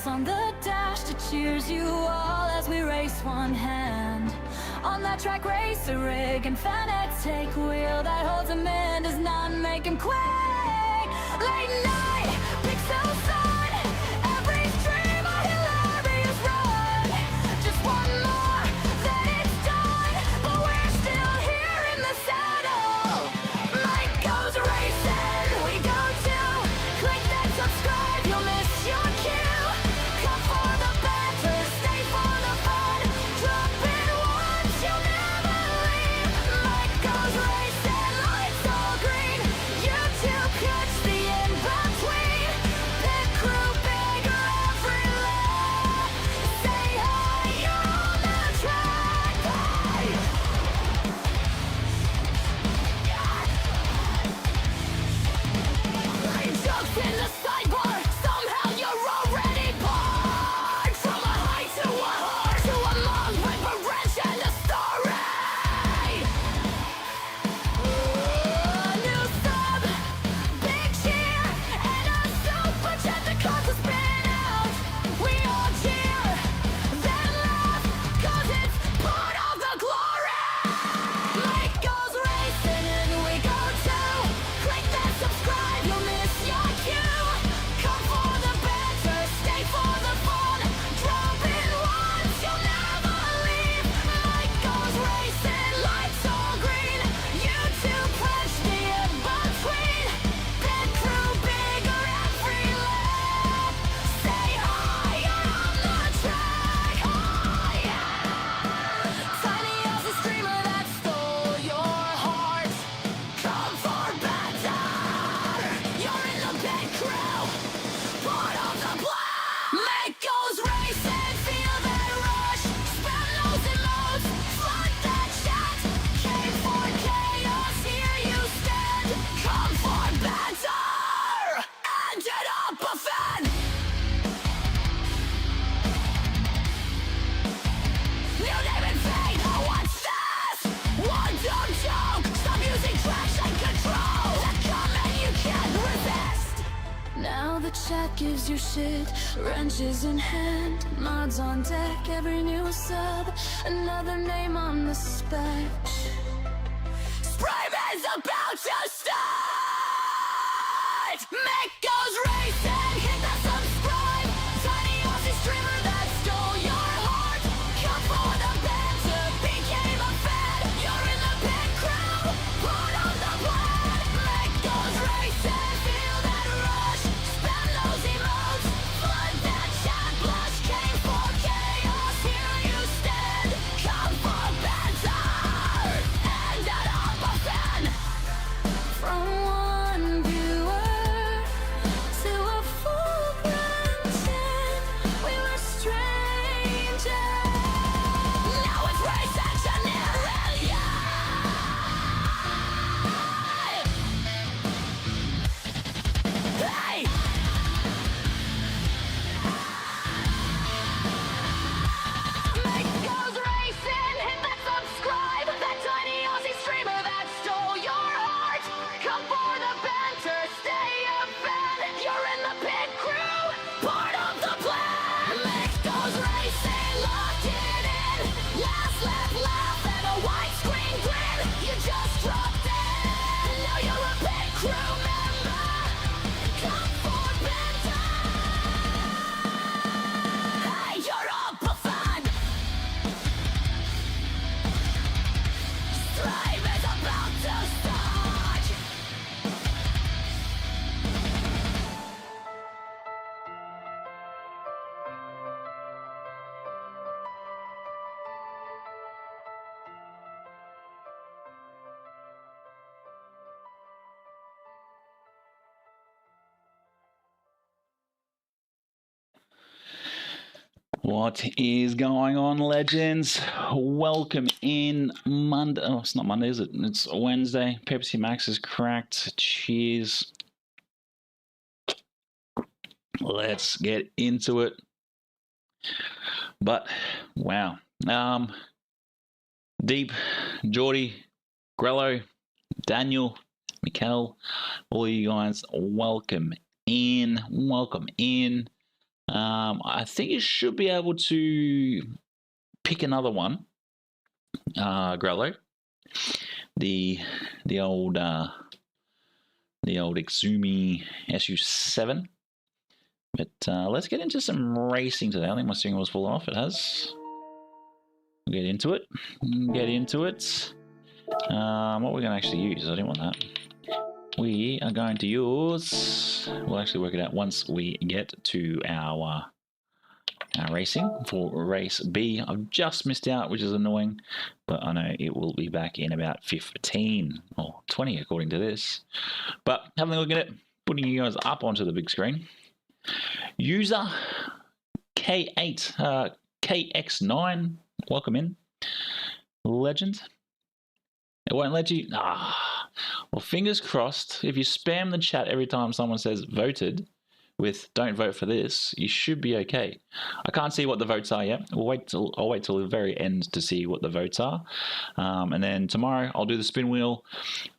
hearts on the dash to cheers you all as we race one hand. On that track, race a rig and Fanatec wheel that holds him in, does not make him quake. Late night, pixel sun, every stream a hilarious run. Just one more, then it's done, but we're still here in the saddle. Mike goes racing, we go too. Click that subscribe, you'll miss your cue. Come for the banter, stay for the fun. Drop in once, you'll never leave. Mike goes racing, lights all green. You two catch the in-between. Pit crew bigger every lap. Say hi, you're on the track. Hey! Jokes in the sidebar, somehow you're already bored. From a high to a heart, to a long wrench and a story. New sub, big cheer, and a super chat that caused a spin out. We all cheer, then laugh, cause it's part of the glory. Mike goes racing and we go too. Click that subscribe, you'll miss your cue. Come for the banter, stay for the fun. Drop in once, you'll never leave. Mike goes racing, lights all green. You two catch the in-between. Pit crew bigger every lap. Say hi, you're on the track. Oh yeah. Tiny Aussie streamer that stole your heart. Come for banter. You're in the pit crew, part of the plan. Mike goes racing, feel that rush. Spam those emotes, flood that chat. Came for chaos, here you stand. Come for banter, ended up a fan. New name and fate, what's this? One dumb joke, stop using traction control. That comment you can't resist. Now the chat gives you shit, wrenches in hand, mods on deck, every new sub, another name on the spec. Sprime is about to start! Mick goes racing, hit the subscribe. Tiny Aussie streamer that stole your heart. Come for the banter, became a fan. You're in the pit crew, part of the plan. Mick goes racing, feel that rush. Spam those emotes, flood that chat. Blush came for chaos, here you stand. Come for banter, ended up a fan. From one viewer to a full content, we were strangers. Now it's race action near Hey! Mike goes racing, hit that subscribe. That tiny Aussie streamer that stole your heart. Come for the banter, stay a fan. You're in the pit crew, part of the plan. Mike goes racing, locked it in. Last lap laugh and a widescreen grin. You just dropped in, now you're a pit crew member. Come for banter. Hey, you're up a fan. Stream is about to start. What is going on, legends? Welcome in Monday. Oh, it's not Monday, is it? It's Wednesday. Pepsi Max is cracked. Cheers. Let's get into it. But wow. Deep, Geordie, Grello, Daniel, Mikkel, all you guys, welcome in. Welcome in. I think you should be able to pick another one, Grello. The old Exumi SU7. But let's get into some racing today. I think my steering wheel's fallen off. It has. We'll get into it. Get into it. What we're going to actually use, I didn't want that. We are going to use, we'll actually work it out once we get to our racing for race B. I've just missed out, which is annoying, but I know it will be back in about 15 or 20 according to this. But having a look at it, putting you guys up onto the big screen. User K8, KX9, welcome in. Legend. It won't let you. Well, fingers crossed. If you spam the chat every time someone says voted with "don't vote for this," you should be okay. I can't see what the votes are yet. I'll wait till the very end to see what the votes are, and then tomorrow I'll do the spin wheel.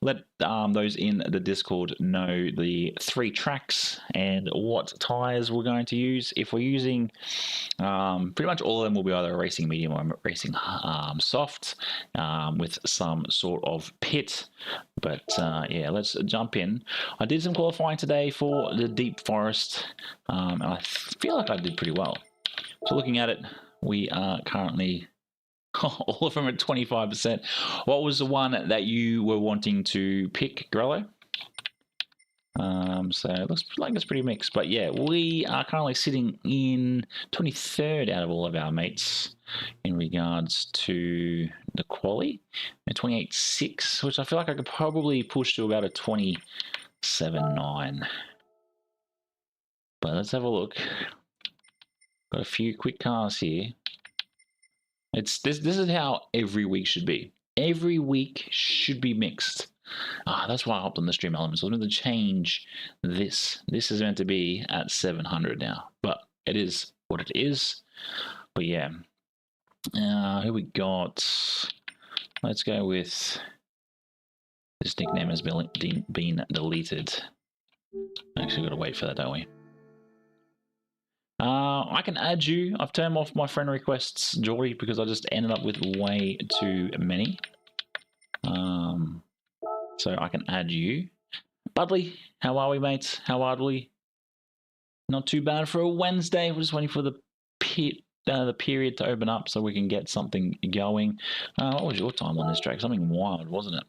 Let those in the Discord know the 3 tracks and what tires we're going to use. If we're using, pretty much all of them will be either racing medium or racing soft, with some sort of pit. But yeah, let's jump in. I did some qualifying today for the Deep Forest, and I feel like I did pretty well. So looking at it, we are currently all of them at 25%. What was the one that you were wanting to pick, Grello? So it looks like it's pretty mixed. But yeah, we are currently sitting in 23rd out of all of our mates in regards to the quali. 28.6, which I feel like I could probably push to about a 27.9. But let's have a look. Got a few quick cars here. This is how every week should be. Every week should be mixed. That's why I hopped on the stream elements. I was meant to change this. This is meant to be at 700 now, but it is what it is. But yeah, who we got? Let's go with this nickname has been deleted. Actually, got to wait for that, don't we? I can add you. I've turned off my friend requests, Geordie, because I just ended up with way too many. So I can add you. Budley, how are we, mates? How are we? Not too bad for a Wednesday. We're just waiting for the period to open up so we can get something going. What was your time on this track? Something wild, wasn't it?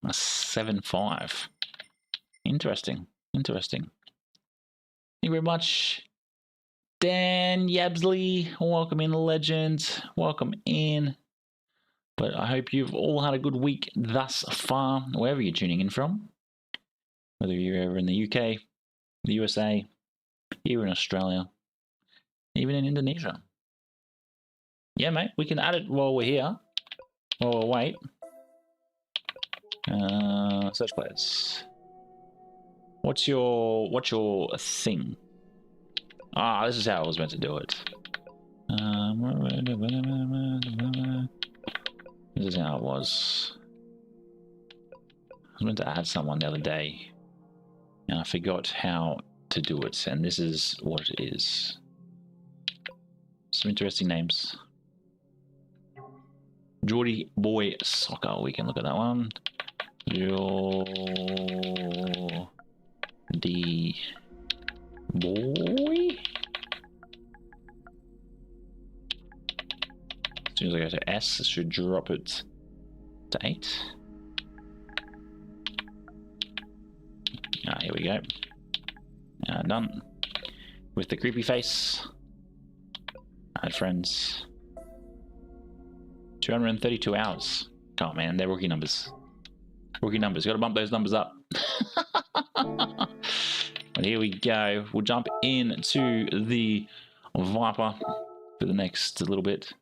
A 7.5. Interesting. Interesting. Thank you very much, Dan Yabsley. Welcome in, legend. Welcome in. But I hope you've all had a good week thus far, wherever you're tuning in from. Whether you're ever in the UK, the USA, here in Australia, even in Indonesia. Yeah, mate, we can add it while we're here. While we wait. Search players. What's your thing? This is how I was meant to do it. This is how it was. I was meant to add someone the other day, and I forgot how to do it, and this is what it is. Some interesting names. Geordie Boy Soccer, we can look at that one. Geordie Boy? As soon as I go to S, it should drop it to 8. Here we go. Done. With the creepy face. Add friends. 232 hours. Oh man, they're rookie numbers. Rookie numbers. Got to bump those numbers up. But here we go. We'll jump into the Viper for the next little bit.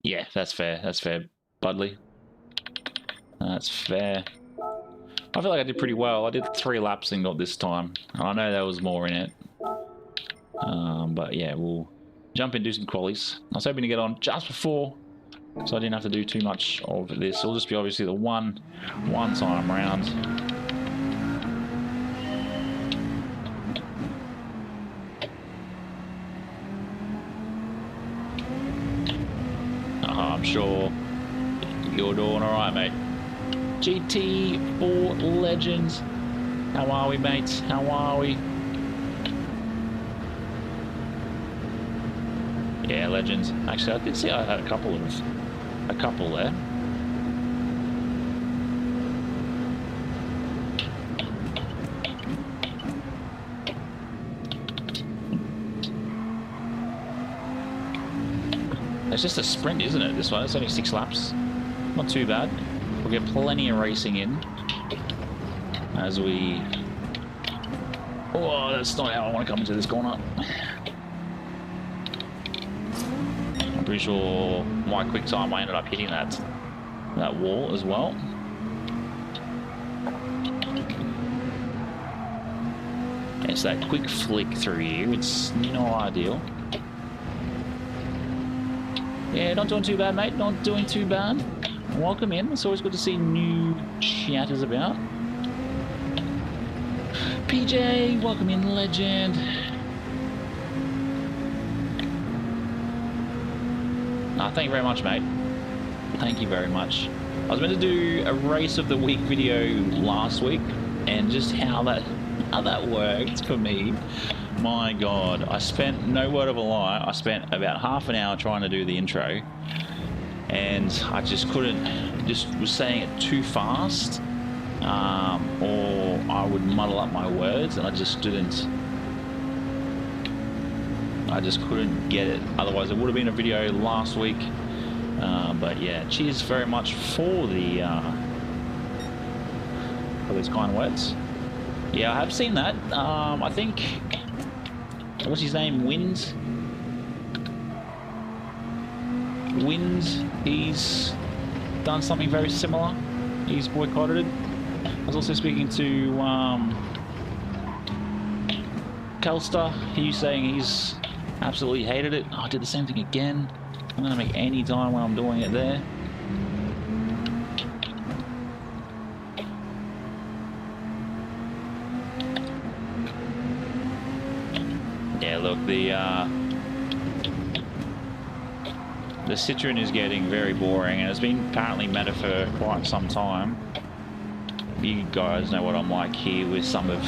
Yeah, that's fair. That's fair, Budley. That's fair. I feel like I did pretty well. I did 3 laps and got this time. I know there was more in it. But yeah, we'll jump in and do some qualies. I was hoping to get on just before, so I didn't have to do too much of this. It'll just be obviously the one time round. sure you're doing all right, mate. GT4 Legends. How are we, mates? How are we? Yeah, Legends. Actually, I did see I had a couple there. It's just a sprint, isn't it? This one, it's only 6 laps. Not too bad. We'll get plenty of racing in as we... Oh, that's not how I want to come into this corner. I'm pretty sure my quick time, I ended up hitting that wall as well. It's that quick flick through here. It's not ideal. Yeah, not doing too bad, mate. Not doing too bad. Welcome in. It's always good to see new chatters about. PJ, welcome in, legend. Thank you very much, mate. Thank you very much. I was meant to do a race of the week video last week, and just how that worked for me. My God, I spent, no word of a lie, I spent about half an hour trying to do the intro, and I just couldn't, just was saying it too fast, or I would muddle up my words, and I just couldn't get it. Otherwise, it would have been a video last week. But yeah, cheers very much for those kind words. Yeah, I have seen that. I think, what's his name? Wind. He's done something very similar. He's boycotted it. I was also speaking to Kelster. He's saying he's absolutely hated it. I did the same thing again. I'm gonna make any time when I'm doing it there. Yeah, look, the Citroen is getting very boring, and it's been apparently meta for quite some time. You guys know what I'm like here with some of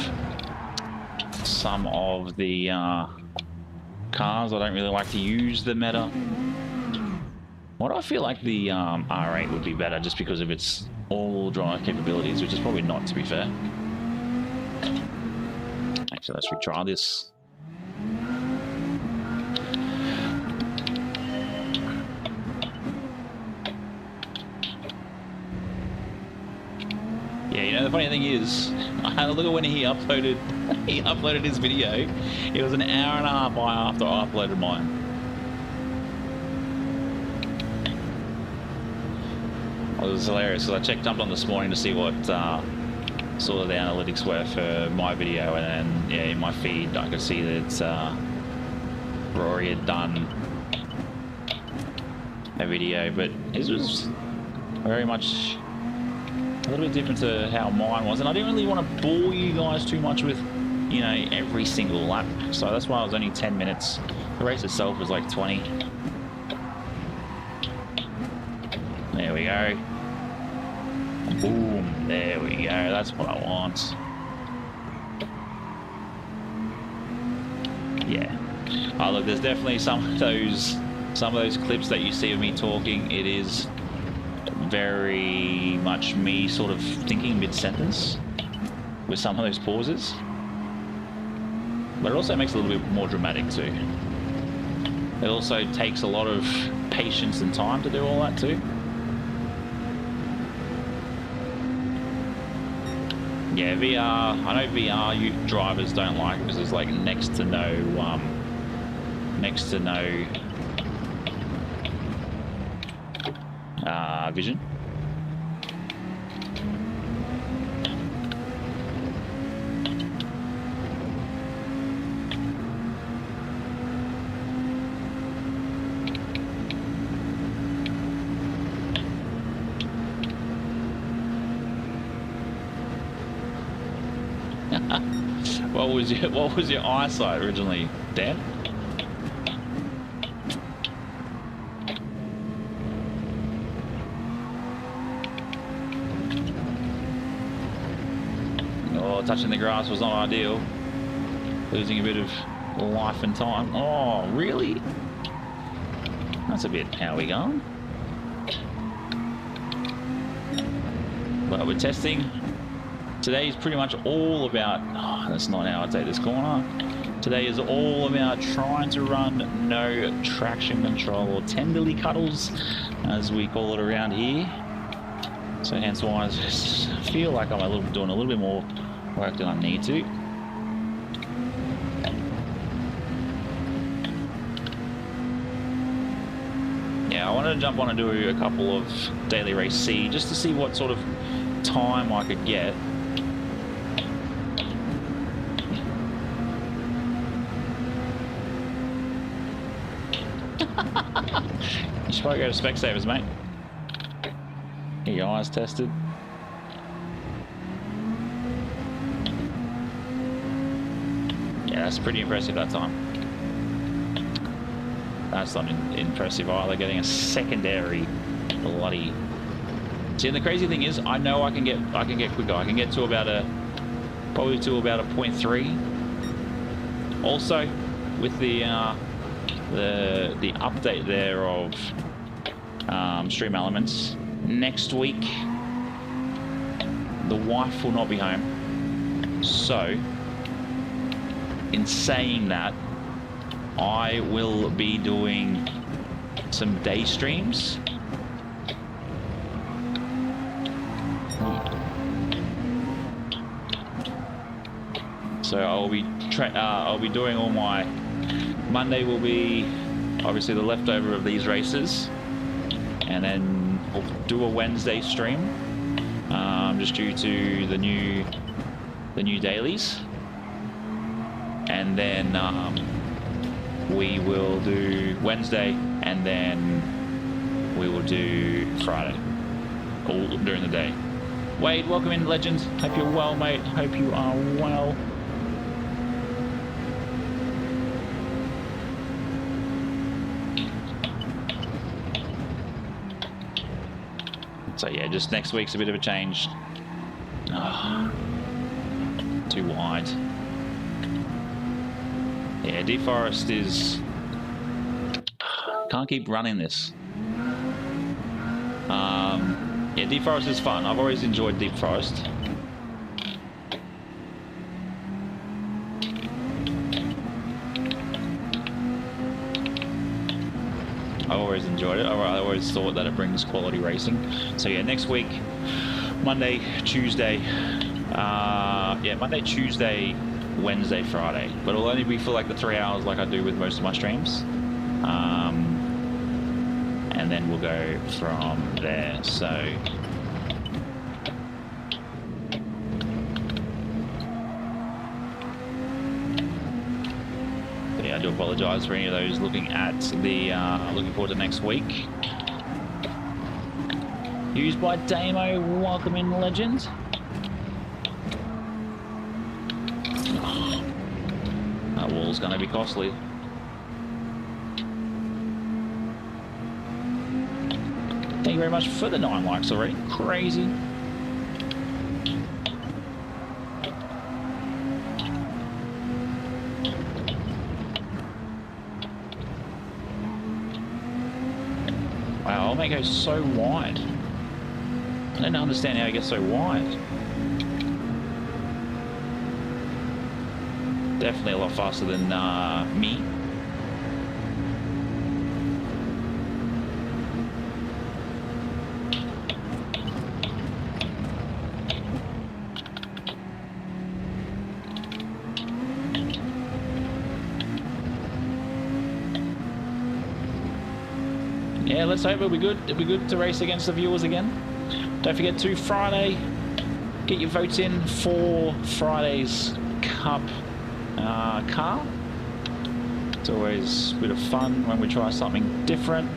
the cars. I don't really like to use the meta. What I feel like the R8 would be better just because of its all-wheel drive capabilities, which is probably not, to be fair. Actually, let's retry this. Yeah, you know, the funny thing is, I had a look at when he uploaded his video. It was an hour and a half after I uploaded mine. It was hilarious because I jumped on this morning to see what sort of the analytics were for my video, and then yeah, in my feed I could see that Rory had done a video, but his was very much a little bit different to how mine was, and I didn't really want to bore you guys too much with, you know, every single lap, so that's why it was only 10 minutes. The race itself was like 20. There we go. Boom, there we go, that's what I want. Yeah. Oh look, there's definitely some of those clips that you see of me talking. It is very much me sort of thinking mid-sentence with some of those pauses. But it also makes it a little bit more dramatic too. It also takes a lot of patience and time to do all that too. Yeah, VR, I know VR drivers don't like it because there's like next to no vision. What was your eyesight originally, Dan? Oh, touching the grass was not ideal. Losing a bit of life and time. Oh, really? That's a bit how we going. But we're testing. Today is pretty much all about... Oh, that's not how I take this corner. Today is all about trying to run no traction control, or tenderly cuddles, as we call it around here. So hence why I just feel like I'm doing a little bit more work than I need to. Yeah, I wanted to jump on and do a couple of daily race C just to see what sort of time I could get. You should probably go to Specsavers, mate. Get your eyes tested. Yeah, that's pretty impressive that time. That's not impressive either, getting a secondary bloody... See, and the crazy thing is, I know I can get quicker. I can get to about probably to about a 0.3. Also, with the update there of Stream Elements, next week the wife will not be home. So, in saying that, I will be doing some day streams. So I'll be doing all my... Monday will be obviously the leftover of these races, and then we'll do a Wednesday stream, just due to the new dailies, and then we will do Wednesday, and then we will do Friday, all during the day. Wade, welcome in, legend. Hope you're well, mate. Hope you are well. So yeah, just next week's a bit of a change. Oh, too wide. Yeah, Deforest is... Can't keep running this. Yeah, Deep Forest is fun. I've always enjoyed Deep Forest. I always enjoyed it. I always thought that it brings quality racing. So yeah, next week, Monday, Tuesday, Monday, Tuesday, Wednesday, Friday. But it'll only be for like the 3 hours like I do with most of my streams. And then we'll go from there. So yeah, I do apologize for any of those looking at the looking forward to next week. Used by Damo, welcome in, legend. Oh, that wall's gonna be costly. Thank you very much for the 9 likes already. Crazy. Wow, I'll make it so wide. I don't understand how it gets so wide. Definitely a lot faster than me. Yeah, let's hope it'll be good. It'll be good to race against the viewers again. Don't forget to Friday, get your votes in for Friday's Cup car. It's always a bit of fun when we try something different.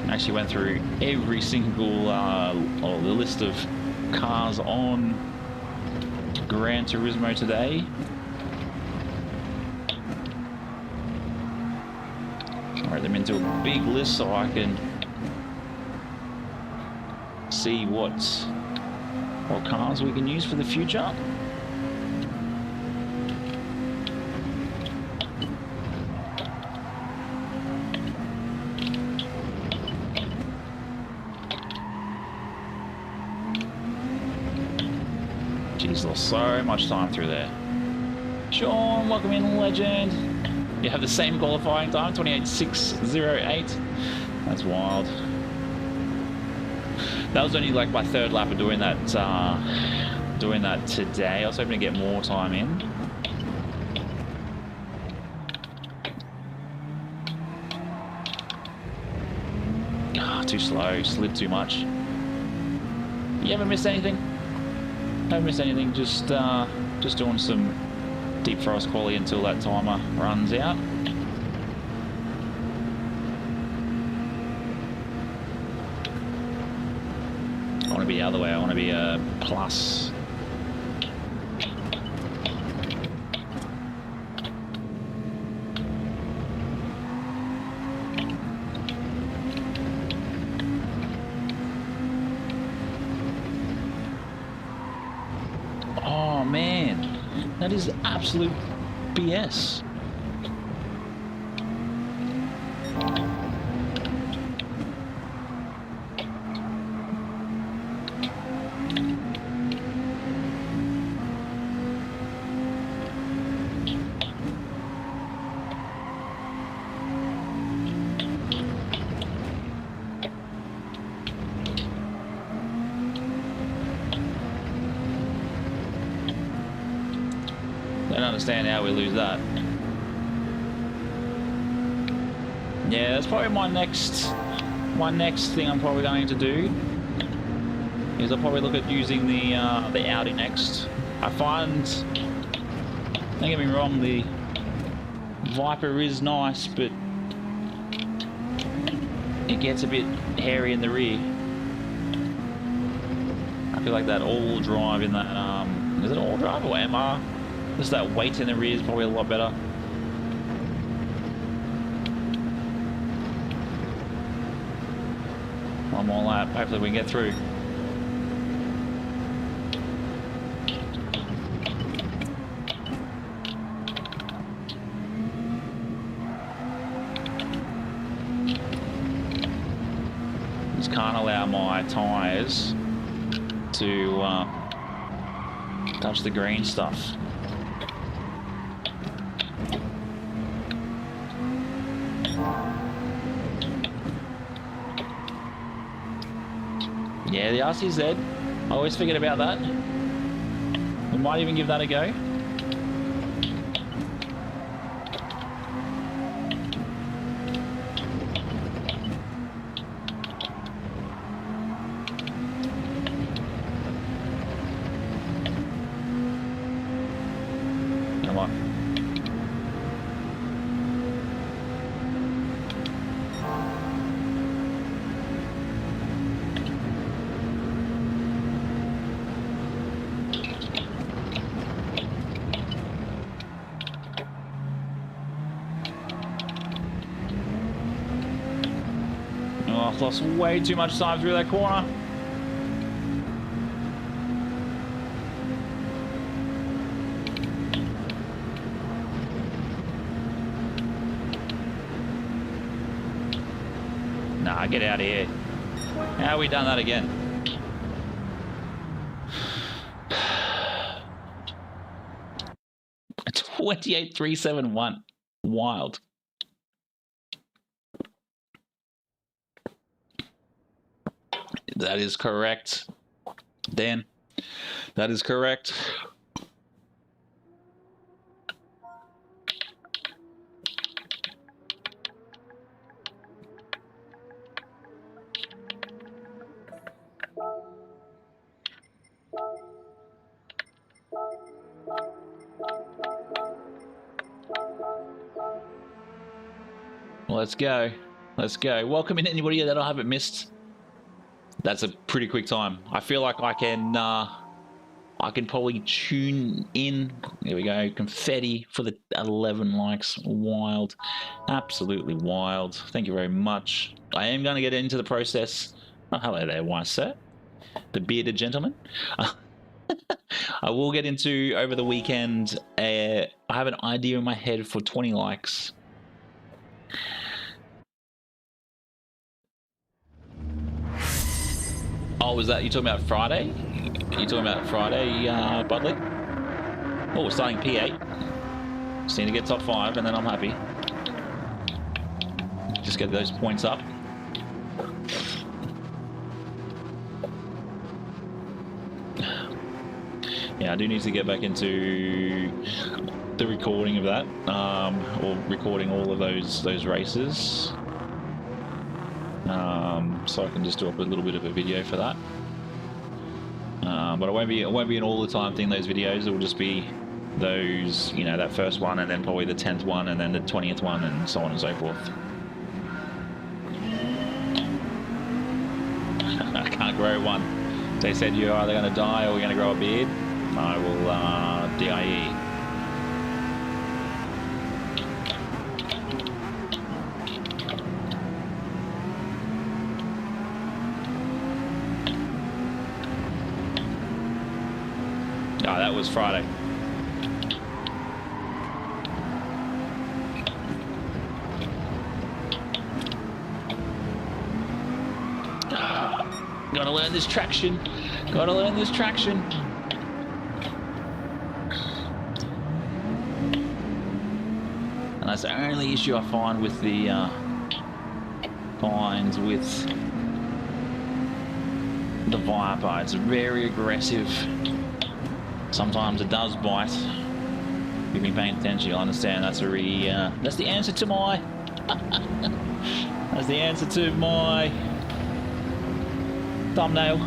Actually went through every single or the list of cars on Gran Turismo today. write them into a big list so I can see what cars we can use for the future. Jeez, lost so much time through there. Sean, welcome in, legend. You have the same qualifying time, 28.608. That's wild. That was only like my third lap of doing that today. I was hoping to get more time in. Too slow, slid too much. You haven't missed anything? Haven't missed anything, just doing some deep frost quality until that timer runs out. I want to be the other way. I want to be a plus. Oh man, that is absolute BS. Don't understand how we lose that. Yeah, that's probably my next thing I'm probably going to do. Is I'll probably look at using the Audi next. I find, don't get me wrong, the Viper is nice, but it gets a bit hairy in the rear. I feel like that all drive in that is it all drive or MR? Just that weight in the rear is probably a lot better. One more lap, hopefully we can get through. Just can't allow my tyres to touch the green stuff. Yeah, the RCZ, I always forget about that. We might even give that a go. Come on. Oh, I've lost way too much time through that corner. Nah, get out of here. How have we done that again? It's 28.371. Wild. That is correct, Dan. That is correct. Let's go. Let's go. Welcome in anybody that I haven't missed. That's a pretty quick time. I feel like I can I can probably tune in. There we go. Confetti for the 11 likes. Wild. Absolutely wild. Thank you very much. I am going to get into the process. Oh, hello there, wise sir. The bearded gentleman. I will get into over the weekend. I have an idea in my head for 20 likes. Oh, was that you talking about Friday? You talking about Friday, Budley? Oh, we're starting P8. Just need to get top 5 and then I'm happy. Just get those points up. Yeah, I do need to get back into the recording of that, or recording all of those races. So I can just do up a little bit of a video for that. But it won't be an all the time thing. Those videos, it will just be those, you know, that first one, and then probably the 10th one, and then the 20th one, and so on and so forth. I can't grow one. They said you're either going to die or we're going to grow a beard. I will DIE. Oh, that was Friday. Gotta learn this traction. Gotta learn this traction. And that's the only issue I find with the Viper. It's very aggressive. Sometimes it does bite. If you've been paying attention, you'll understand that's that's the answer to my that's the answer to my thumbnail.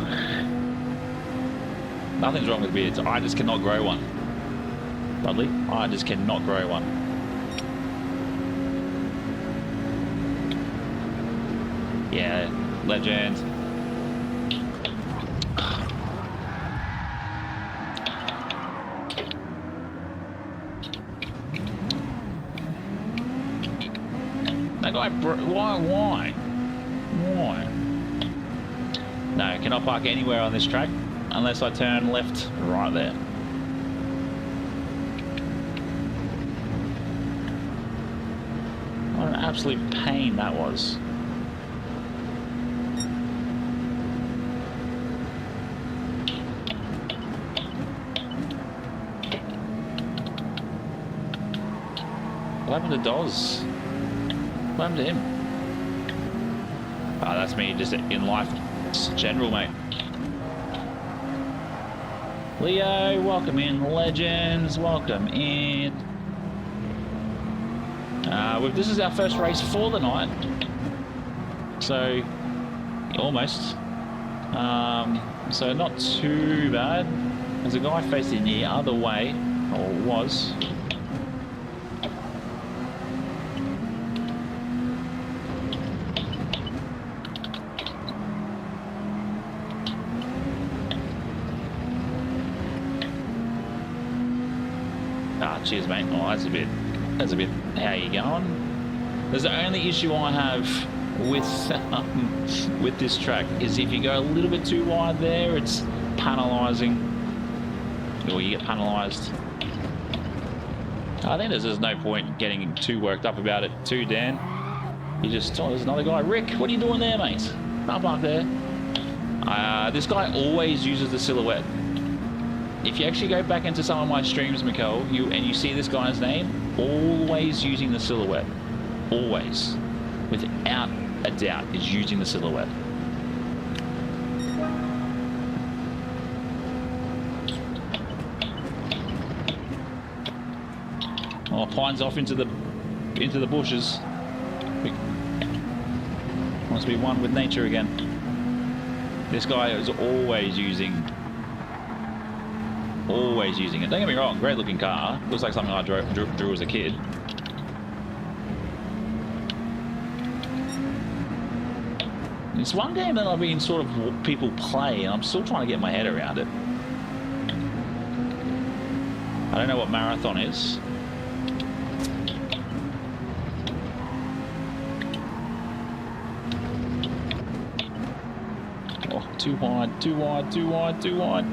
Nothing's wrong with beards. I just cannot grow one. Dudley, I just cannot grow one. Yeah, legend. That guy, why? No, cannot park anywhere on this track unless I turn left right there. What an absolute pain that was. What happened to Doz? What happened to him? Ah, that's me just in life. It's general, mate. Leo, welcome in. Legends, welcome in. This is our first race for the night. So, almost. So not too bad. There's a guy facing the other way, or was. Cheers, mate. Oh, that's a bit. How you going? There's the only issue I have with this track is if you go a little bit too wide there, it's penalising, or you get penalised. I think there's no point getting too worked up about it too, Dan. You just, oh, there's another guy. Rick, what are you doing there, mate? Can't park there. This guy always uses the silhouette. If you actually go back into some of my streams, Mikkel, and you see this guy's name, always using the silhouette. Always. Without a doubt, is using the silhouette. Oh, Pine's off into the bushes. Wants to be one with nature again. This guy is always using it. Don't get me wrong, great looking car. Looks like something I drew as a kid. It's one game that I've been sort of people play, and I'm still trying to get my head around it. I don't know what marathon is. Oh, too wide, too wide, too wide, too wide.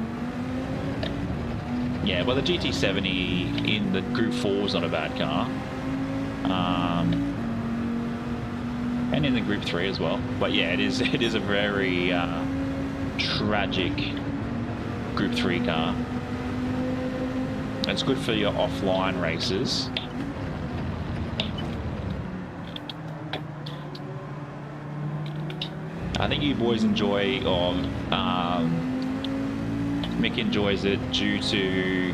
Yeah, well, the GT70 in the Group 4 is not a bad car. And in the Group 3 as well. But yeah, it is a very tragic Group 3 car. It's good for your offline races. I think you boys enjoy, or Mick enjoys it due to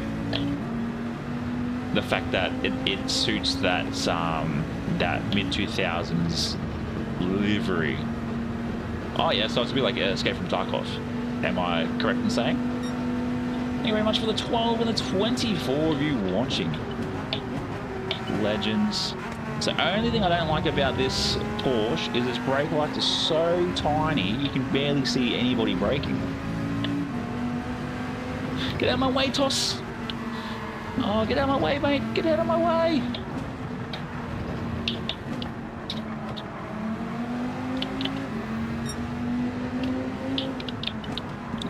the fact that it suits that mid-2000s livery. Oh yeah, so it's a bit like Escape from Tarkov. Am I correct in saying? Thank you very much for the 12 and the 24 of you watching. Legends. So the only thing I don't like about this Porsche is its brake lights are so tiny you can barely see anybody braking. Get out of my way, Toss! Oh, get out of my way, mate! Get out of my way!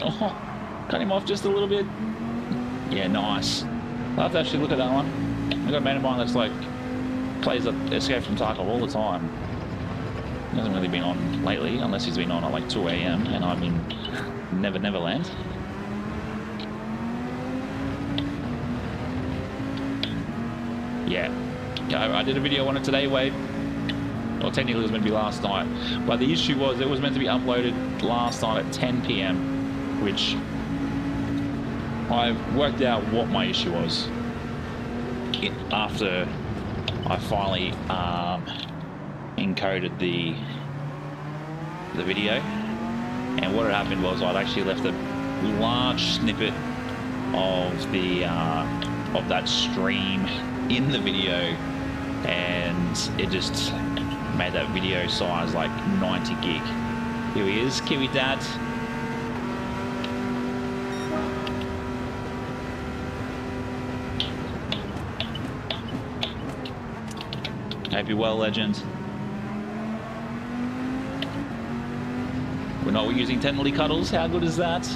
Oh, cut him off just a little bit. Yeah, nice. I'll have to actually look at that one. I've got a mate of mine that's like plays Escape from Tarkov all the time. He hasn't really been on lately, unless he's been on at like 2 AM and I'm in Neverland. Yeah, I did a video on it today, Wade. Well, technically it was meant to be last night, but the issue was it was meant to be uploaded last night at 10 PM, which I've worked out what my issue was after I finally encoded the video, and what had happened was I'd actually left a large snippet of the of that stream in the video, and it just made that video size like 90 gig. Here he is, Kiwi Dad. Hope you're well, legend. We're not using Tenderly Cuddles. How good is that?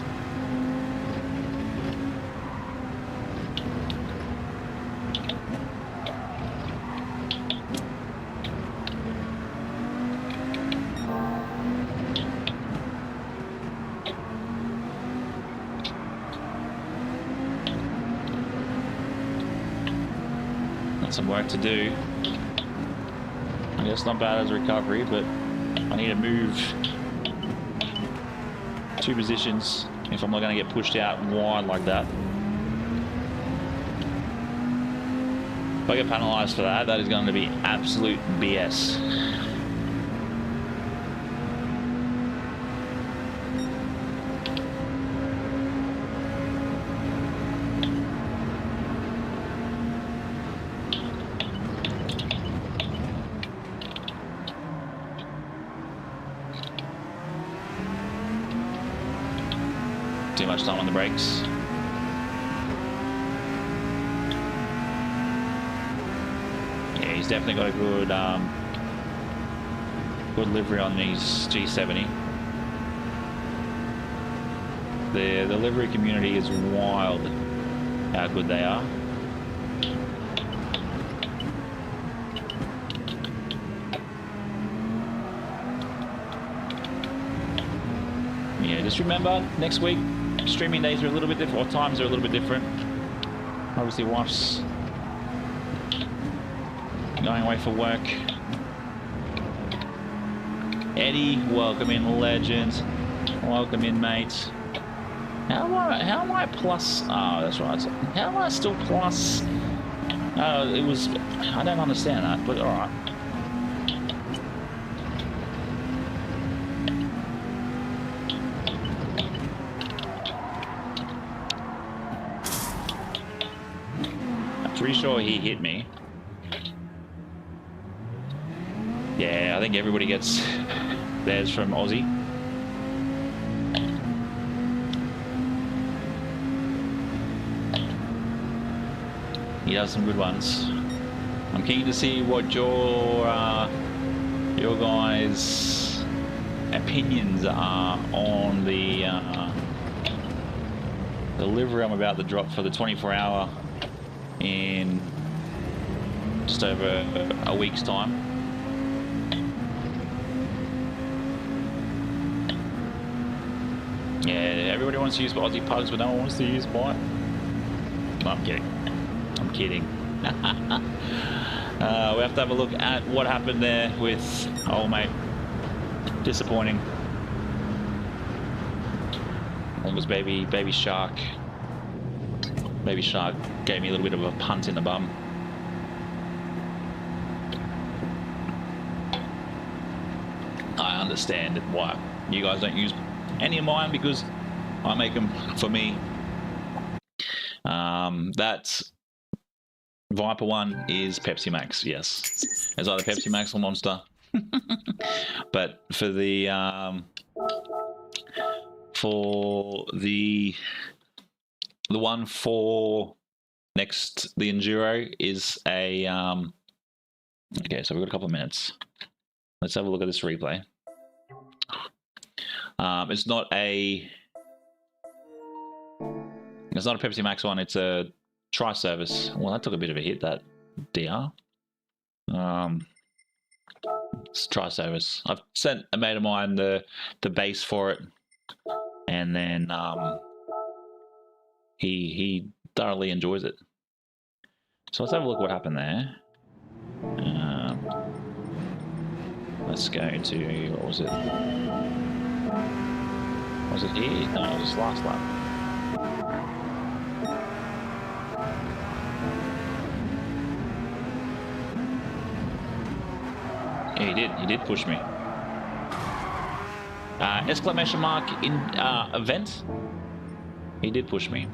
Got some work to do. I guess not bad as recovery, but I need to move 2 positions if I'm not going to get pushed out wide like that. If I get penalised for that, that is going to be absolute BS. Too much time on the brakes. Yeah, he's definitely got a good good livery on his G70. The livery community is wild how good they are. Yeah, just remember, next week streaming days are a little bit different, or times are a little bit different. Obviously, wife's going away for work. Eddie, welcome in, legend. Welcome in, mate. How am I plus? Oh, that's right. How am I still plus? Oh, it was. I don't understand that, but all right. Pretty sure he hit me. Yeah, I think everybody gets theirs from Aussie. He does some good ones. I'm keen to see what your guys' opinions are on the livery I'm about to drop for the 24-hour in just over a week's time. Yeah, everybody wants to use Aussie Pugs, but no one wants to use mine. I'm kidding. I'm kidding. We have to have a look at what happened there with old mate. Disappointing. Almost baby shark. Baby shark gave me a little bit of a punt in the bum. I understand why you guys don't use any of mine, because I make them for me. That Viper one is Pepsi Max, yes. It's either Pepsi Max or Monster. But for the one for next the Enduro is a okay, so we've got a couple of minutes. Let's have a look at this replay. It's not a Pepsi Max one, it's a tri-service. Well, that took a bit of a hit, that DR. It's tri-service. I've sent a mate of mine the base for it, and then he thoroughly enjoys it. So let's have a look what happened there. Let's go to, what was it? Was it here? No, it was last lap. Yeah, he did push me. Exclamation mark in event. He did push me.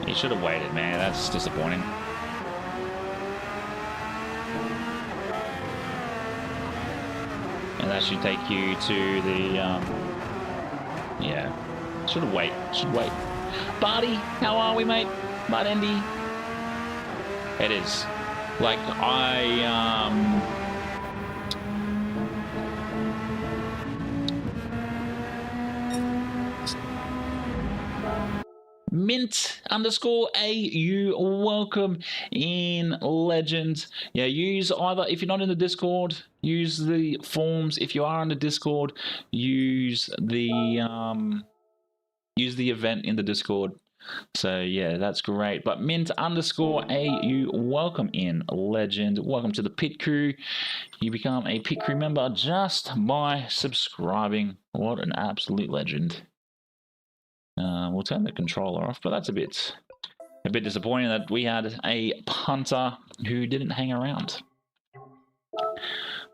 He should have waited, man. That's disappointing. And that should take you to the yeah. Should wait. Barty, how are we, mate? Bart Andy. It is. Like, Mint_AU, welcome in, legend. Yeah, use either, if you're not in the Discord, use the forms. If you are in the Discord, use the event in the Discord. So yeah, that's great. But Mint_AU, welcome in, legend. Welcome to the pit crew. You become a pit crew member just by subscribing. What an absolute legend. We'll turn the controller off, but that's a bit disappointing that we had a punter who didn't hang around.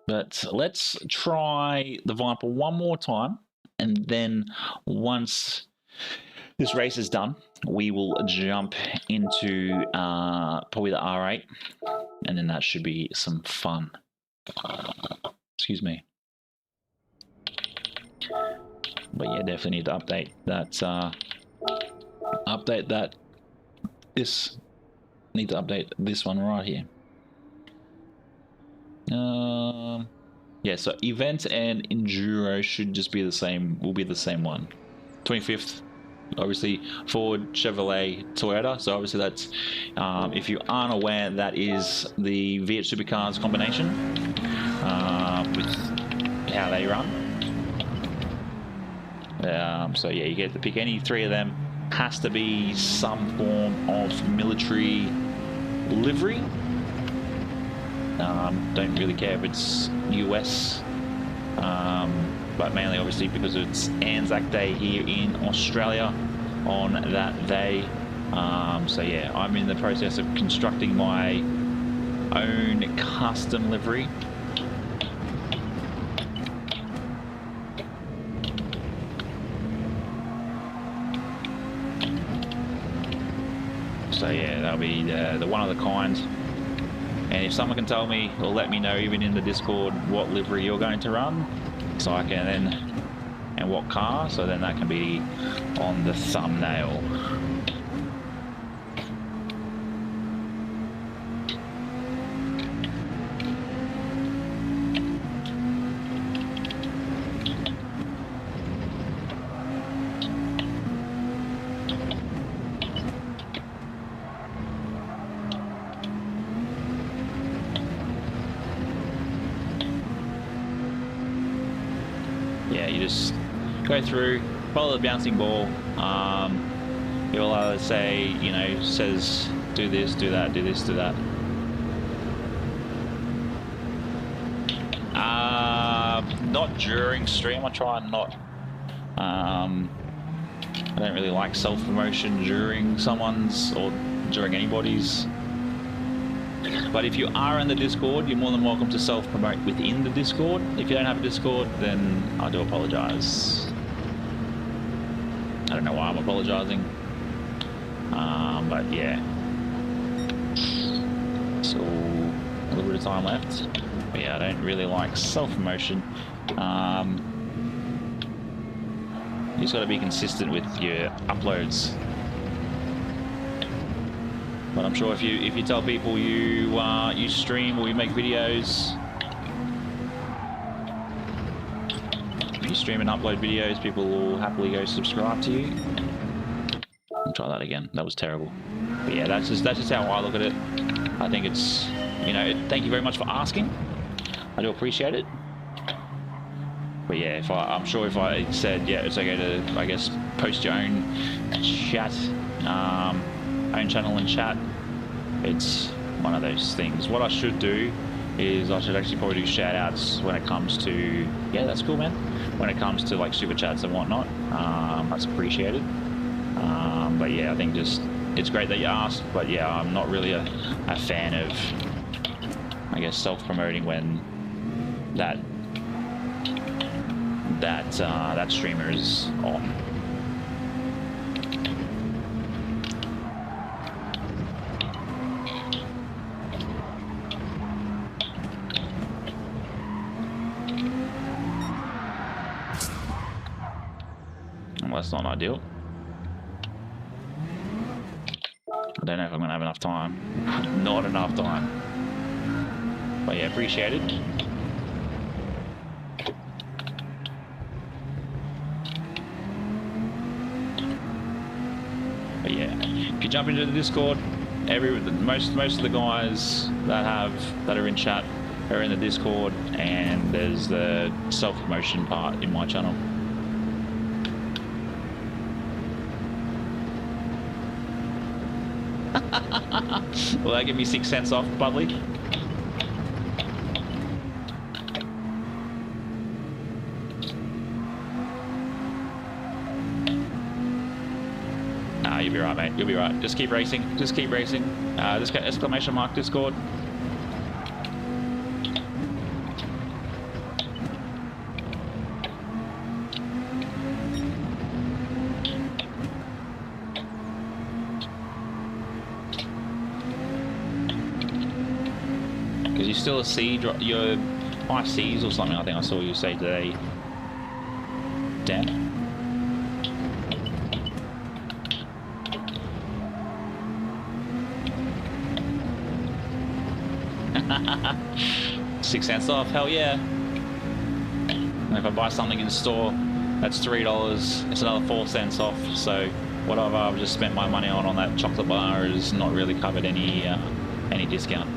But let's try the Viper one more time, and then once this race is done, we will jump into probably the R8, and then that should be some fun. Excuse me. But yeah, definitely need to update that. Need to update this one right here. Yeah, so event and enduro should just be the same. Will be the same one. 25th. Obviously Ford, Chevrolet, Toyota. So obviously that's, if you aren't aware, that is the V8 Supercars combination with how they run. So yeah, you get to pick any three of them. Has to be some form of military livery. Don't really care if it's US. But mainly obviously because it's Anzac Day here in Australia on that day. So yeah, I'm in the process of constructing my own custom livery. So yeah, that'll be the one of the kind. And if someone can tell me or let me know even in the Discord what livery you're going to run, so I can then and what car, so then that can be on the thumbnail. Yeah, you just go through, follow the bouncing ball. You'll either say, you know, says do this, do that, do this, do that. Not during stream. I try and not. I don't really like self-promotion during someone's or during anybody's. But if you are in the Discord, you're more than welcome to self-promote within the Discord. If you don't have a Discord, then I do apologise. I don't know why I'm apologising. But yeah. So, a little bit of time left. But yeah, I don't really like self-promotion. You just got to be consistent with your uploads. But I'm sure if you tell people you stream or you make videos, if you stream and upload videos, people will happily go subscribe to you. I'll try that again. That was terrible. But yeah, that's just how I look at it. I think it's, you know, thank you very much for asking. I do appreciate it. But yeah, I'm sure if I said, yeah, it's okay to, I guess, post your own chat, own channel and chat, it's one of those things. What I should do is I should actually probably do shout outs when it comes to, yeah, that's cool, man. When it comes to like super chats and whatnot, that's appreciated. But yeah, I think just, it's great that you asked, but yeah, I'm not really a fan of, I guess, self-promoting when that streamer is on. Well, that's not ideal. I don't know if I'm gonna have enough time. Not enough time. But yeah, appreciate it. But yeah, if you jump into the Discord, most of the guys that are in chat are in the Discord, and there's the self-promotion part in my channel. Will that give me 6 cents off, Budley? Nah, you'll be right, mate. You'll be right. Just keep racing. Just keep racing. Just get exclamation mark Discord. You still a C, your 5 Cs or something, I think I saw you say today. Dan? $6 off, hell yeah. And if I buy something in the store, that's $3, it's another 4 cents off. So whatever I've just spent my money on that chocolate bar is not really covered any discount.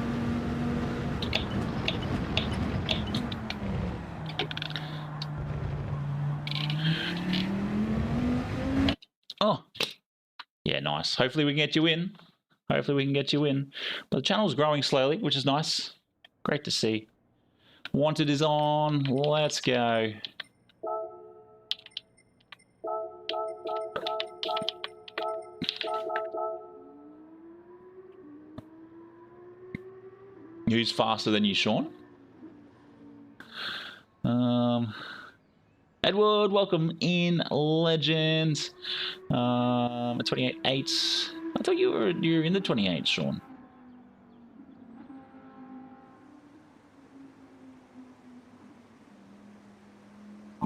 Oh, yeah, nice. Hopefully we can get you in. Hopefully we can get you in. But the channel's growing slowly, which is nice. Great to see. Wanted is on. Let's go. Who's faster than you, Sean? Edward, welcome in, legend. 28.8. I thought you're in the 28, Sean.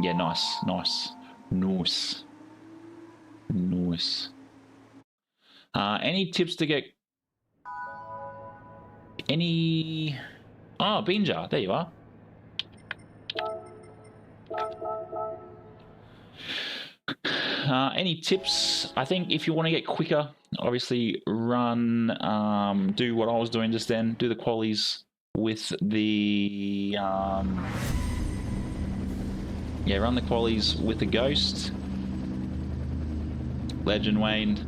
Yeah, nice, nice. Nice. Nice. Any tips to get any... Oh, bean jar. There you are. Any tips? I think if you want to get quicker, obviously run, do what I was doing just then. Do the qualies with the... yeah, run the qualies with the Ghost. Legend Wade.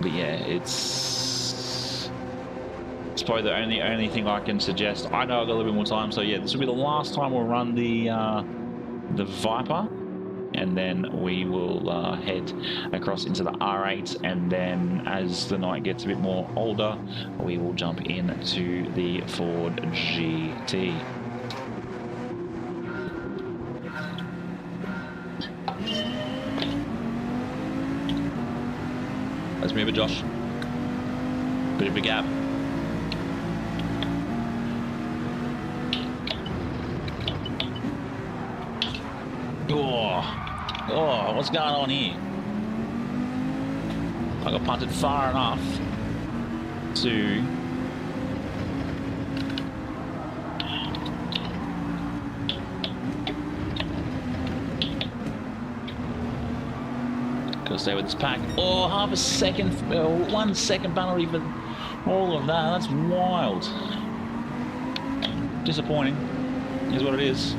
But yeah, it's probably the only thing I can suggest. I know I've got a little bit more time, so yeah, this will be the last time we'll run the Viper, and then we will head across into the R8, and then as the night gets a bit more older, we will jump into the Ford GT. Let's move it, Josh. Bit of a gap. Oh, what's going on here? I got punted far enough to... Gotta stay with this pack. Oh, half a second, 1 second penalty for all of that. That's wild. Disappointing, is what it is.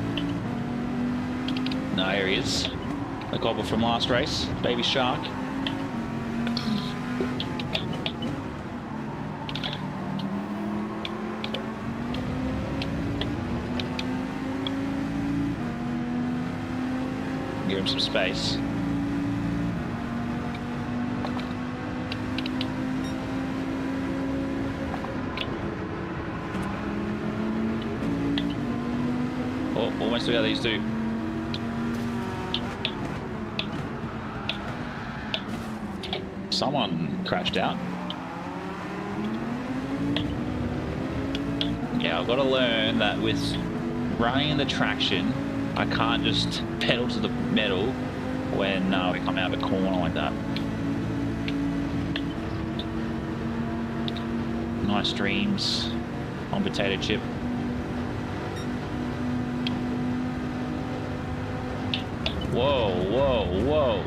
No, here he is. The gobble from last race, Baby Shark. Give him some space. Oh, almost together these two. Someone crashed out. Yeah, I've got to learn that with running the traction, I can't just pedal to the metal when we come out of a corner like that. Nice dreams on potato chip. Whoa, whoa, whoa.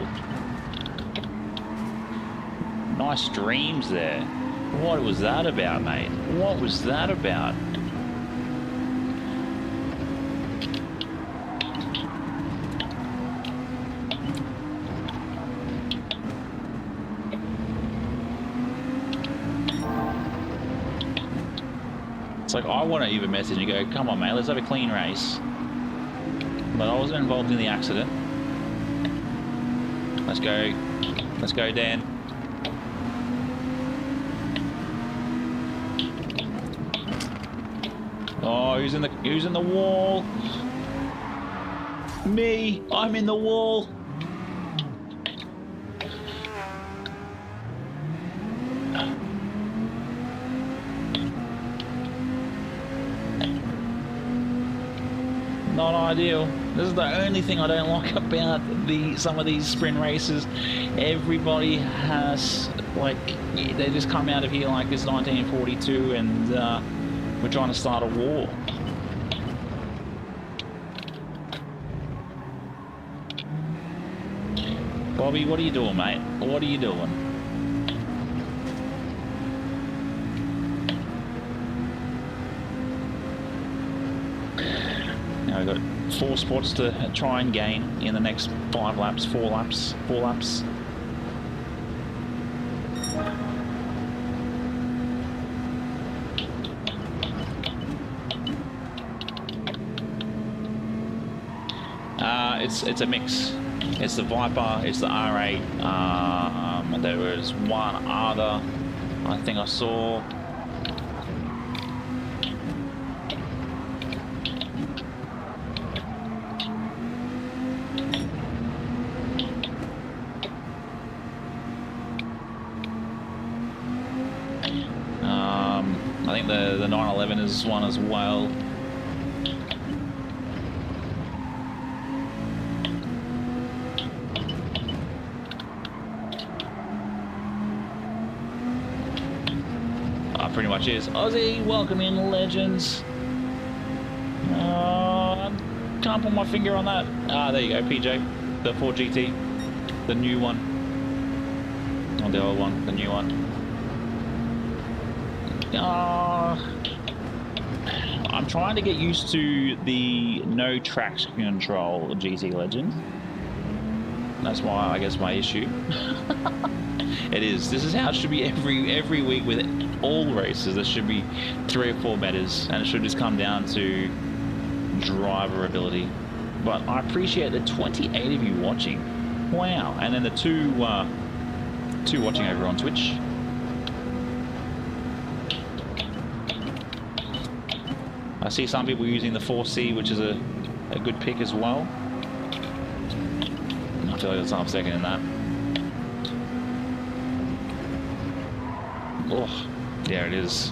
Nice dreams there. What was that about, mate? What was that about? It's like I want to even message and go, come on, mate, let's have a clean race. But I wasn't involved in the accident. Let's go. Let's go, Dan. Oh, who's in the wall? Me, I'm in the wall. Not ideal. This is the only thing I don't like about some of these sprint races. Everybody has, like, they just come out of here like it's 1942 and we're trying to start a war. Bobby, what are you doing, mate? What are you doing? Now we've got 4 spots to try and gain in the next 5 laps, 4 laps, 4 laps. It's a mix. It's the Viper, it's the R8. There was one other I think I saw. I think the 911 is one as well. Pretty much is. Aussie, welcome in, legends. Can't put my finger on that. Ah, there you go, PJ. The 4GT. The new one. Not the old one, the new one. I'm trying to get used to the no traction control GT Legend. That's why I guess my issue. It is. This is how it should be every week with all races. There should be 3 or 4 metas, and it should just come down to driver ability. But I appreciate the 28 of you watching. Wow! And then the two watching over on Twitch. I see some people using the 4C, which is a good pick as well. I feel like it's half second in that. Oh, there it is.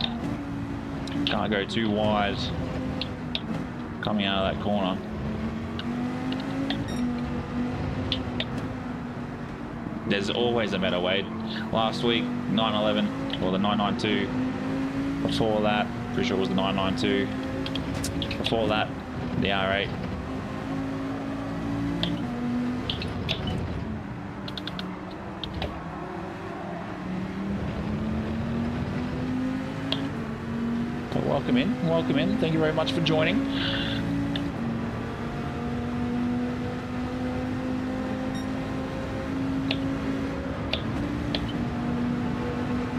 Can't go too wide coming out of that corner. There's always a meta weight. Last week, 911, or the 992. Before that, pretty sure it was the 992. Before that, the R8. Welcome in, welcome in. Thank you very much for joining.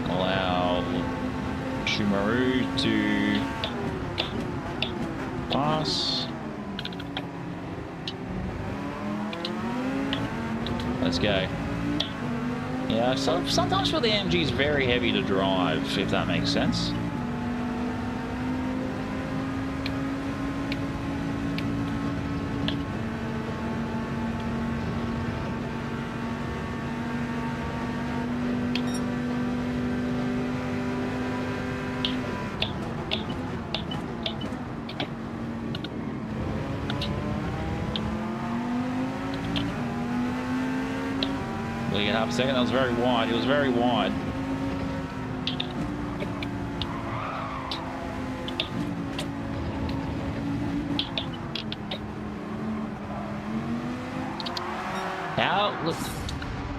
Allow Shumaru to pass. Let's go. Yeah, so sometimes for the MG is very heavy to drive, if that makes sense. Half a second, that was very wide. It was very wide. Look,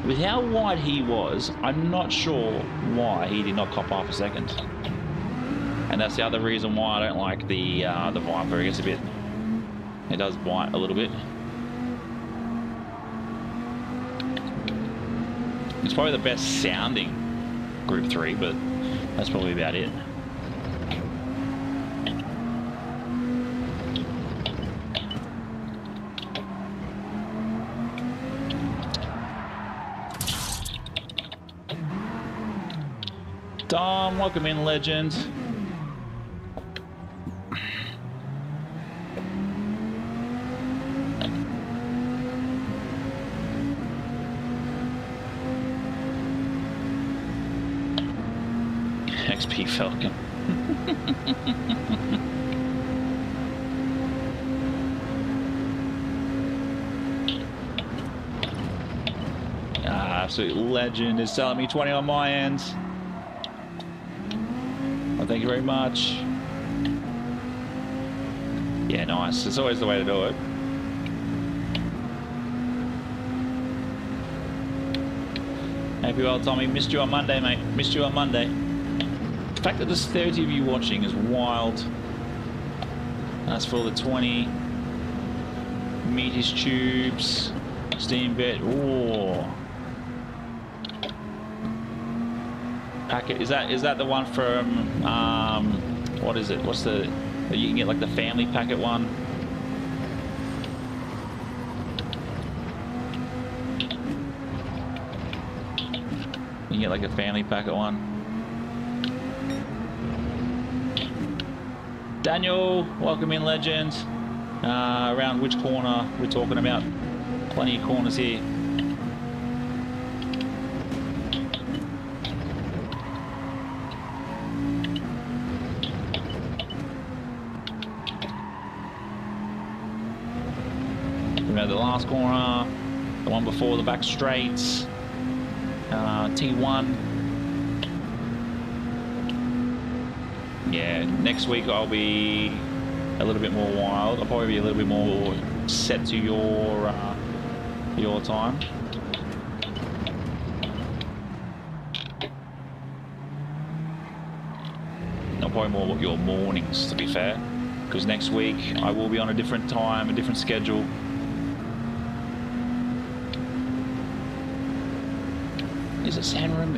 with how wide he was, I'm not sure why he did not cop half a second. And that's the other reason why I don't like the Viper. It gets it does bite a little bit. It's probably the best sounding Group 3, but that's probably about it. Dom, welcome in, legend. XP Falcon. Absolute legend is telling me 20 on my end. Well, thank you very much. Yeah, nice. It's always the way to do it. Hope you well, Tommy. Missed you on Monday, mate. Missed you on Monday. The fact that there's 30 of you watching is wild. That's for the 20. Meaties tubes. Steam bit. Ooh. Packet. Is that the one from what is it? What's the you can get like the family packet one? You can get like a family packet one. Daniel, welcome in, legend. Around which corner we're talking about? Plenty of corners here. the last corner, the one before the back straights, T1. Yeah, next week I'll be a little bit more wild. I'll probably be a little bit more set to your time. Probably more your mornings, to be fair, because next week I will be on a different time, a different schedule. Is it Sandroom?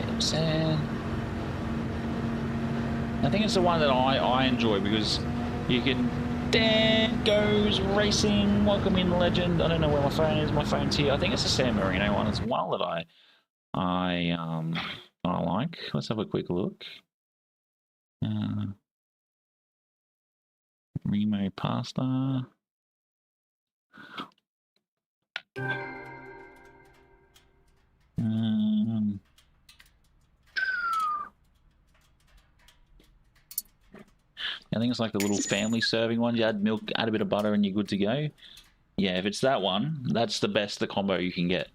I think it's the one that I enjoy because you can. Dan goes racing. Welcome in, legend. I don't know where my phone is. My phone's here. I think it's the San Marino one as well that I like. Let's have a quick look. Remo pasta. I think it's like the little family serving one. You add milk, add a bit of butter, and you're good to go. Yeah, if it's that one, that's the best the combo you can get.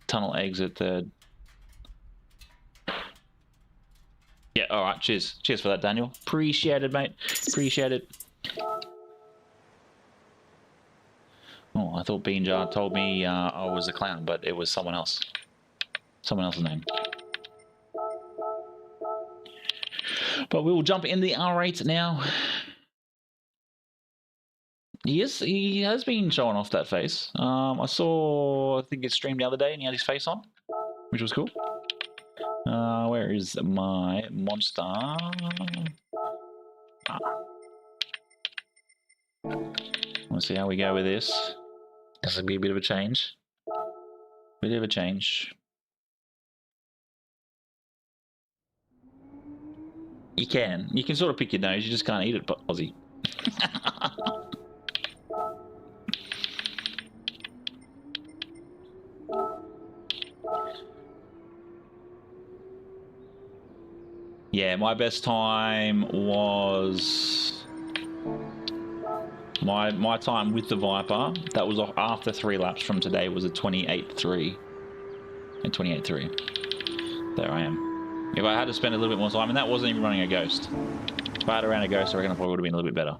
Tunnel eggs at third. Yeah, all right. Cheers. Cheers for that, Daniel. Appreciate it, mate. Appreciate it. Oh, I thought Bean Jar told me I was a clown, but it was someone else. Someone else's name. But we will jump in the R8 now. Yes, he has been showing off that face. I think it streamed the other day and he had his face on, which was cool. Where is my monster? Let's see how we go with this. This will be a bit of a change. Bit of a change. You can sort of pick your nose, you just can't eat it, but Aussie. Yeah, my best time was my time with the Viper. That was after 3 laps from today. Was a 28.3 and 28.3. There I am. If I had to spend a little bit more time, and that wasn't even running a Ghost. If I had to run a Ghost, I reckon I probably would have been a little bit better.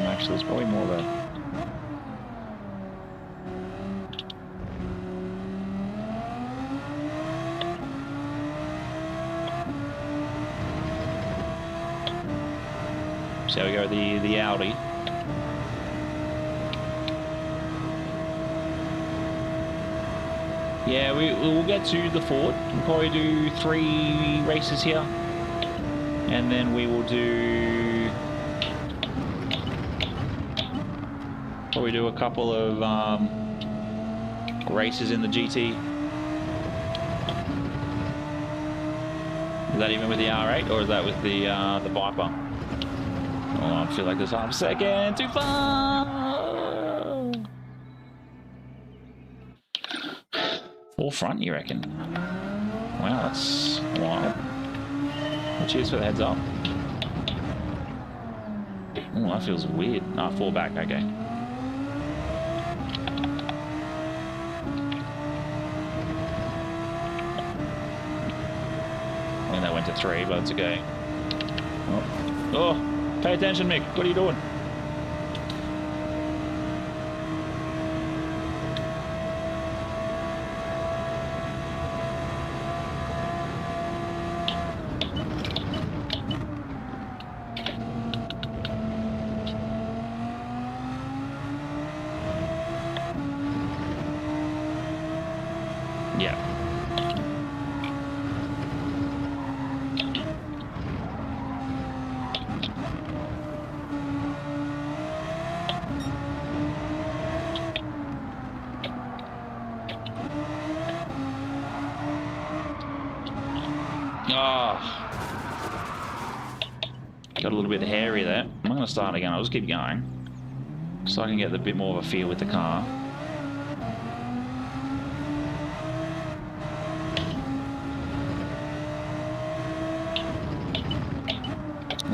Actually, it's probably more of a... See how we go with the Audi. Yeah, we'll get to the Ford. We'll probably do 3 races here. And then we will do... probably do a couple of races in the GT. Is that even with the R8 or is that with the Viper? Oh, I feel like this half second too far. Full front, you reckon? Wow, that's wild. Well, cheers for the heads up. Oh, that feels weird. Ah, 4 back, okay. I think that went to 3, but it's okay. Oh, pay attention, Mick. What are you doing? Got a little bit hairy there. I'm going to start again. I'll just keep going so I can get a bit more of a feel with the car.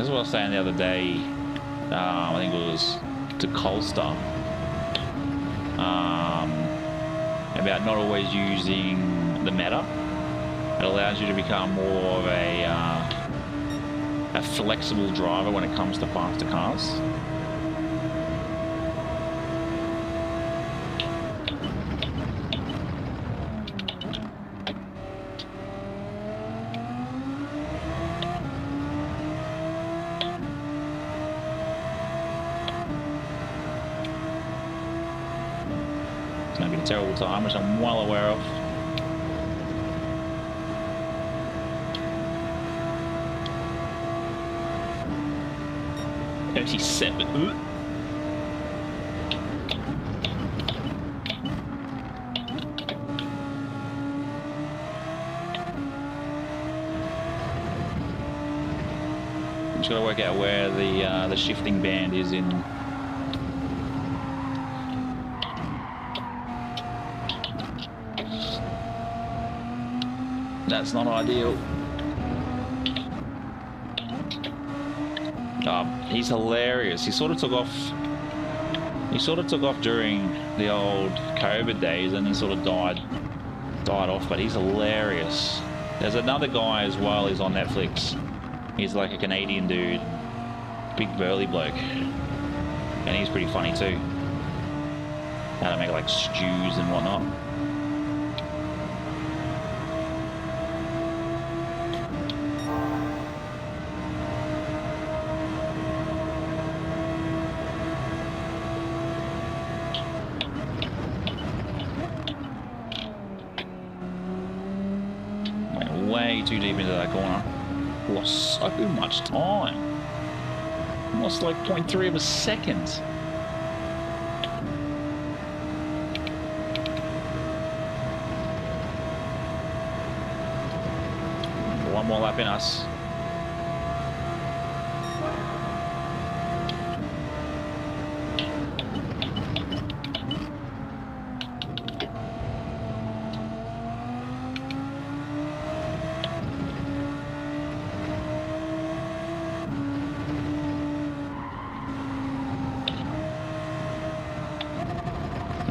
This is what I was saying the other day. I think it was to Colster. About not always using the meta. It allows you to become more of a flexible driver when it comes to faster cars. It's going to be a terrible time, which I'm well aware of. $37. Ooh. Just got to work out where the shifting band is in. That's not ideal. He's hilarious. He sort of took off during the old COVID days, and he sort of died off. But he's hilarious. There's another guy as well. He's on Netflix. He's like a Canadian dude, big burly bloke, and he's pretty funny too. How to make like stews and whatnot. Way too deep into that corner. Lost so much time. Lost like 0.3 of a second. One more lap in us.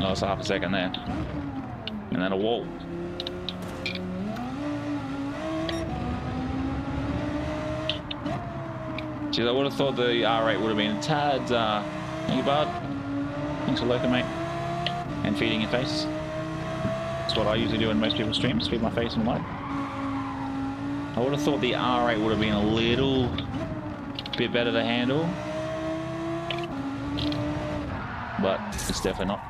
Oh, it's half a second there. And then a wall. Geez, I would have thought the R rate would have been a tad. Thank you, bud. Thanks for lurking, mate. And feeding your face. That's what I usually do in most people's streams, feed my face and light. I would have thought the R rate would have been a little bit better to handle. But it's definitely not.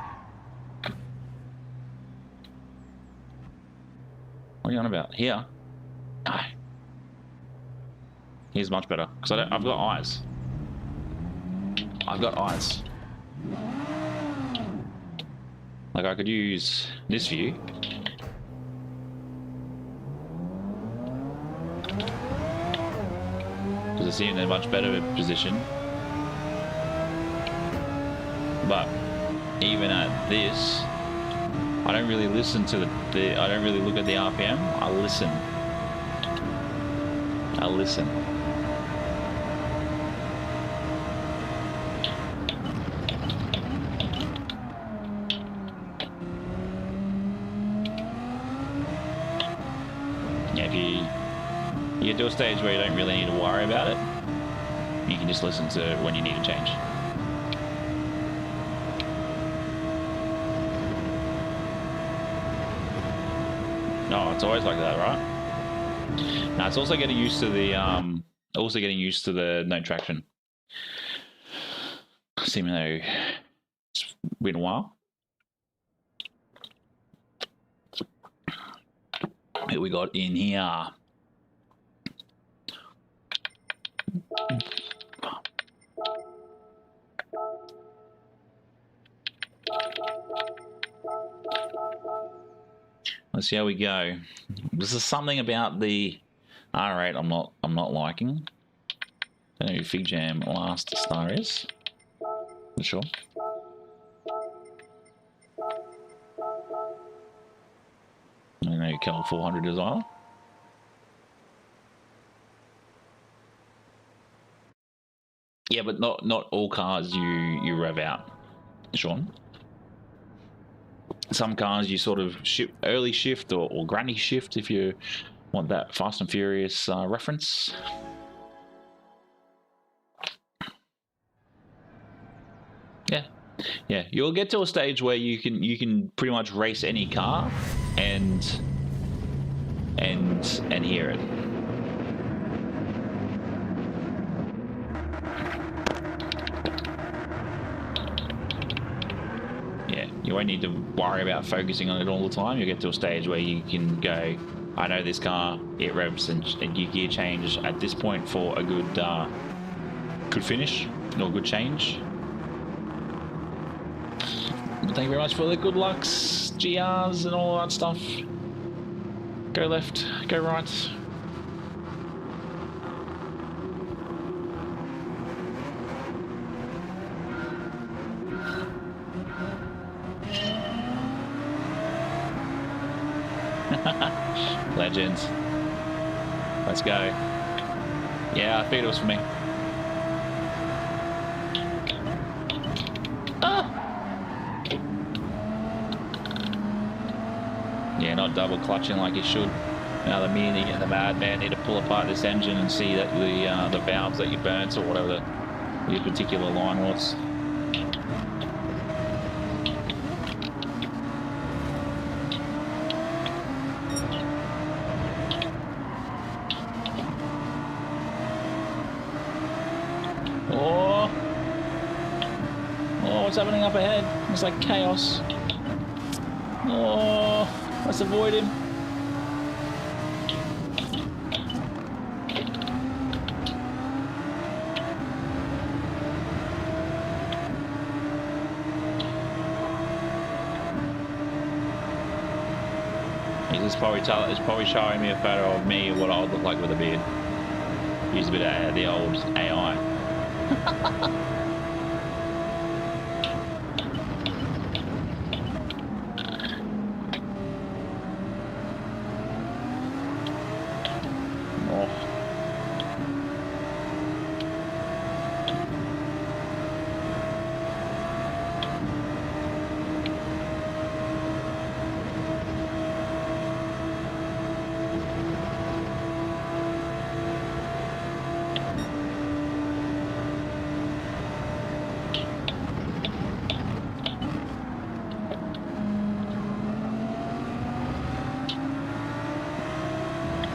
What are you on about? Here? No. Here's much better. Because I've got eyes. I've got eyes. Like I could use this view. Because it's in a much better position. But even at this, I don't really listen to I don't really look at the RPM. I listen. I listen. Yeah, if you get to a stage where you don't really need to worry about it, you can just listen to when you need to change. No, it's always like that, right? Now it's also getting used to the no traction. Even though it's been a while. What we got in here? Let's see how we go. This is something about the R8 I'm not liking. I don't know who Fig Jam last star is. For sure. I don't know who Cal 400 is either. Yeah, but not all cars you rev out, Sean. Some cars you sort of early shift or granny shift if you want that Fast and Furious reference. Yeah, you'll get to a stage where you can pretty much race any car and hear it. Yeah, you won't need to worry about focusing on it all the time. You'll get to a stage where you can go, I know this car, it revs, and you gear change at this point for a good finish or good change. Thank you very much for the good lucks, GRs, and all that stuff. Go left, go right. Legends. Let's go. Yeah, I figured it was for me. Yeah, not double clutching like you should. Now the Mini and the Madman need to pull apart this engine and see that the valves that you burnt or whatever your particular line was. Oh, what's happening up ahead? It's like chaos. Oh, let's avoid him. It's probably showing me a photo of me what I would look like with a beard. Use a bit of the old AI.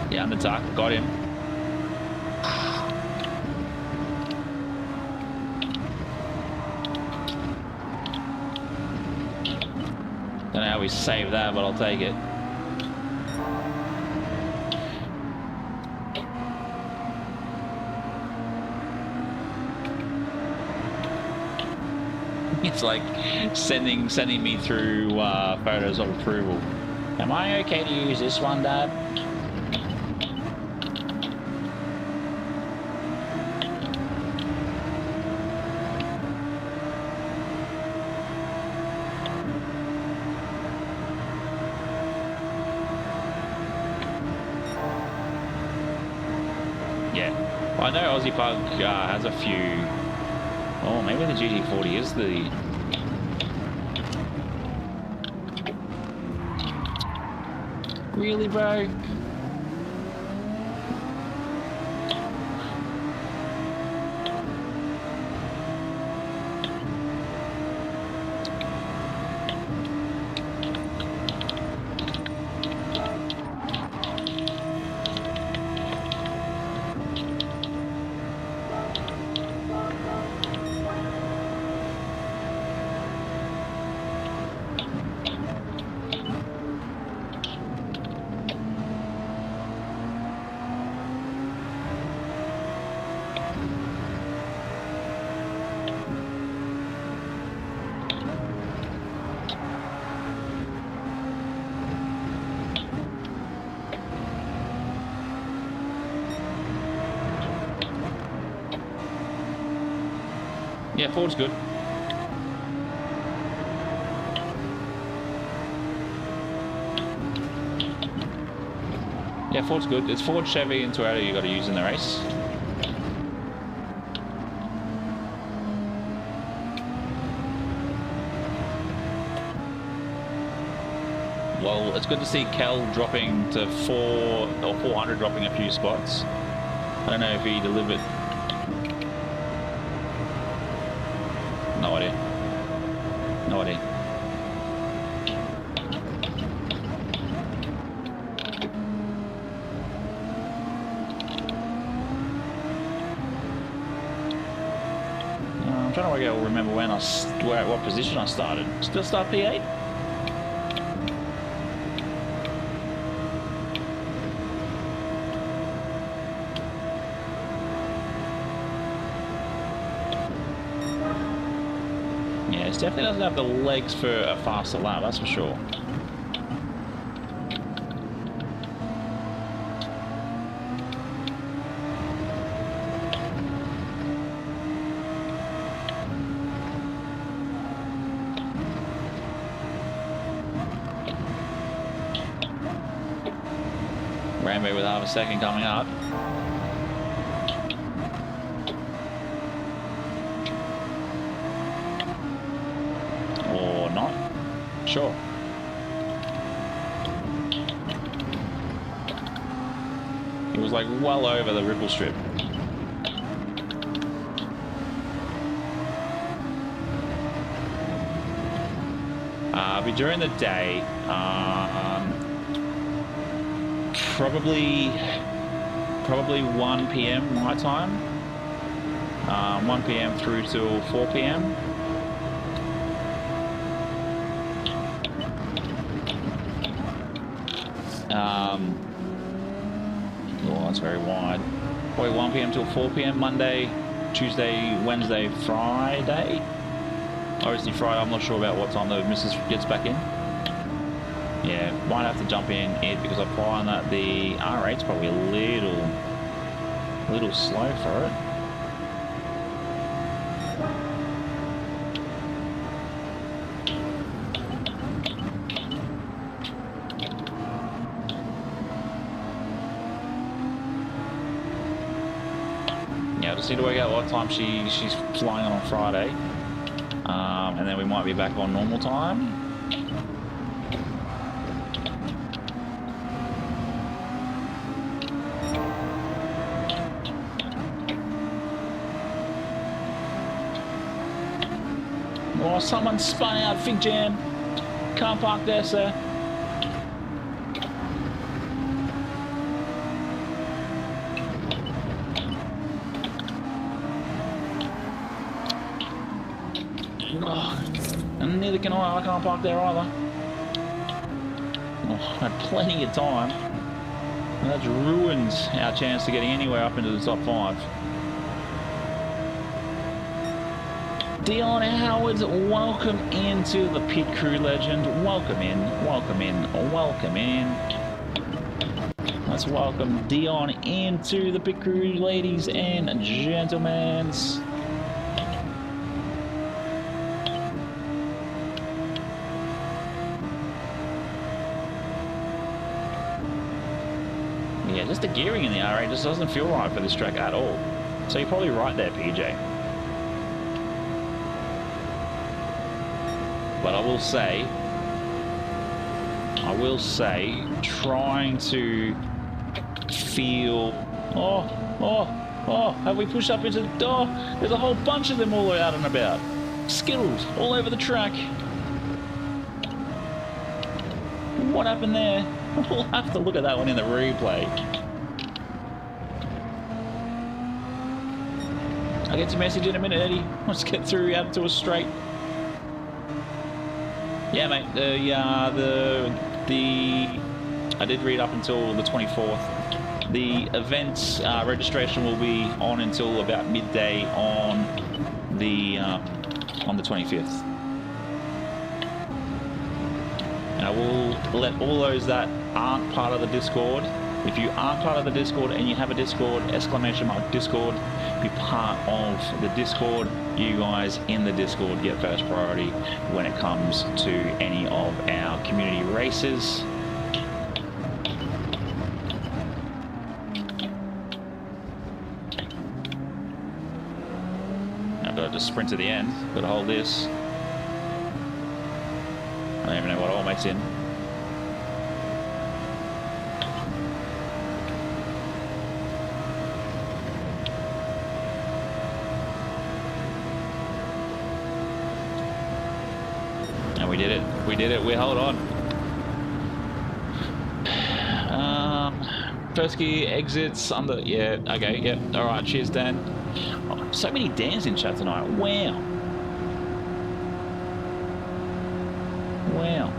Yeah, on the Trak, got him. Don't know how we saved that, but I'll take it. It's like sending me through photos of approval. Am I okay to use this one, Dad? I know Aussie Pug has a few. Oh, maybe the GT40 is the. Really, bro? Yeah, Ford's good. Yeah, Ford's good. It's Ford, Chevy, and Toyota you got to use in the race. well, it's good to see Kel dropping to 400, dropping a few spots. I don't know if he delivered. No idea. No idea. I'm trying to remember when what position I started. Still start P8? Yeah, it definitely doesn't have the legs for a faster lap, that's for sure. Rainbow with half a second coming up. Or not. Sure. He was like well over the ripple strip. But during the day, probably 1 p.m. my time. 1 p.m. through till 4 p.m. Oh, that's very wide. Probably 1 p.m. till 4 p.m. Monday, Tuesday, Wednesday, Friday. Obviously Friday, I'm not sure about what time the missus gets back in. Yeah, might have to jump in it because I find that the R8's probably a little slow for it. Yeah, I just need to work out what time she's flying on Friday, and then we might be back on normal time. Oh, someone spun out Fig Jam. Can't park there, sir. Oh, and neither can I. I can't park there either. Oh, I had plenty of time. And that's ruined our chance to getting anywhere up into the top 5. Dion Howard, welcome into the pit crew, legend. Welcome in, welcome in, welcome in. Let's welcome Dion into the pit crew, ladies and gentlemen. Yeah, just the gearing in the R8 just doesn't feel right for this track at all. So you're probably right there, PJ. But I will say, trying to feel, have we pushed up into the door? There's a whole bunch of them all out and about. Skittles all over the track. What happened there? We'll have to look at that one in the replay. I'll get your message in a minute, Eddie. Let's get through out to a straight. Yeah, mate. I did read up until the 24th. The event registration will be on until about midday on the 25th. And I will let all those that aren't part of the Discord. If you aren't part of the Discord and you have a Discord, !Discord, be part of the Discord. You guys in the Discord get first priority when it comes to any of our community races. I've got to just sprint to the end. Got to hold this. I don't even know what all makes in. We did it. We did it. We hold on. First gear exits under. Yeah. Okay. Yep. All right. Cheers, Dan. Oh, so many Dans in chat tonight. Wow. Wow.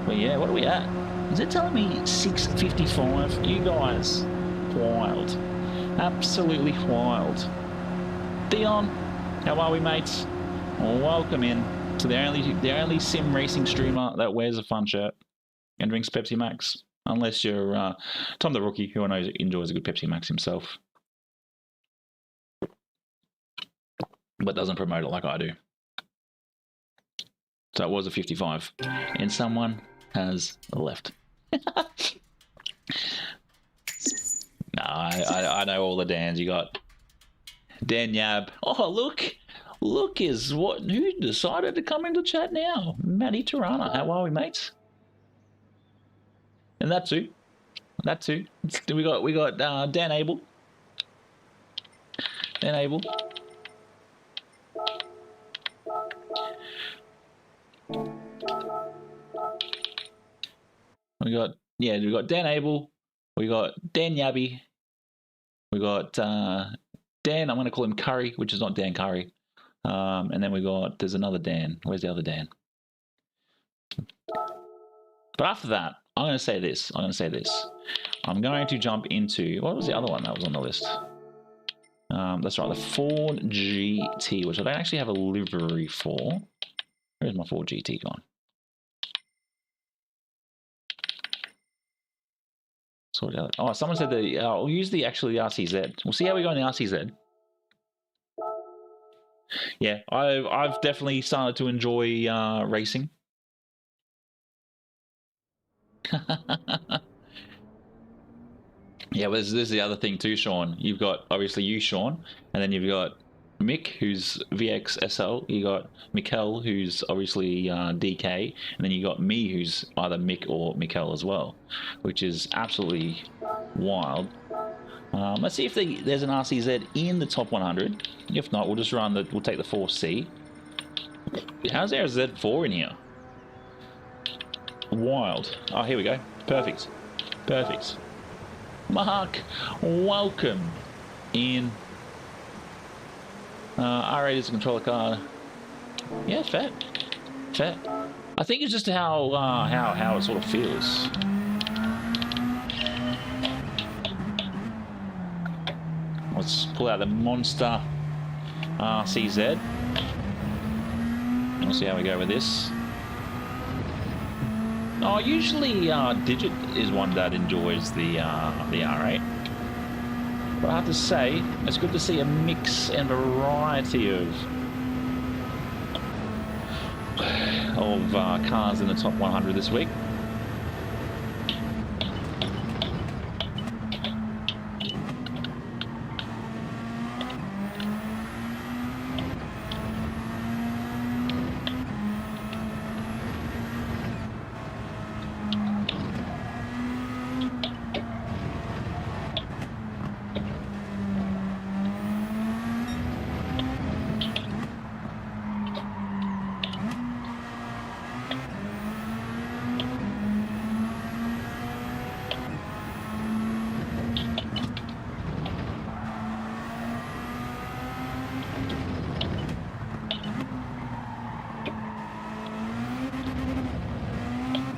Well, yeah. What are we at? Is it telling me 6:55? You guys, wild. Absolutely wild. Dion, how are we, mates? Welcome in to the only sim racing streamer that wears a fun shirt and drinks Pepsi Max. Unless you're Tom the Rookie, who I know enjoys a good Pepsi Max himself. But doesn't promote it like I do. So it was a 55. And someone has left. No, I know all the Dans. You got Dan Yab. Oh, look is what? Who decided to come into chat now? Matty Tirana. How are we, mates? And that too. We got Dan Abel. Dan Abel. We got Dan Abel. We got Dan Yabby. We got Dan. I'm going to call him Curry, which is not Dan Curry. And then there's another Dan. Where's the other Dan? But after that, I'm going to say this. I'm going to jump into, what was the other one that was on the list? That's right, the Ford GT, which I don't actually have a livery for. Where's my Ford GT gone? Oh, someone said that I'll use the RCZ. We'll see how we go in the RCZ. Yeah, I've definitely started to enjoy racing. Yeah, well, this is the other thing too, Sean. You've got obviously you, Sean, and then you've got Mick, who's VXSL. You got Mikkel, who's obviously DK, and then you got me, who's either Mick or Mikkel as well, which is absolutely wild. Let's see if there's an RCZ in the top 100. If not, we'll just we'll take the 4C. How's there a Z4 in here? Wild. Oh, here we go. Perfect. Mark, welcome in. R8 is a controller card. Yeah, fair. I think it's just how it sort of feels. Let's pull out the Monster RCZ. We'll see how we go with this. Oh, usually Digit is one that enjoys the R8. But I have to say, it's good to see a mix and variety of cars in the top 100 this week.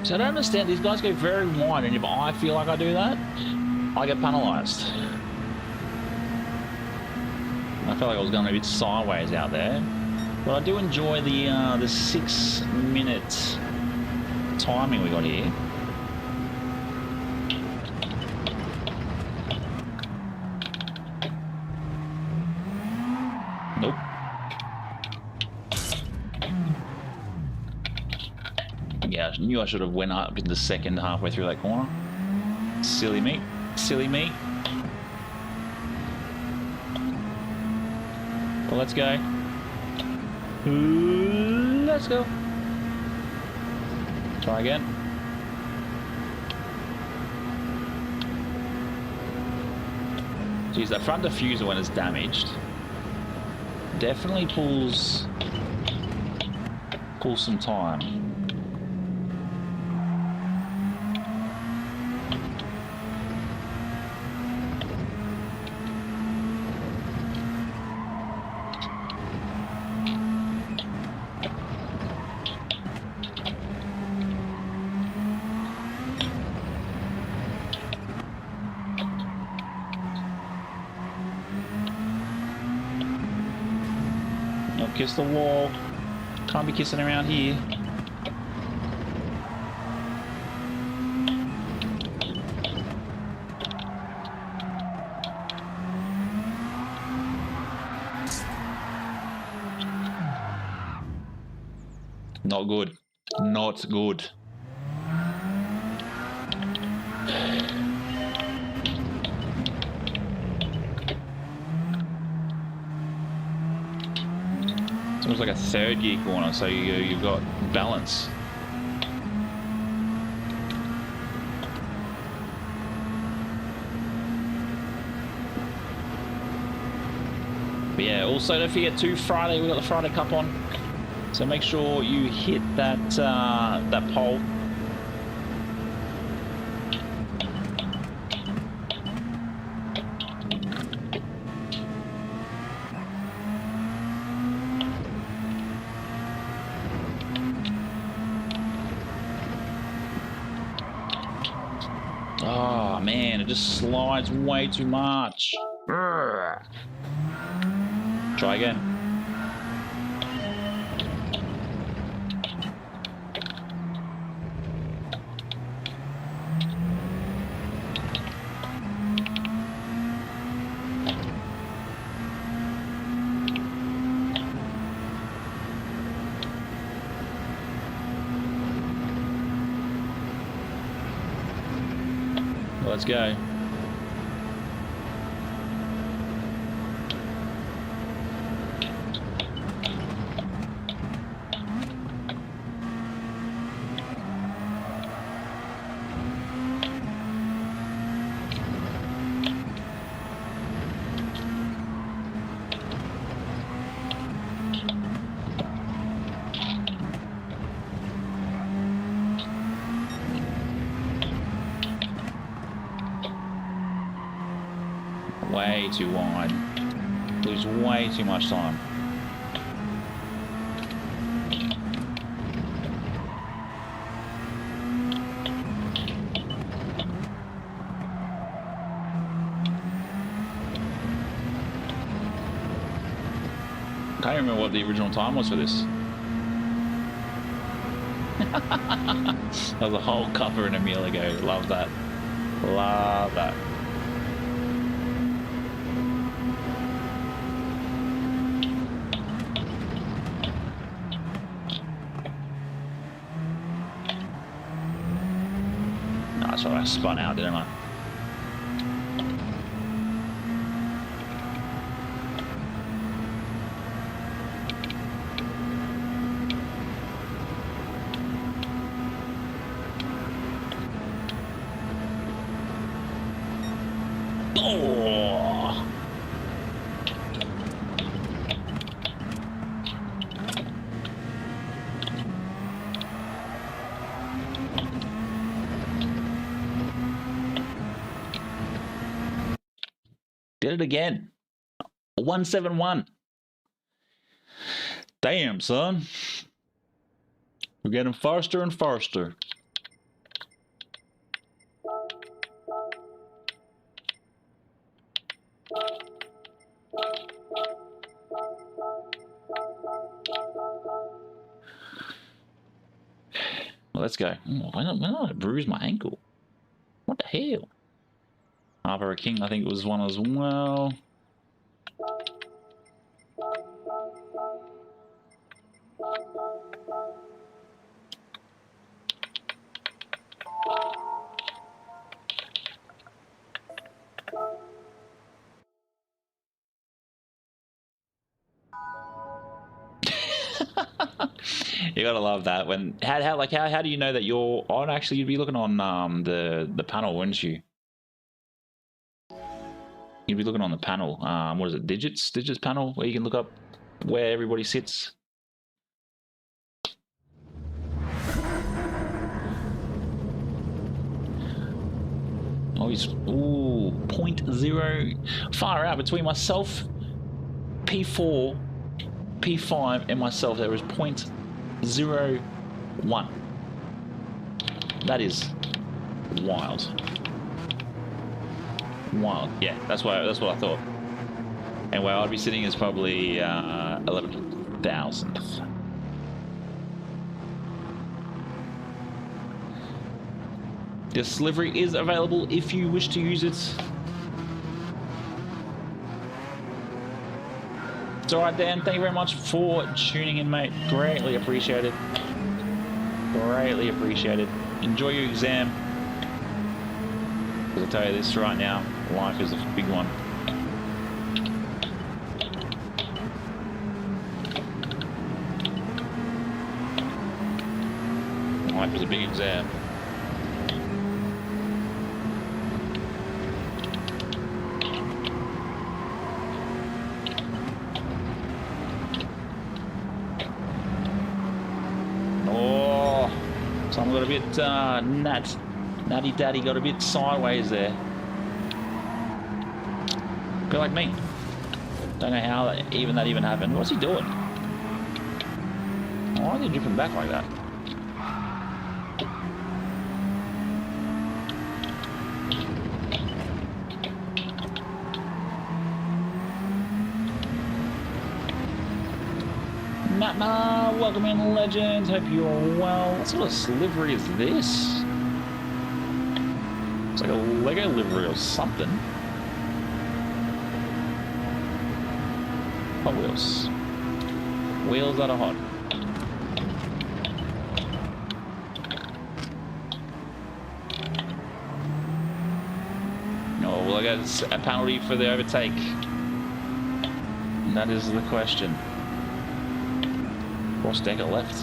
So I don't understand, these guys go very wide, and if I feel like I do that, I get penalised. I felt like I was going a bit sideways out there. But I do enjoy the 6 minute timing we got here. Nope. Yeah, I knew I should have went up in the second halfway through that corner. Silly me. But let's go. Let's go. Try again. Geez, that front diffuser when it's damaged definitely pulls Pull some time. Don't kiss the wall. Can't be kissing around here. Not good. Not good. It's almost like a third gear corner, so you've got balance. But yeah, also don't forget too, Friday, we got the Friday Cup on. So make sure you hit that that pole. Oh man, it just slides way too much. Urgh. Try again. Let's go. Way too wide. Lose way too much time. Can't remember what the original time was for this. That was a whole cover and a meal ago. Love that. Love that. That's what I spun out, didn't I? Oh! Did it again. 171. Damn, son. We're getting faster and faster. Well, let's go. Oh, why not I bruise my ankle? What the hell? Arbor King, I think it was one as well. You gotta love that. When how do you know that you're on? Actually, you'd be looking on the panel, wouldn't you? You'd be looking on the panel. What is it? Digits panel, where you can look up where everybody sits. Oh, he's, ooh, 0.0. Far out between myself, P4, P5, and myself, there was 0.01. That is wild. Wild. Yeah, that's what I thought. And where I'd be sitting is probably 11,000th. This livery is available if you wish to use it. It's alright, Dan. Thank you very much for tuning in, mate. Greatly appreciated. Greatly appreciated. Enjoy your exam. Because I'll tell you this right now, life is a big one. Life is a big exam. Someone got a bit natty daddy got a bit sideways there. Bit like me. Don't know how that even happened. What's he doing? Why are they dripping back like that? Matma, welcome in, legends. Hope you're well. What sort of livery is this? It's like a Lego livery or something. Hot wheels. Wheels that are hot. Oh, will I get a penalty for the overtake? That is the question. Cross decker left.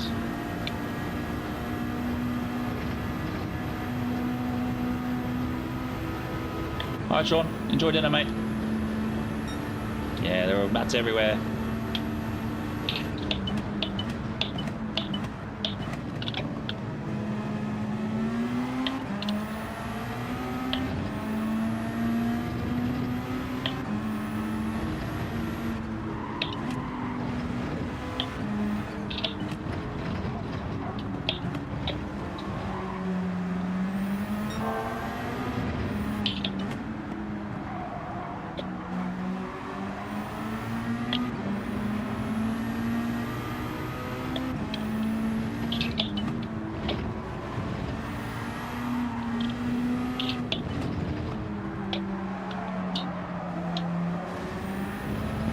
Alright, Sean. Enjoy dinner, mate. Yeah, there are mats everywhere.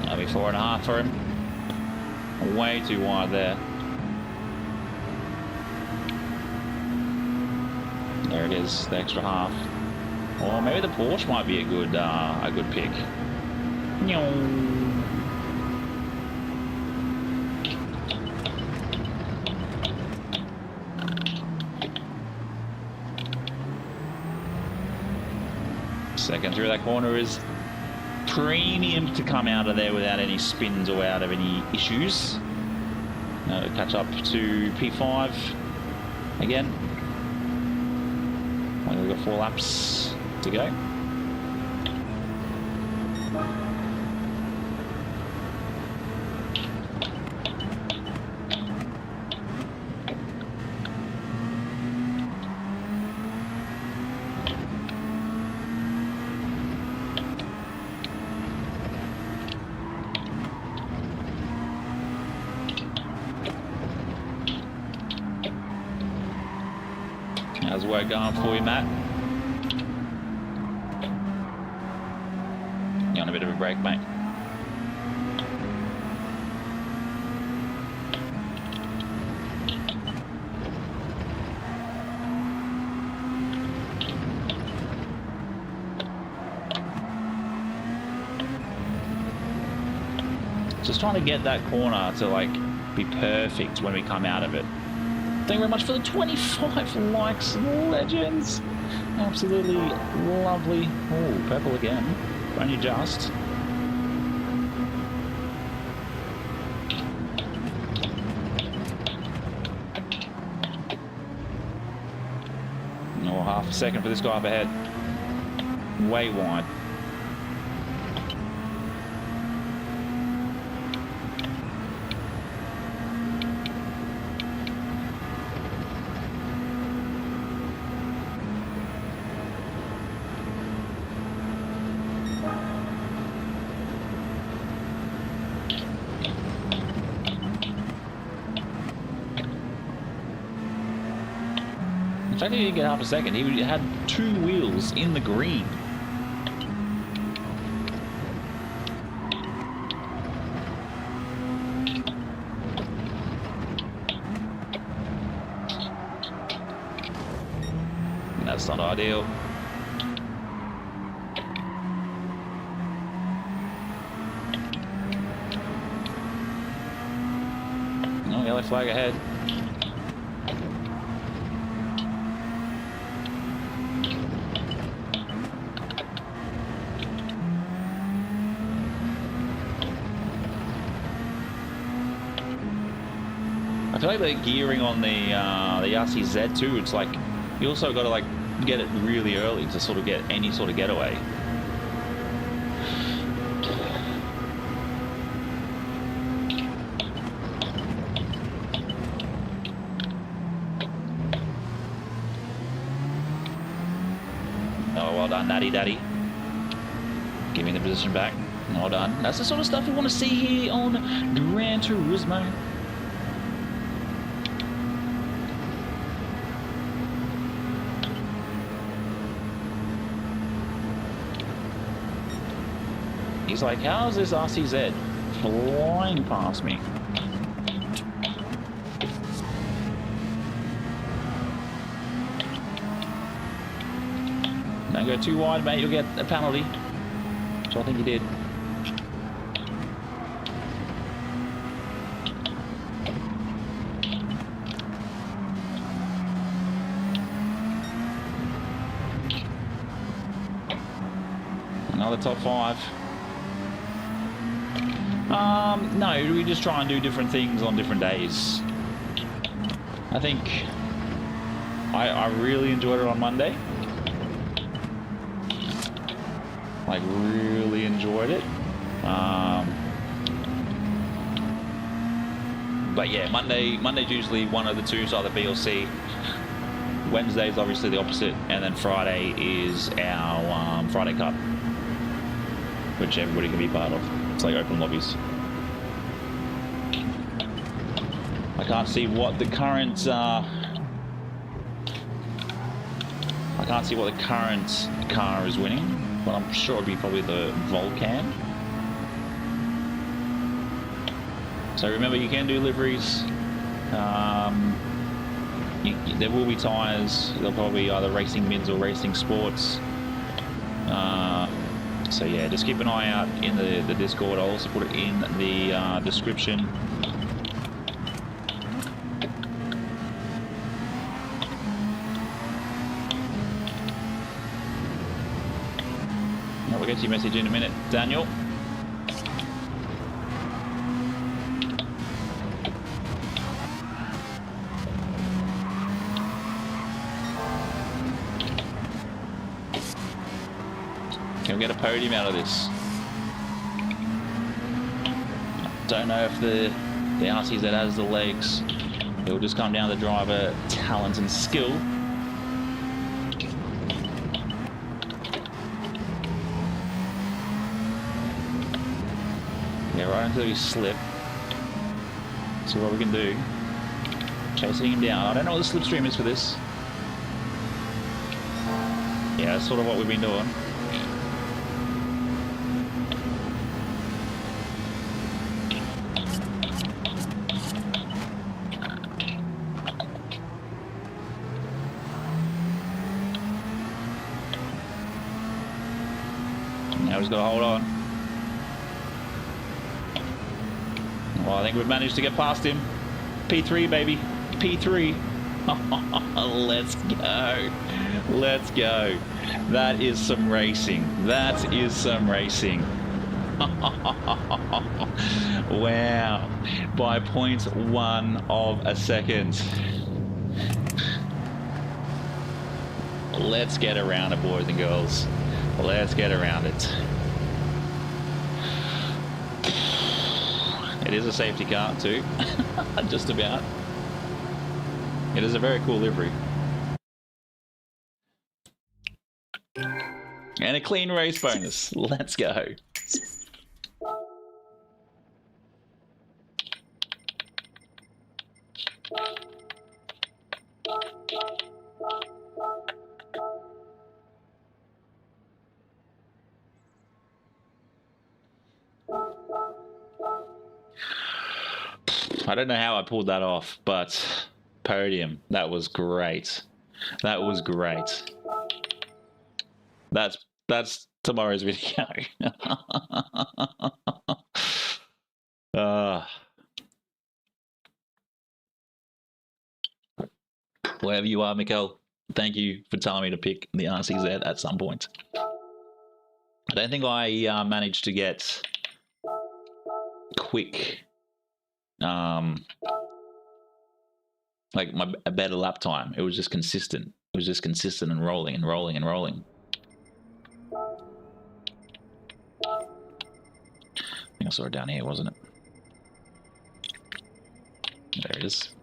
That'll be 4.5 for him. Way too wide there. There it is, the extra half. Or maybe the Porsche might be a good pick. Second through that corner is premium to come out of there without any spins or out of any issues. Now to catch up to P5 again. We've got 4 laps to go. How's the work going for you, Matt? You on a bit of a break, mate? Just trying to get that corner to like be perfect when we come out of it. Thank you very much for the 25 likes, legends. Absolutely lovely. Oh, purple again. Only just. Oh, half a second for this guy up ahead. way wide. In fact, he didn't get half a second. He had 2 wheels in the green. That's not ideal. No, yellow flag ahead. I feel like the gearing on the RCZ too, it's like you also got to like get it really early to sort of get any sort of getaway. Oh, well done, Natty Daddy. Give me the position back. Well done. That's the sort of stuff we want to see here on Gran Turismo. He's like, how's this RCZ flying past me? Don't go too wide, mate, you'll get a penalty. Which I think he did. Another top 5. No, we just try and do different things on different days. I think I really enjoyed it on Monday. Like, really enjoyed it. But yeah, Monday's usually one of the two, so either B or C. Wednesday's obviously the opposite, and then Friday is our Friday Cup, which everybody can be part of. It's like open lobbies. I can't see what the current car is winning, but I'm sure it'd be probably the Volcan. So remember, you can do liveries. There will be tyres. They'll probably be either racing mids or racing sports. So yeah, just keep an eye out in the Discord. I'll also put it in the description. We'll get to your message in a minute, Daniel. Can we get a podium out of this? Don't know if the RCZ has the legs. It will just come down to driver talent and skill. Yeah, right until we slip. See what we can do. Chasing him down. I don't know what the slipstream is for this. Yeah, that's sort of what we've been doing. Now he's got to hold on. Well, I think we've managed to get past him. P3, baby. P3. Let's go. Let's go. That is some racing. That is some racing. Wow. By 0.1 of a second. Let's get around it, boys and girls. Let's get around it. It is a safety car too, just about. It is a very cool livery. And a clean race bonus. Let's go. I don't know how I pulled that off, but podium, that was great. That was great. That's tomorrow's video. Wherever you are, Mikkel, thank you for telling me to pick the RCZ at some point. I don't think I managed to get quick, like a better lap time. It was just consistent. It was just consistent and rolling and rolling and rolling. I think I saw it down here, wasn't it? There it is.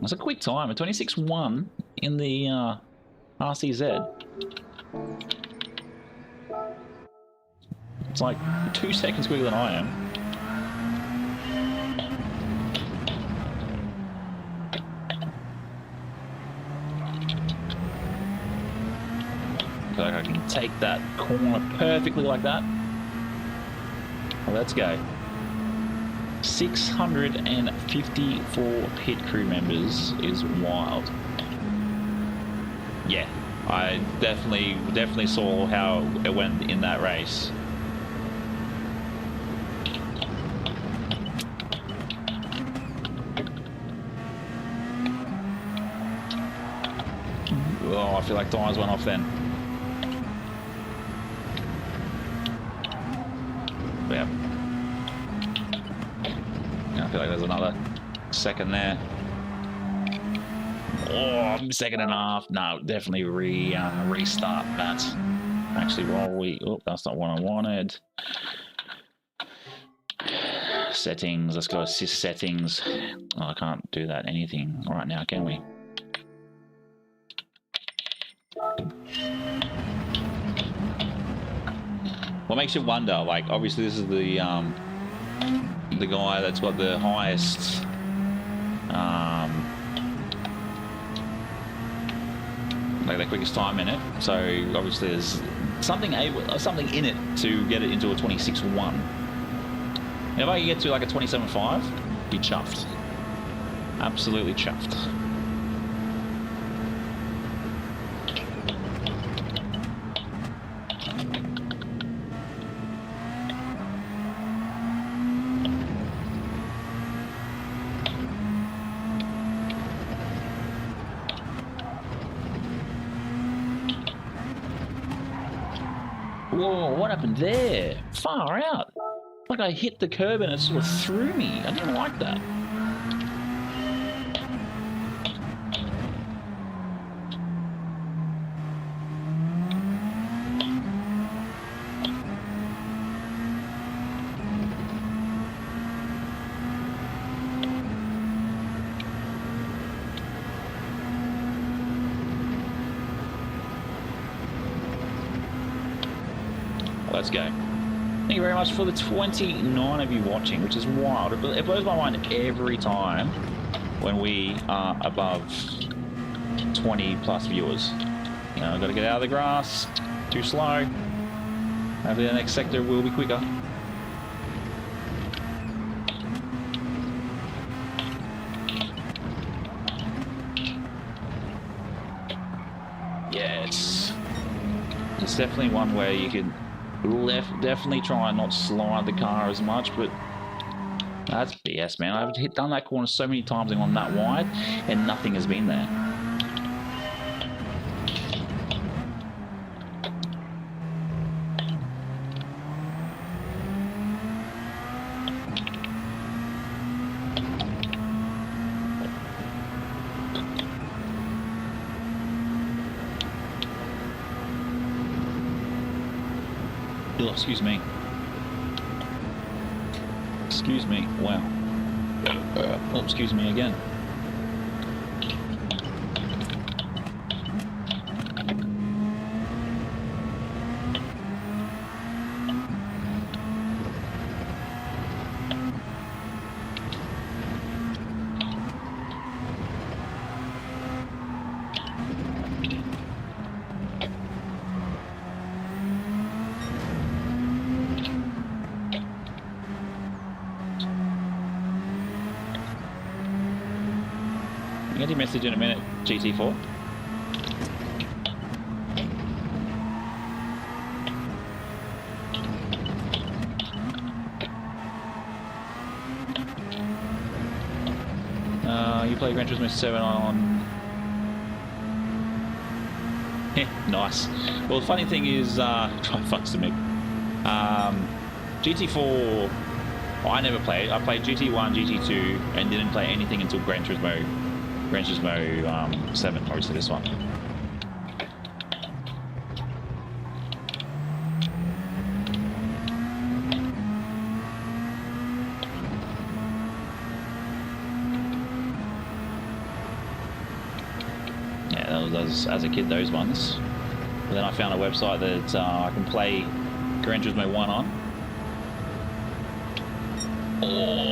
That's a quick time, a 26.1 in the RCZ. It's like 2 seconds quicker than I am. I feel like I can take that corner perfectly like that. Well, let's go. 654 pit crew members is wild. Yeah, I definitely saw how it went in that race. Oh, I feel like tyres went off then. Yeah. I feel like there's another second there. Oh, second and a half. No, definitely restart that. Actually, while we... Oh, that's not what I wanted. Settings. Let's go assist settings. Oh, I can't do that anything right now, can we? What makes you wonder? Like, obviously, this is the guy that's got the highest like the quickest time in it. So obviously there's something in it to get it into a 26.1. And if I can get to like a 27.5, be chuffed. Absolutely chuffed. Whoa, what happened there? Far out. Like I hit the curb and it sort of threw me. I didn't like that. Let's go. Thank you very much for the 29 of you watching, which is wild. It blows my mind every time when we are above 20 plus viewers. You know, I've got to get out of the grass. Too slow. Hopefully the next sector will be quicker. Yeah, it's definitely one where you can definitely try and not slide the car as much, but that's BS, man. I've done that corner so many times and gone that wide, and nothing has been there. Oh, excuse me. Excuse me. Wow. Oh, excuse me again. I'll get your message in a minute, GT4. You play Gran Turismo 7 on... nice. Well, the funny thing is, try fucks to me. GT4, I never played. I played GT1, GT2, and didn't play anything until Gran Turismo 7, obviously this one. Yeah, that was as a kid, those ones. But then I found a website that I can play Gran Turismo 1 on. Oh.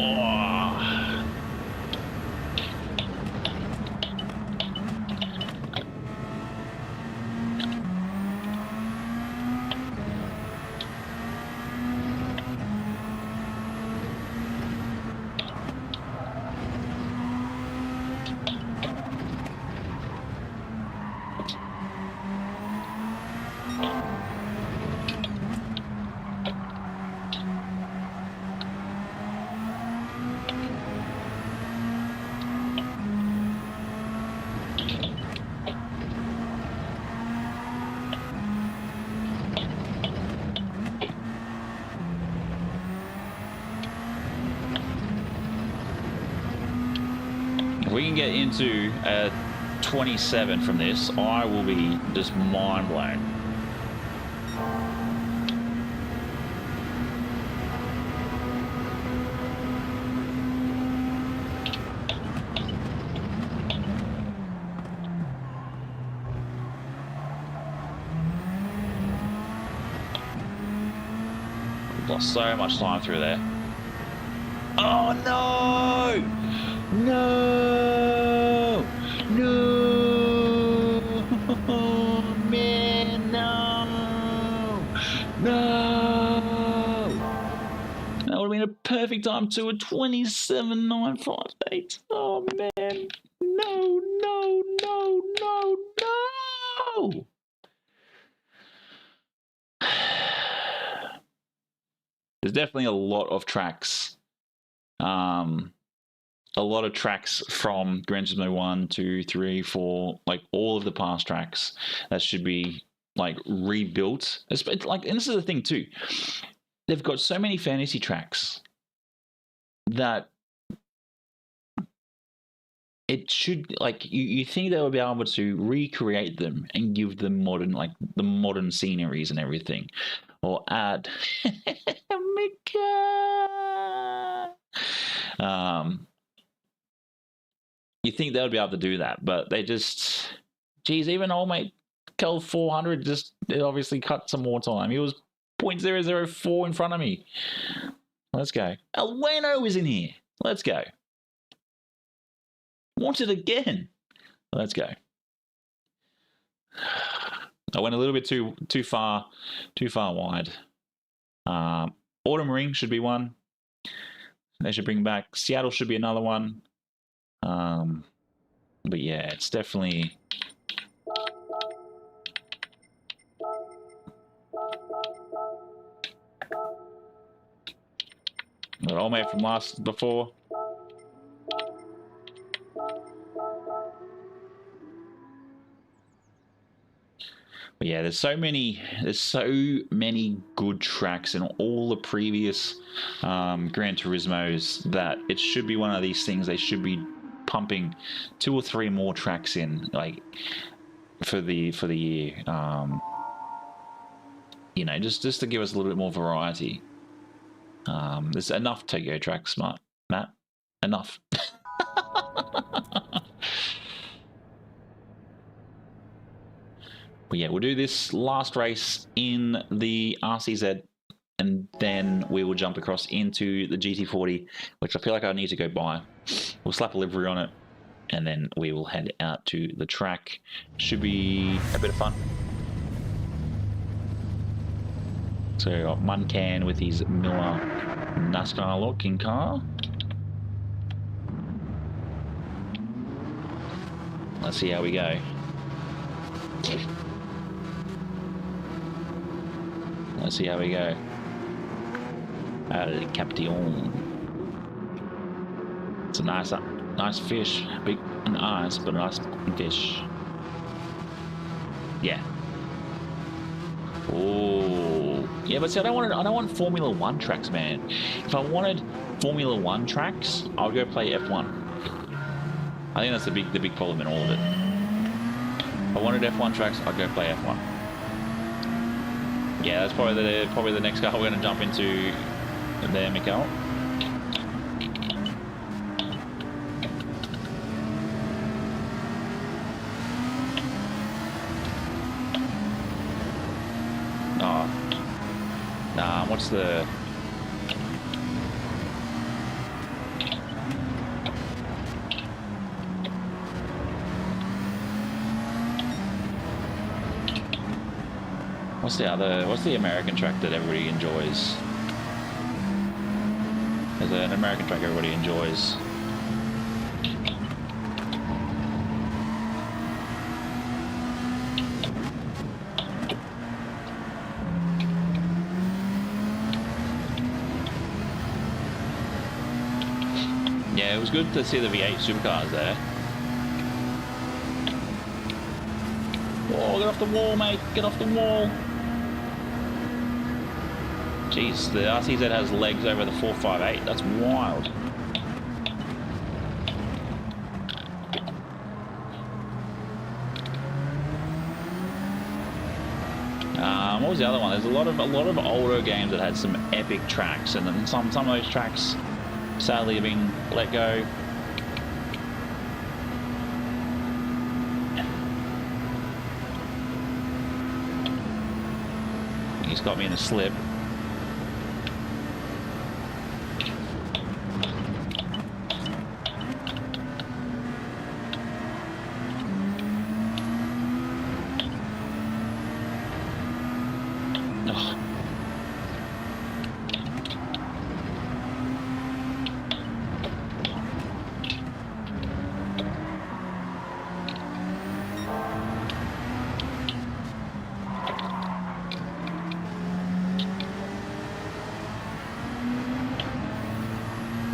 If we can get into 27 from this, I will be just mind blown. We've lost so much time through there. Oh no! No! No! Man, no! No! That would have been a perfect time to a 27.958. Oh man! No! No! No! No! No! There's definitely a lot of tracks. A lot of tracks from Gran Turismo 1, 2, 3, 4, like all of the past tracks that should be like rebuilt. It's like, and this is the thing too. They've got so many fantasy tracks that it should, like, you think they would be able to recreate them and give them modern, like the modern sceneries and everything, or add you think they would be able to do that, but they just, geez, even old mate Kel 400 just, it obviously cut some more time. He was 0.004 in front of me. Let's go. El Bueno is in here. Let's go. Want it again. Let's go. I went a little bit too far wide. Autumn Ring should be one. They should bring back. Seattle should be another one. But yeah, it's definitely. Got old mate from before. But yeah, there's so many good tracks in all the previous Gran Turismos that it should be one of these things. They should be pumping 2 or 3 more tracks in, like for the year. you know, just to give us a little bit more variety. There's enough Tokyo tracks, Matt. Enough. But yeah, we'll do this last race in the RCZ, and then we will jump across into the GT40, which I feel like I need to go buy. We'll slap a livery on it, and then we will head out to the track. Should be a bit of fun. So we got Muncan with his Miller NASCAR looking car. Let's see how we go. Let's see how we go. El Captain. It's a nice fish. Big and nice, but a nice fish. Yeah. Oh, yeah, but see, I don't want Formula One tracks, man. If I wanted Formula One tracks, I would go play F1. I think that's the big problem in all of it. If I wanted F1 tracks, I'd go play F1. Yeah, that's probably the next car we're going to jump into there, Mikael. What's the... What's the American track that everybody enjoys? There's an American track everybody enjoys. Yeah, it was good to see the V8 supercars there. Oh, get off the wall, mate. Get off the wall. Jeez, the RCZ has legs over the 458. That's wild. What was the other one? There's a lot of older games that had some epic tracks, and then some of those tracks sadly have been let go. He's got me in a slip.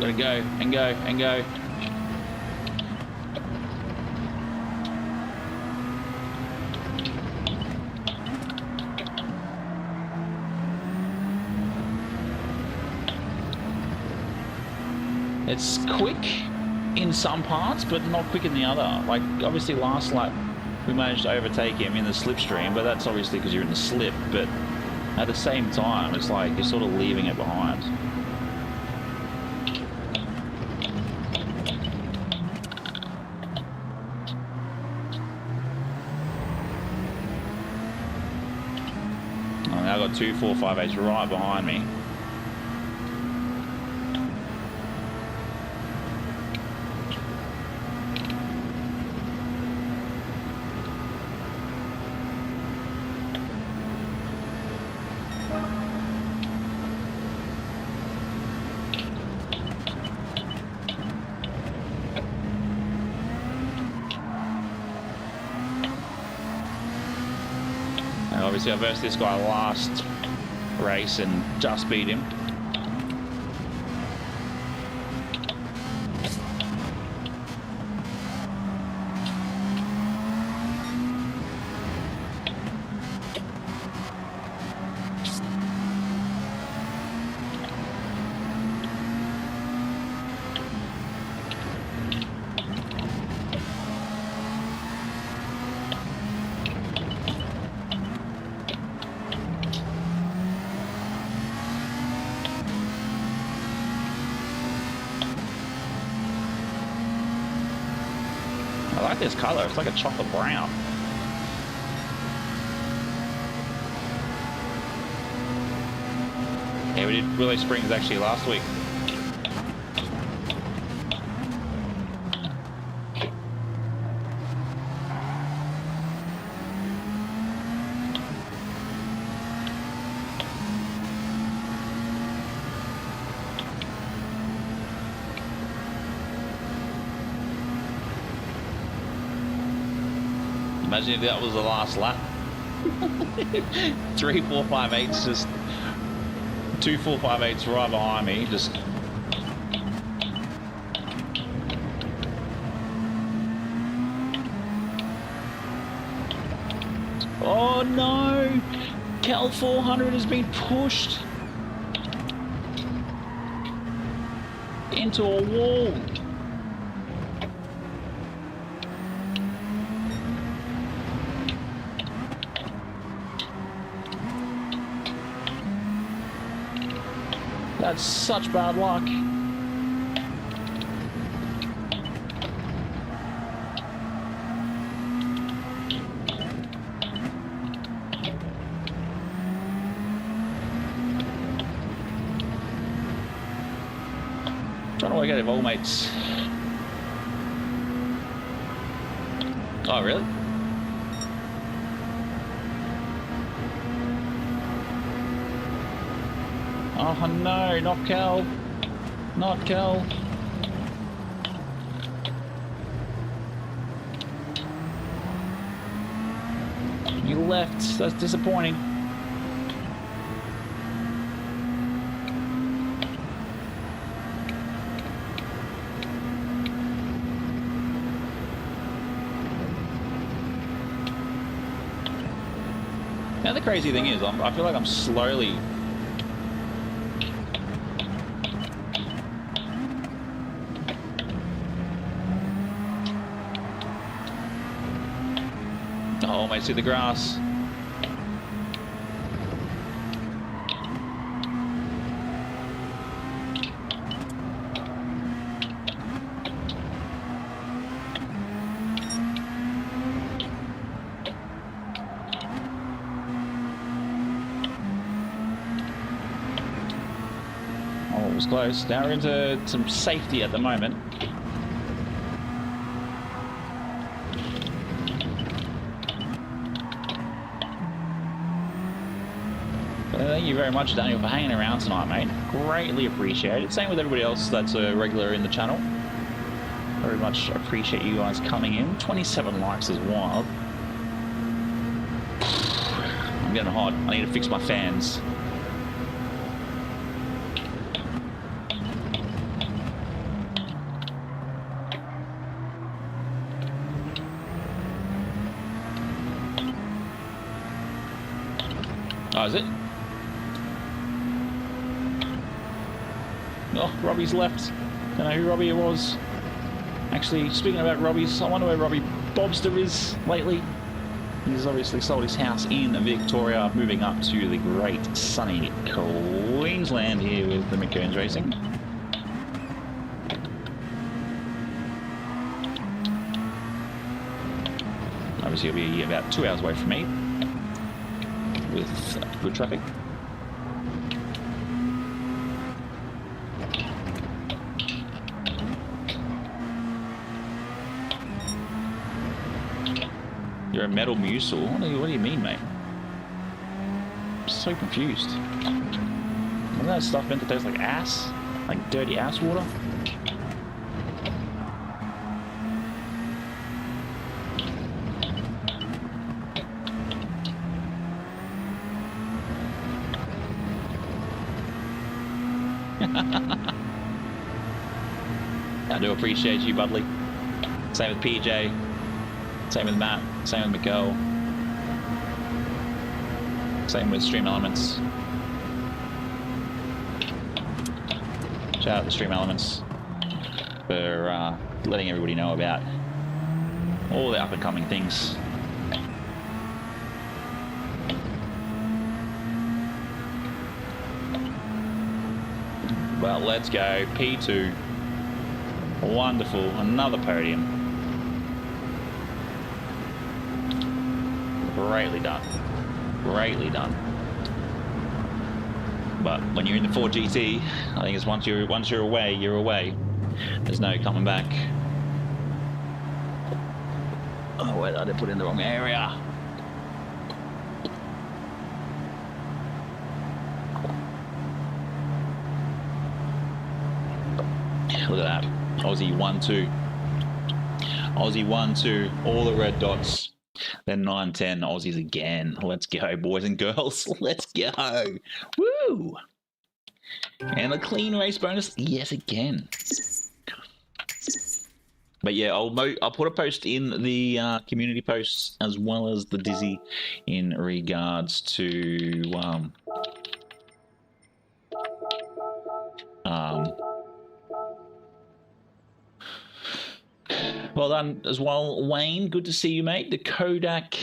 Gotta go and go and go. It's quick in some parts, but not quick in the other. Like, obviously last lap we managed to overtake him in the slipstream, but that's obviously because you're in the slip. But at the same time, it's like you're sort of leaving it behind. I've got 2 458s right behind me. Obviously I versed this guy last race and just beat him. this colour. It's like a chocolate brown. Yeah, we did Willow Springs actually last week. Imagine if that was the last lap. 3, 4, 5, 8's just 2 4, 5, 8's right behind me. Just oh no! Cal 400 has been pushed into a wall. That's such bad luck. Trying to work out if all mates. Oh, really? Oh no, not Cal. Not Cal. You left. That's disappointing. Now the crazy thing is, I feel like I'm slowly almost hit the grass. Oh, it was close. Now we're into some safety at the moment. Thank you very much, Daniel, for hanging around tonight, mate. Greatly appreciated. Same with everybody else that's a regular in the channel. Very much appreciate you guys coming in. 27 likes is wild. I'm getting hot. I need to fix my fans. Oh, is it? Oh, Robbie's left. Don't know who Robbie was. Actually, speaking about Robbie's, I wonder where Robbie Bobster is lately. He's obviously sold his house in Victoria, moving up to the great sunny Queensland here with the McKeown's Racing. Obviously, he'll be about 2 hours away from me with good traffic. You're a metal musil? What do you mean, mate? I'm so confused. Isn't that stuff meant to taste like ass? Like dirty ass water? I do appreciate you, Budley. Same with PJ. Same with Matt. Same with Miguel. Same with Stream Elements. Shout out to Stream Elements for letting everybody know about all the up-and-coming things. Well, let's go. P2. Wonderful. Another podium. Greatly done. Greatly done. But when you're in the 4 GT, I think it's once you're away, you're away. There's no coming back. Oh wait, I did put it in the wrong area. Look at that. Aussie 1-2. Aussie 1-2. All the red dots. Then 9-10. Aussies again. Let's go, boys and girls. Let's go. Woo! And a clean race bonus. Yes, again. But yeah, I'll put a post in the community posts as well as the Dizzy in regards to well done as well, Wayne. Good to see you, mate. The Kodak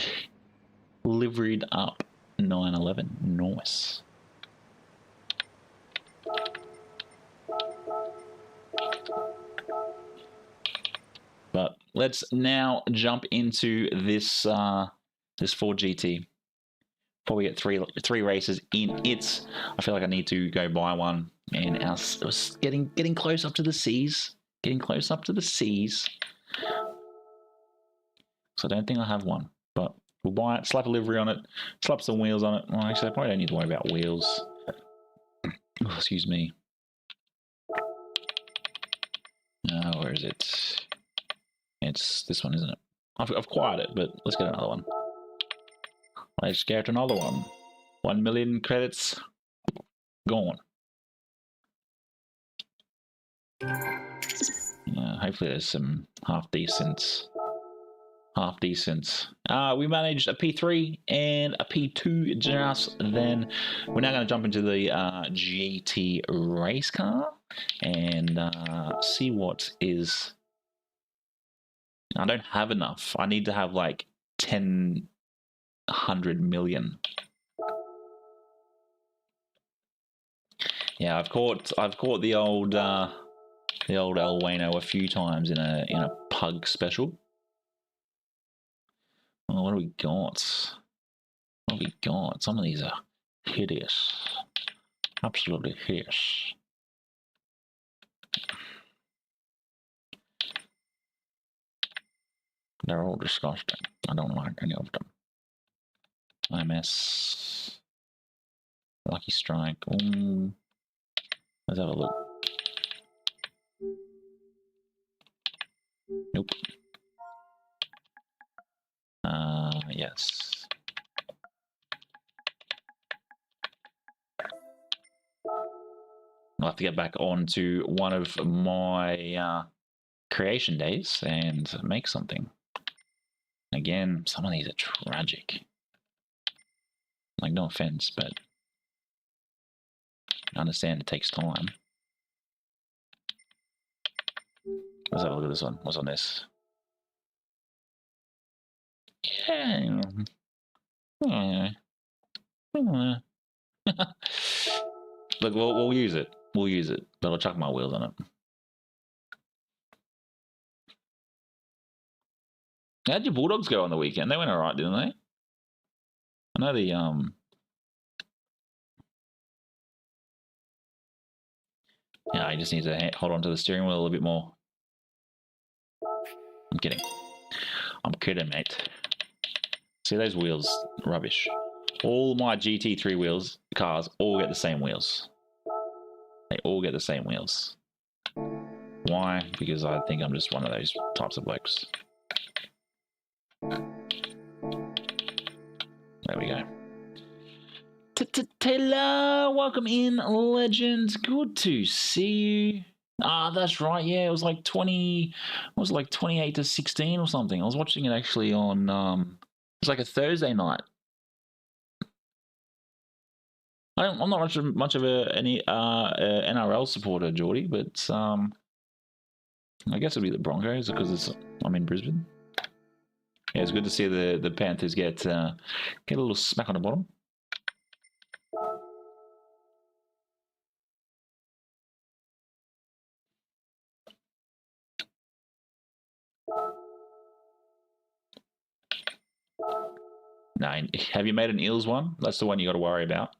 liveried up 911. Nice. But let's now jump into this this 4 GT. Before we get three races in it, I feel like I need to go buy one. And it was getting close up to the seas. Getting close up to the seas. So I don't think I have one. But we'll buy it, slap a livery on it, slap some wheels on it. Well, actually, I probably don't need to worry about wheels. Oh, excuse me. Where is it? It's this one, isn't it? I've acquired it, but let's get another one. Let's get another one. 1 million credits gone. Hopefully there's some half decent. We managed a P3 and a P2 just then. We're now going to jump into the GT race car and see what is. I don't have enough. I need to have like 100 million. Yeah, I've caught the old El Wayno a few times in a pug special. Oh, what do we got? What do we got? Some of these are hideous. Absolutely hideous. They're all disgusting. I don't like any of them. IMS. Lucky Strike. Let's have a look. Nope. Yes. I'll have to get back onto one of my creation days and make something. Again, some of these are tragic. Like, no offense, but I understand it takes time. Let's have a look at this one. What's on this? Yeah. Look, we'll use it. We'll use it, but I'll chuck my wheels on it. How'd your Bulldogs go on the weekend? They went all right, didn't they? I know the yeah, you just need to hold on to the steering wheel a little bit more. I'm kidding. I'm kidding, mate. See those wheels? Rubbish. All my GT3 wheels, cars, all get the same wheels. They all get the same wheels. Why? Because I think I'm just one of those types of blokes. There we go. Taylor, welcome in, legends. Good to see you. Ah, that's right. Yeah, it was like 20. It was like 28 to 16 or something. I was watching it actually on. It was like a Thursday night. I'm not much of any NRL supporter, Geordie, but I guess it'll be the Broncos because I'm in Brisbane. Yeah, it's good to see the Panthers get a little smack on the bottom. No, have you made an eels one? That's the one you got to worry about.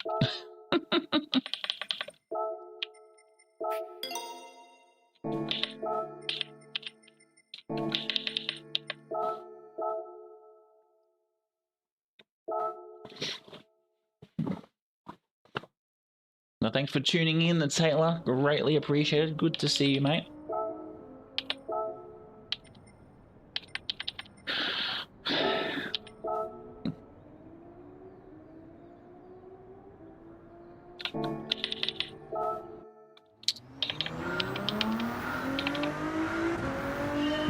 No, thanks for tuning in, Taylor. Greatly appreciated. Good to see you, mate.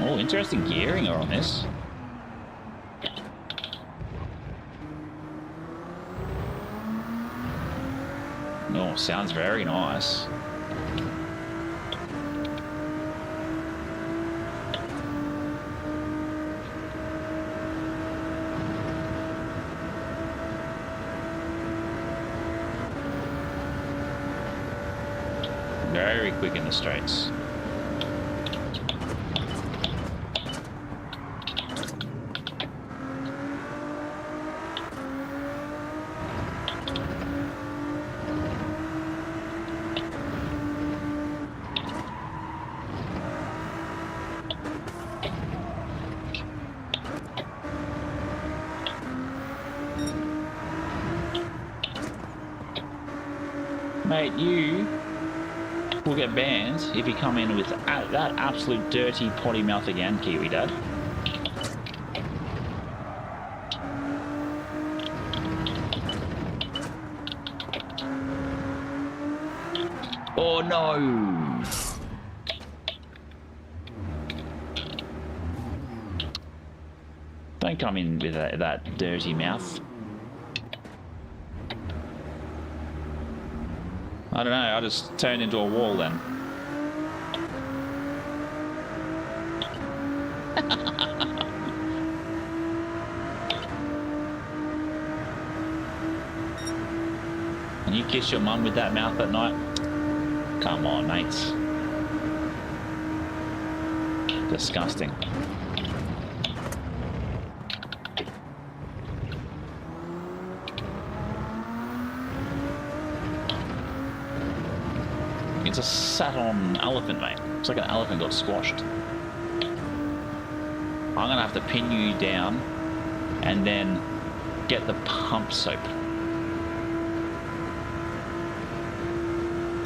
Oh, interesting gearing on this. Oh, sounds very nice. Very quick in the straights. Mate, you will get banned if you come in with that absolute dirty potty mouth again, Kiwi Dad. Oh no! Don't come in with that dirty mouth. I don't know, I just turned into a wall then. And you kiss your mum with that mouth at night? Come on, mates. Disgusting. It's a sat-on elephant, mate. It's like an elephant got squashed. I'm gonna have to pin you down and then get the pump soap.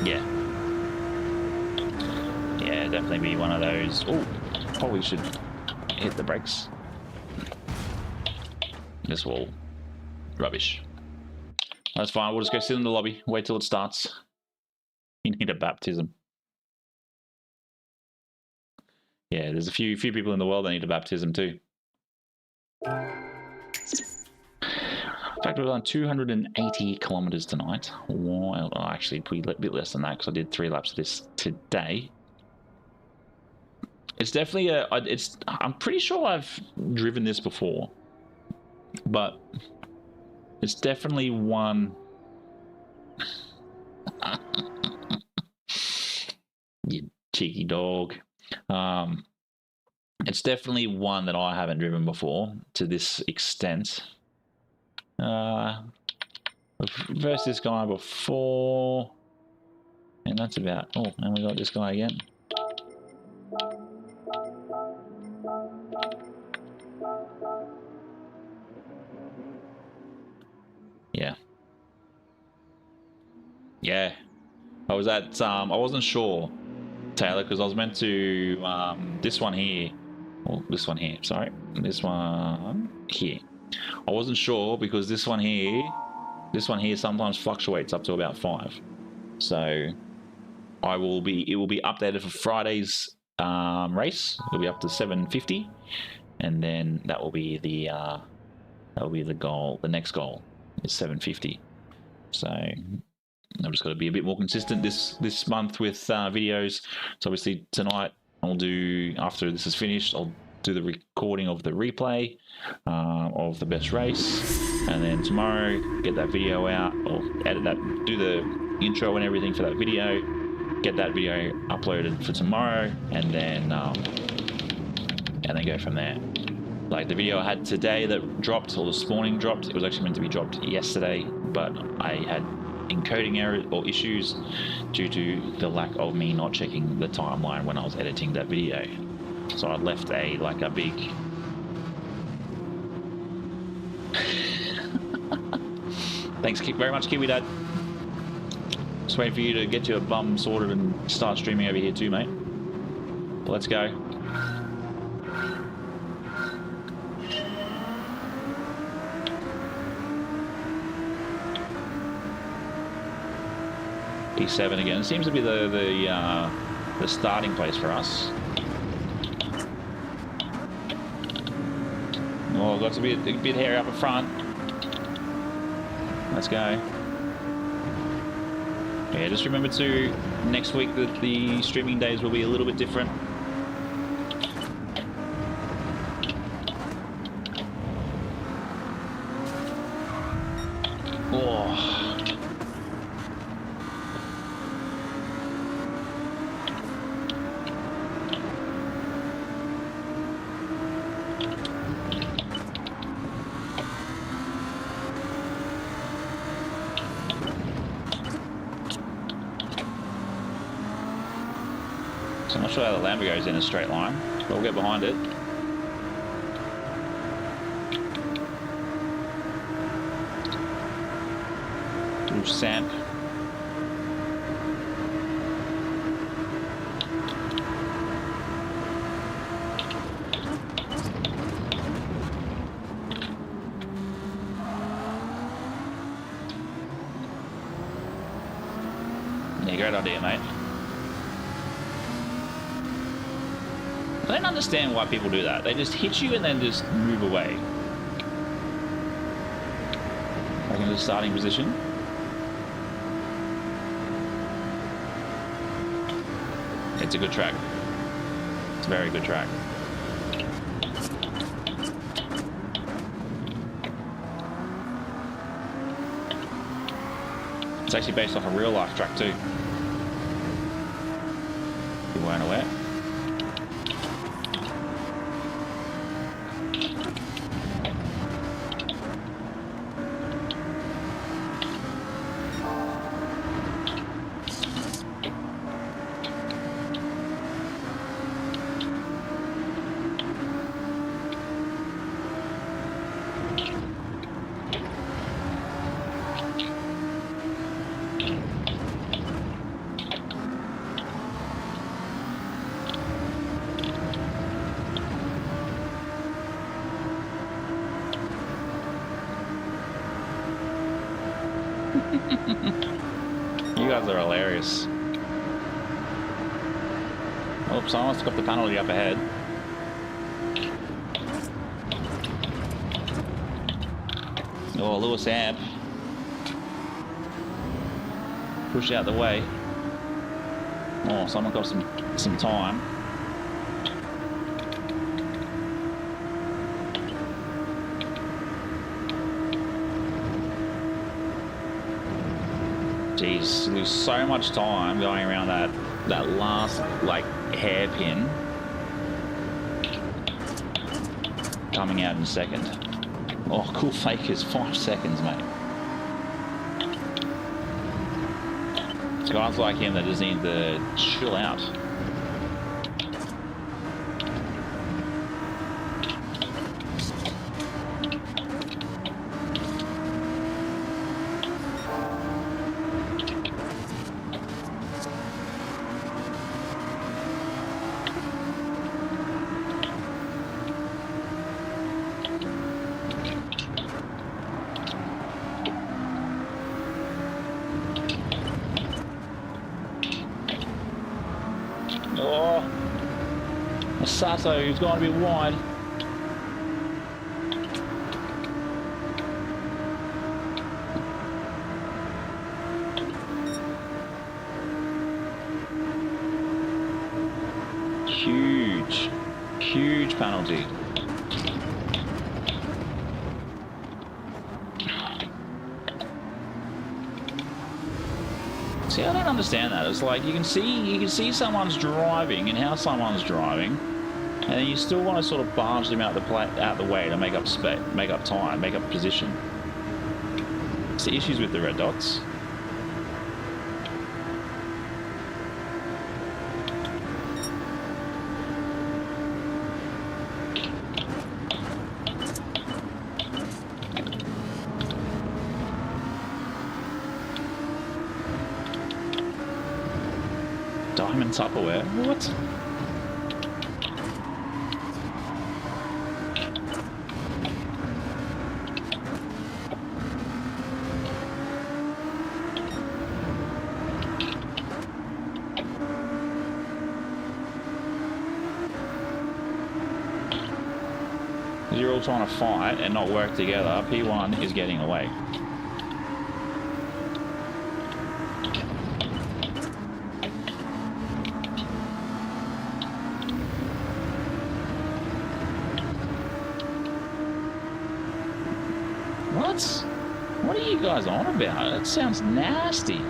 Yeah. Yeah, definitely be one of those. Oh, probably should hit the brakes. This wall. Rubbish. That's fine. We'll just go sit in the lobby. Wait till it starts. You need a baptism. Yeah, there's a few people in the world that need a baptism too. In fact, we've done 280 kilometers tonight. Well, actually, a bit less than that because I did 3 laps of this today. It's definitely I'm pretty sure I've driven this before, but it's definitely one. You cheeky dog. It's definitely one that I haven't driven before to this extent. I've versed this guy before, and that's about. Oh, and we got this guy again. Yeah. Yeah. I was at. I wasn't sure, Taylor, because I was meant to this one here. Oh, this one here. Sorry, this one here. I wasn't sure because this one here sometimes fluctuates up to about 5. So it will be updated for Friday's race. It'll be up to 750, and then that will be the goal. The next goal is 750. So I've just got to be a bit more consistent this month with videos. So obviously tonight I'll do, after this is finished, I'll do the recording of the replay of the best race, and then tomorrow get that video out, or edit that, do the intro and everything for that video, get that video uploaded for tomorrow, and then go from there. Like the video I had today that dropped, or this morning dropped, it was actually meant to be dropped yesterday, but I had encoding error or issues due to the lack of me not checking the timeline when I was editing that video. So I left a big thanks very much, Kiwi Dad. Just waiting for you to get your bum sorted and start streaming over here too, mate. But let's go. P7 again. It seems to be the starting place for us. Oh, got to be a bit hairy up in front. Let's go. Yeah, just remember to next week that the streaming days will be a little bit different. Oh. So I'm not sure how the Lambo goes in a straight line, but we'll get behind it. Little Samp. Yeah, great idea, mate. I don't understand why people do that. They just hit you and then just move away. Back into the starting position. It's a good track. It's a very good track. It's actually based off a real life track too. If you weren't aware. You guys are hilarious. Oops, I almost got the penalty up ahead. Oh, Lewis Amp. Push out the way. Oh, someone got some time. Jeez, lose so much time going around that last hairpin. Coming out in second. Oh, cool fakers, 5 seconds, mate. It's guys like him that just need to chill out. Oh, Sato, he's going to be wide. Huge penalty. See, I don't understand that. It's like you can see someone's driving and how someone's driving, And then you still want to sort of barge them out the way to make up time, make up position. It's the issues with the red dots. Diamond Tupperware? What? You're all trying to fight and not work together. P1 is getting away. What? What are you guys on about? It sounds nasty.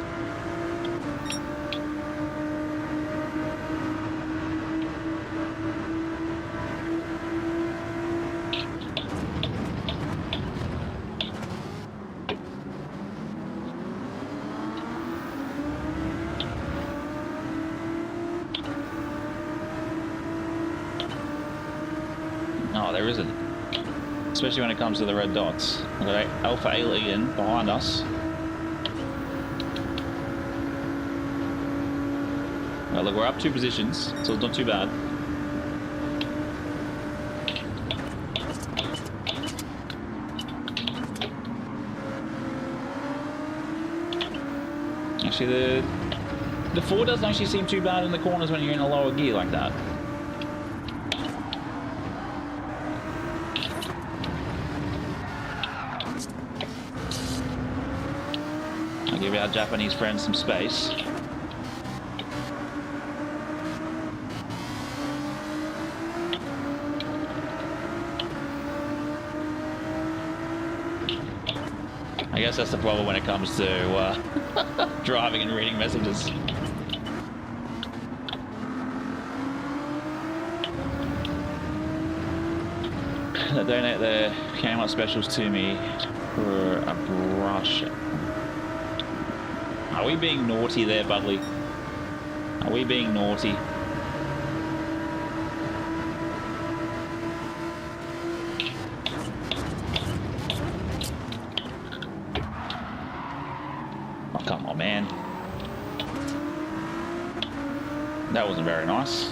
No, there isn't. Especially when it comes to the red dots. We've got Alpha Alien behind us. Well, look, we're up 2 positions, so it's not too bad. Actually, the 4 doesn't actually seem too bad in the corners when you're in a lower gear like that. Give our Japanese friends some space. I guess that's the problem when it comes to driving and reading messages. They donate their Kmart specials to me for a brush. Are we being naughty there, Budley? Are we being naughty? Oh, come on, man. That wasn't very nice.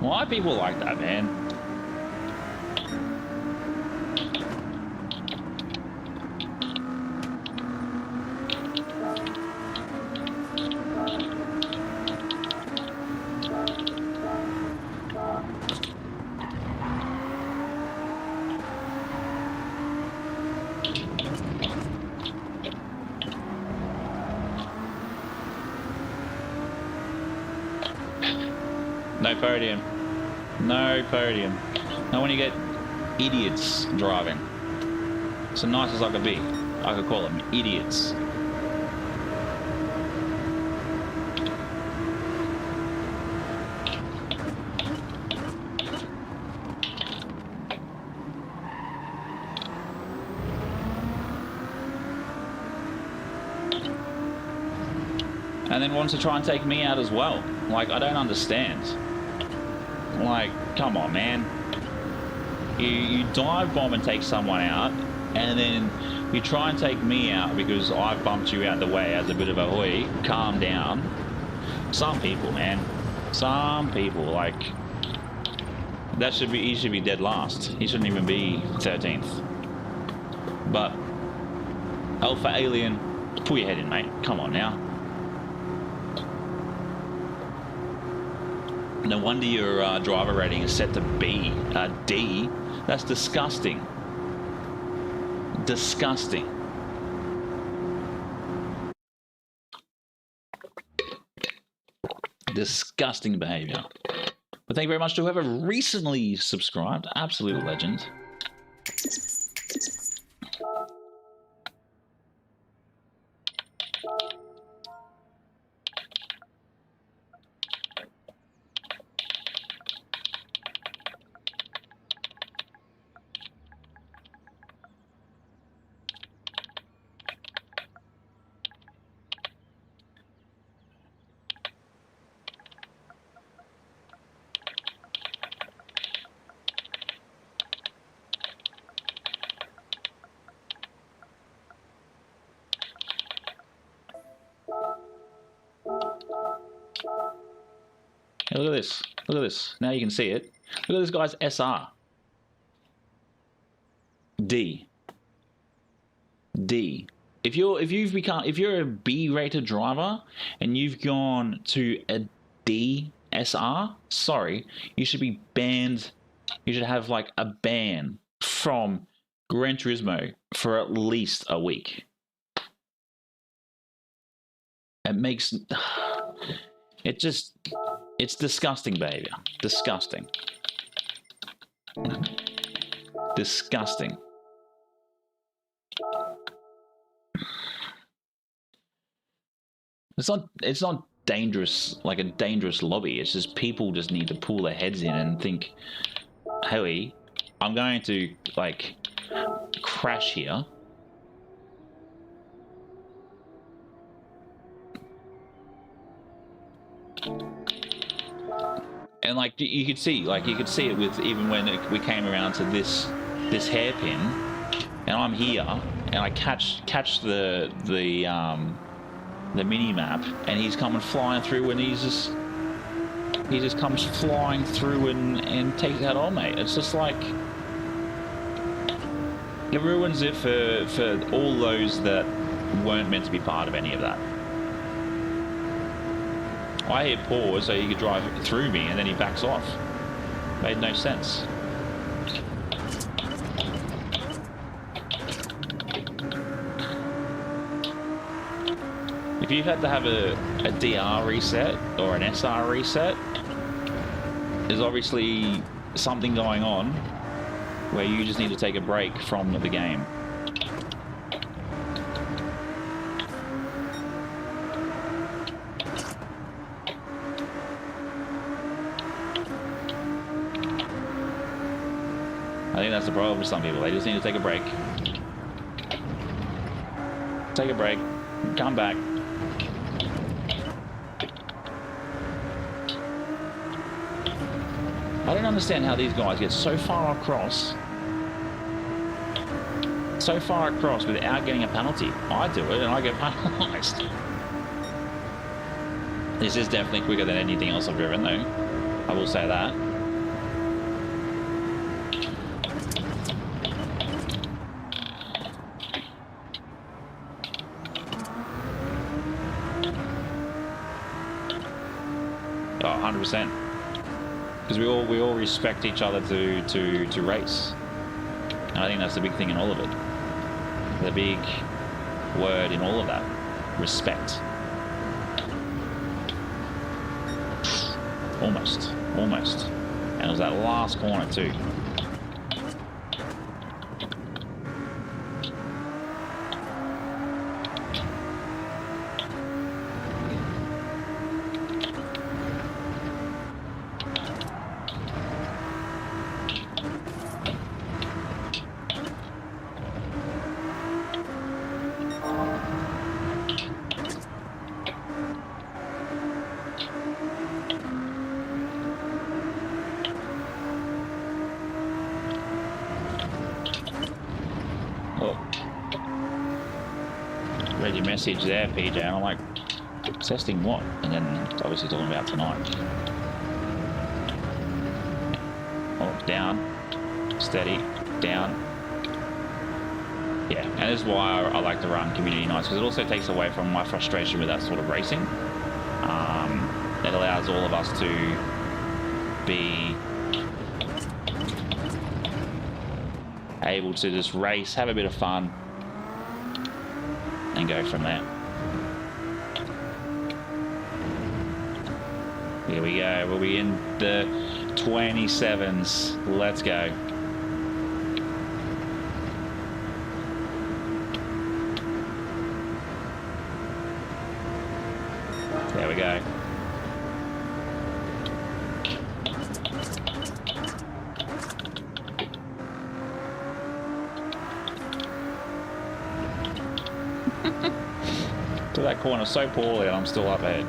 Why are people like that, man? No podium. No podium. Not when you get idiots driving. So nice as I could be, I could call them idiots. And then wants to try and take me out as well. Like, I don't understand. Like, come on, man. You dive bomb and take someone out, and then you try and take me out because I've bumped you out the way as a bit of a hoy. Calm down. Some people, man. Some people, like, That should be, he should be dead last. He shouldn't even be 13th. But Alpha Alien, pull your head in, mate. Come on now. No wonder your driver rating is set to B, D. That's disgusting. Disgusting. Disgusting behavior. But thank you very much to whoever recently subscribed. Absolute legend. Hey, look at this. Look at this. Now you can see it. Look at this guy's SR. D. D. If you're a B rated driver and you've gone to a D SR, sorry, you should be banned. You should have like a ban from Gran Turismo for at least a week. It makes it's disgusting behavior. Disgusting. Disgusting. It's not dangerous, like a dangerous lobby. It's just people just need to pull their heads in and think, hey, I'm going to like crash here. And like you could see it with even when we came around to this hairpin, and I'm here and I catch the mini map, and he's coming flying through, and he just comes flying through and takes out old mate. It's just like it ruins it for all those that weren't meant to be part of any of that. I hit pause so he could drive through me, and then he backs off. Made no sense. If you've had to have a DR reset or an SR reset, there's obviously something going on where you just need to take a break from the game. I think that's the problem with some people. They just need to take a break. Take a break. Come back. I don't understand how these guys get so far across without getting a penalty. I do it and I get penalized. This is definitely quicker than anything else I've driven though. I will say that. Oh, 100%. Because we all respect each other to race. And I think that's the big thing in all of it. The big word in all of that. Respect. Almost. And it was that last corner too. Read your message there, PJ, and I'm like, testing what? And then obviously talking about tonight. Oh, down. Steady. Down. Yeah, and this is why I like to run community nights, because it also takes away from my frustration with that sort of racing. It allows all of us to be able to just race, have a bit of fun, and go from there. Here we go. We'll be in the 27s. Let's go. There we go. To that corner so poorly, and I'm still up ahead.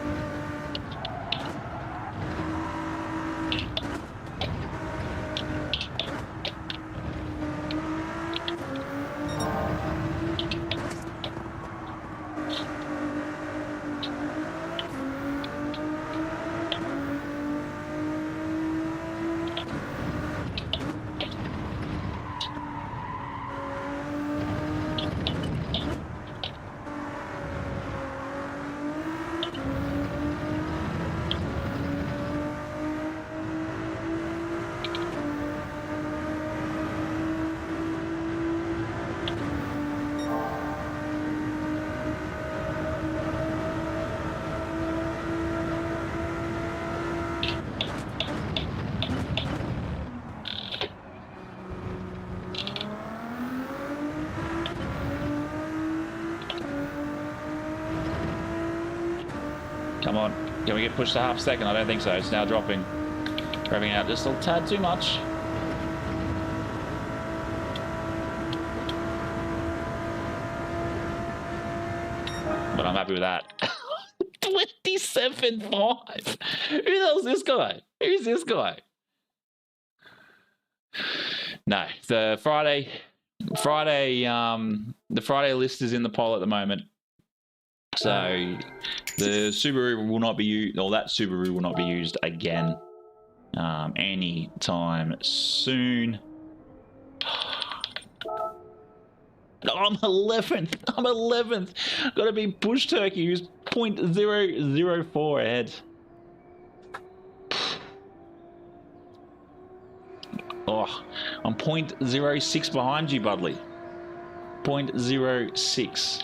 Come on. Can we get pushed to half second? I don't think so. It's now dropping. Revving out just a tad too much. But I'm happy with that. 27.5. Who the hell's this guy? Who's this guy? No, the Friday list is in the poll at the moment. So the Subaru will not be used, or that Subaru will not be used again anytime soon. I'm 11th. I'm 11th. Got to be Bush Turkey, who's 0.004 ahead. Oh, I'm 0.06 behind you, Budley. 0.06.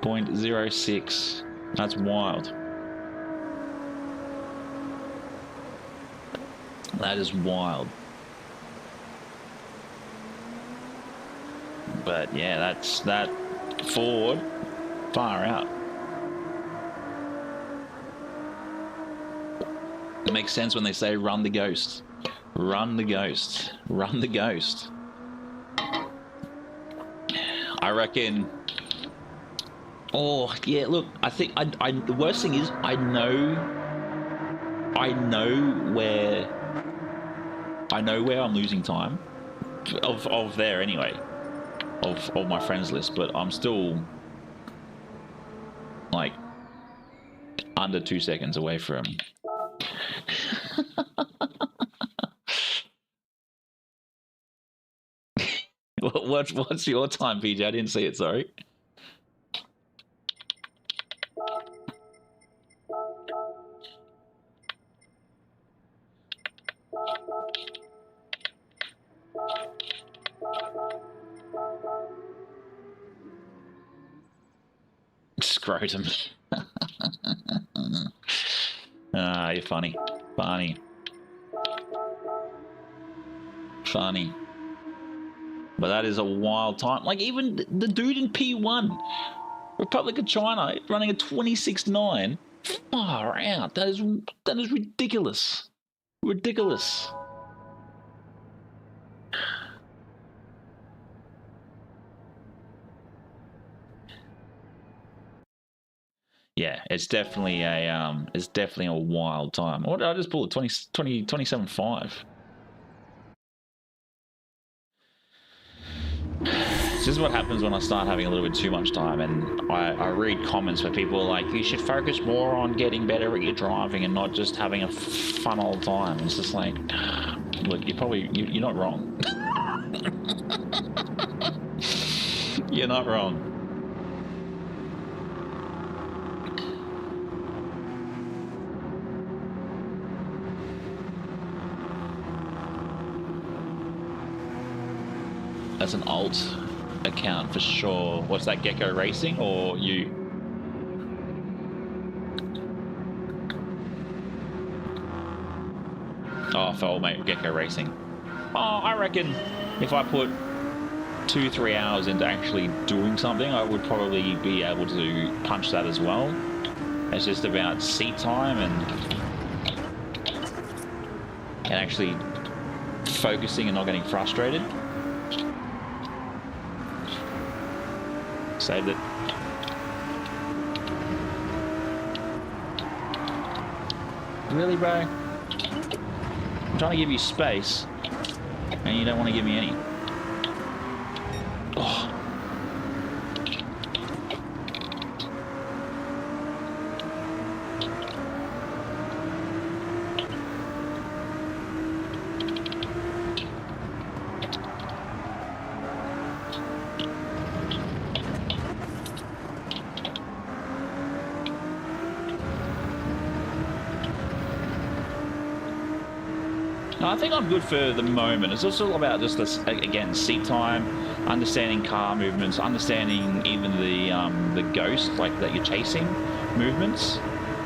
0.06. That's wild. That is wild. But yeah, that's that Ford far out. It makes sense when they say run the ghost. Run the ghost. Run the ghost. I reckon. Oh yeah, look, I think I the worst thing is I know where I'm losing time of there anyway. Of my friends list, but I'm still like under 2 seconds away from what's your time, PJ? I didn't see it, sorry. Scrotum. Ah, you're funny. Funny. Funny. But that is a wild time. Like, even the dude in P1, Republic of China, running a 26.9. Far out. That is ridiculous. Ridiculous. Yeah, it's definitely a wild time. What did I just pull? 27.5. This is what happens when I start having a little bit too much time, and I read comments where people are like, you should focus more on getting better at your driving and not just having a fun old time. It's just like, look, you're not wrong. You're not wrong. That's an alt account for sure. What's that, Gecko Racing or you? Oh, for old mate Gecko Racing. Oh, I reckon if I put 2-3 hours into actually doing something, I would probably be able to punch that as well. It's just about seat time and actually focusing and not getting frustrated. Saved it. Really, bro? I'm trying to give you space, and you don't want to give me any. Oh. I think I'm good for the moment. It's also about just this, again, seat time, understanding car movements, understanding even the ghost, like that you're chasing movements.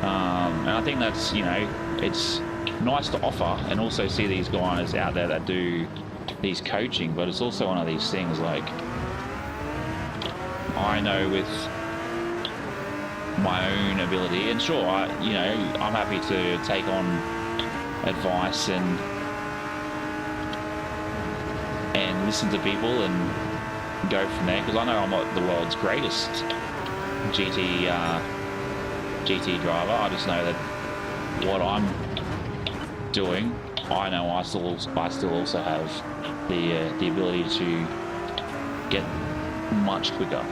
And I think that's, you know, it's nice to offer and also see these guys out there that do these coaching, but it's also one of these things like, I know with my own ability, and sure, I'm happy to take on advice and listen to people and go from there, because I know I'm not the world's greatest GT driver. I just know that what I'm doing, I know I still also have the ability to get much quicker.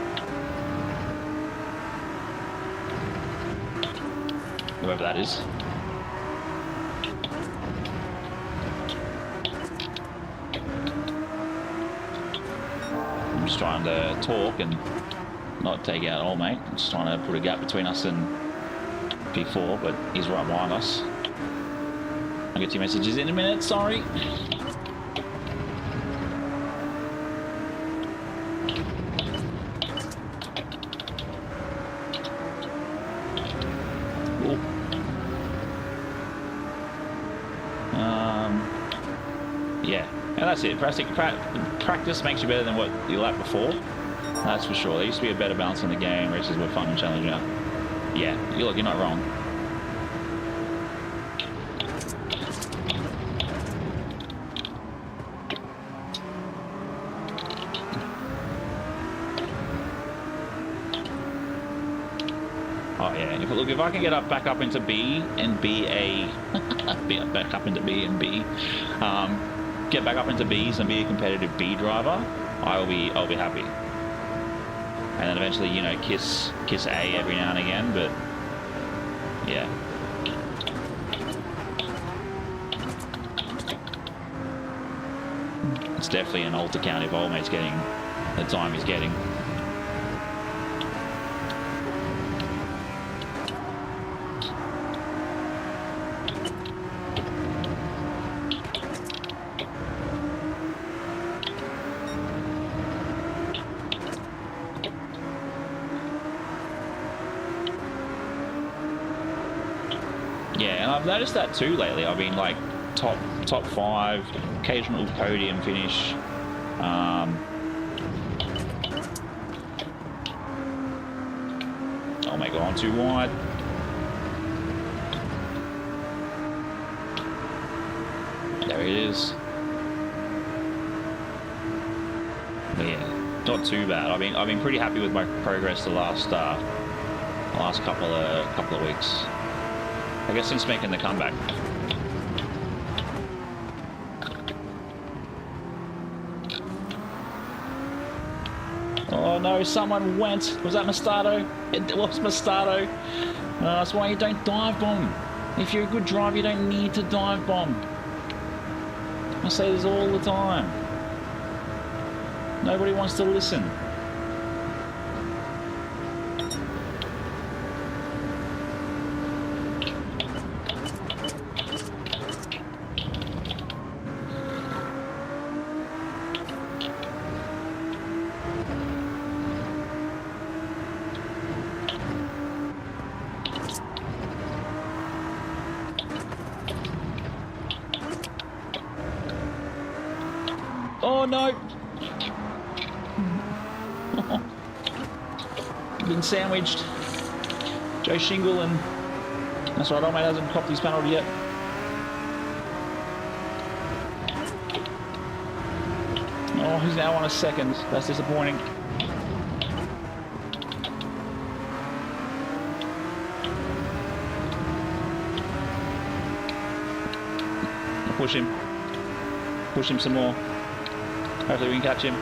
Whoever that is. I'm just trying to talk and not take out old mate. I'm just trying to put a gap between us and P4, but he's right behind us. I'll get your messages in a minute, sorry. Yeah, and that's it. Practice makes you better than what you lapped before. That's for sure. There used to be a better balance in the game. Races were fun and challenging. Yeah, you're not wrong. Oh yeah, if I can get back up into B and back up into B and B, get back up into Bs and be a competitive B driver, I'll be happy. And then eventually, you know, kiss A every now and again, but yeah. It's definitely an alt account if old mate's getting the time he's getting. Yeah, and I've noticed that too lately. I've been like top 5, occasional podium finish. Oh my god, too wide. There it is. But yeah, not too bad. I've been pretty happy with my progress the last couple of weeks. I guess since making the comeback. Oh no, someone went. Was that Mastato? It was Mastato. That's why you don't dive bomb. If you're a good driver, you don't need to dive bomb. I say this all the time. Nobody wants to listen. Oh no! Been sandwiched. Joe Shingle and that's right, old mate hasn't copped his penalty yet. Oh, he's now on a second. That's disappointing. Push him. Push him some more. Hopefully we can catch him.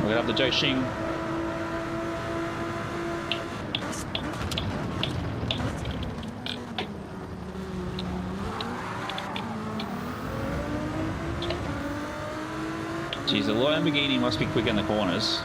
We're gonna have the Joe Shing. Geez, the Lamborghini must be quick in the corners.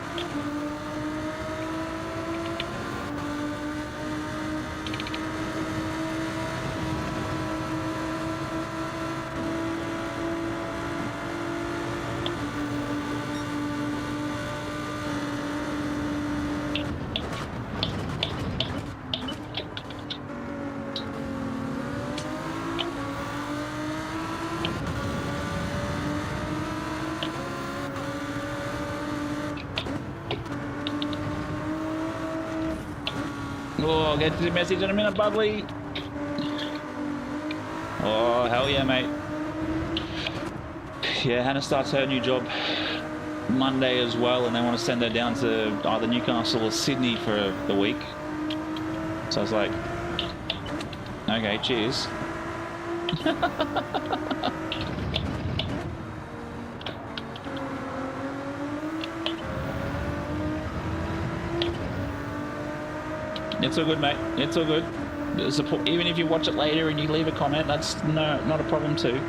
Oh, I'll get to the message in a minute, Budley. Oh, hell yeah, mate. Yeah, Hannah starts her new job Monday as well, and they want to send her down to either Newcastle or Sydney for the week. So I was like, okay, cheers. It's all good, mate. It's all good. Support, even if you watch it later and you leave a comment, that's not a problem too.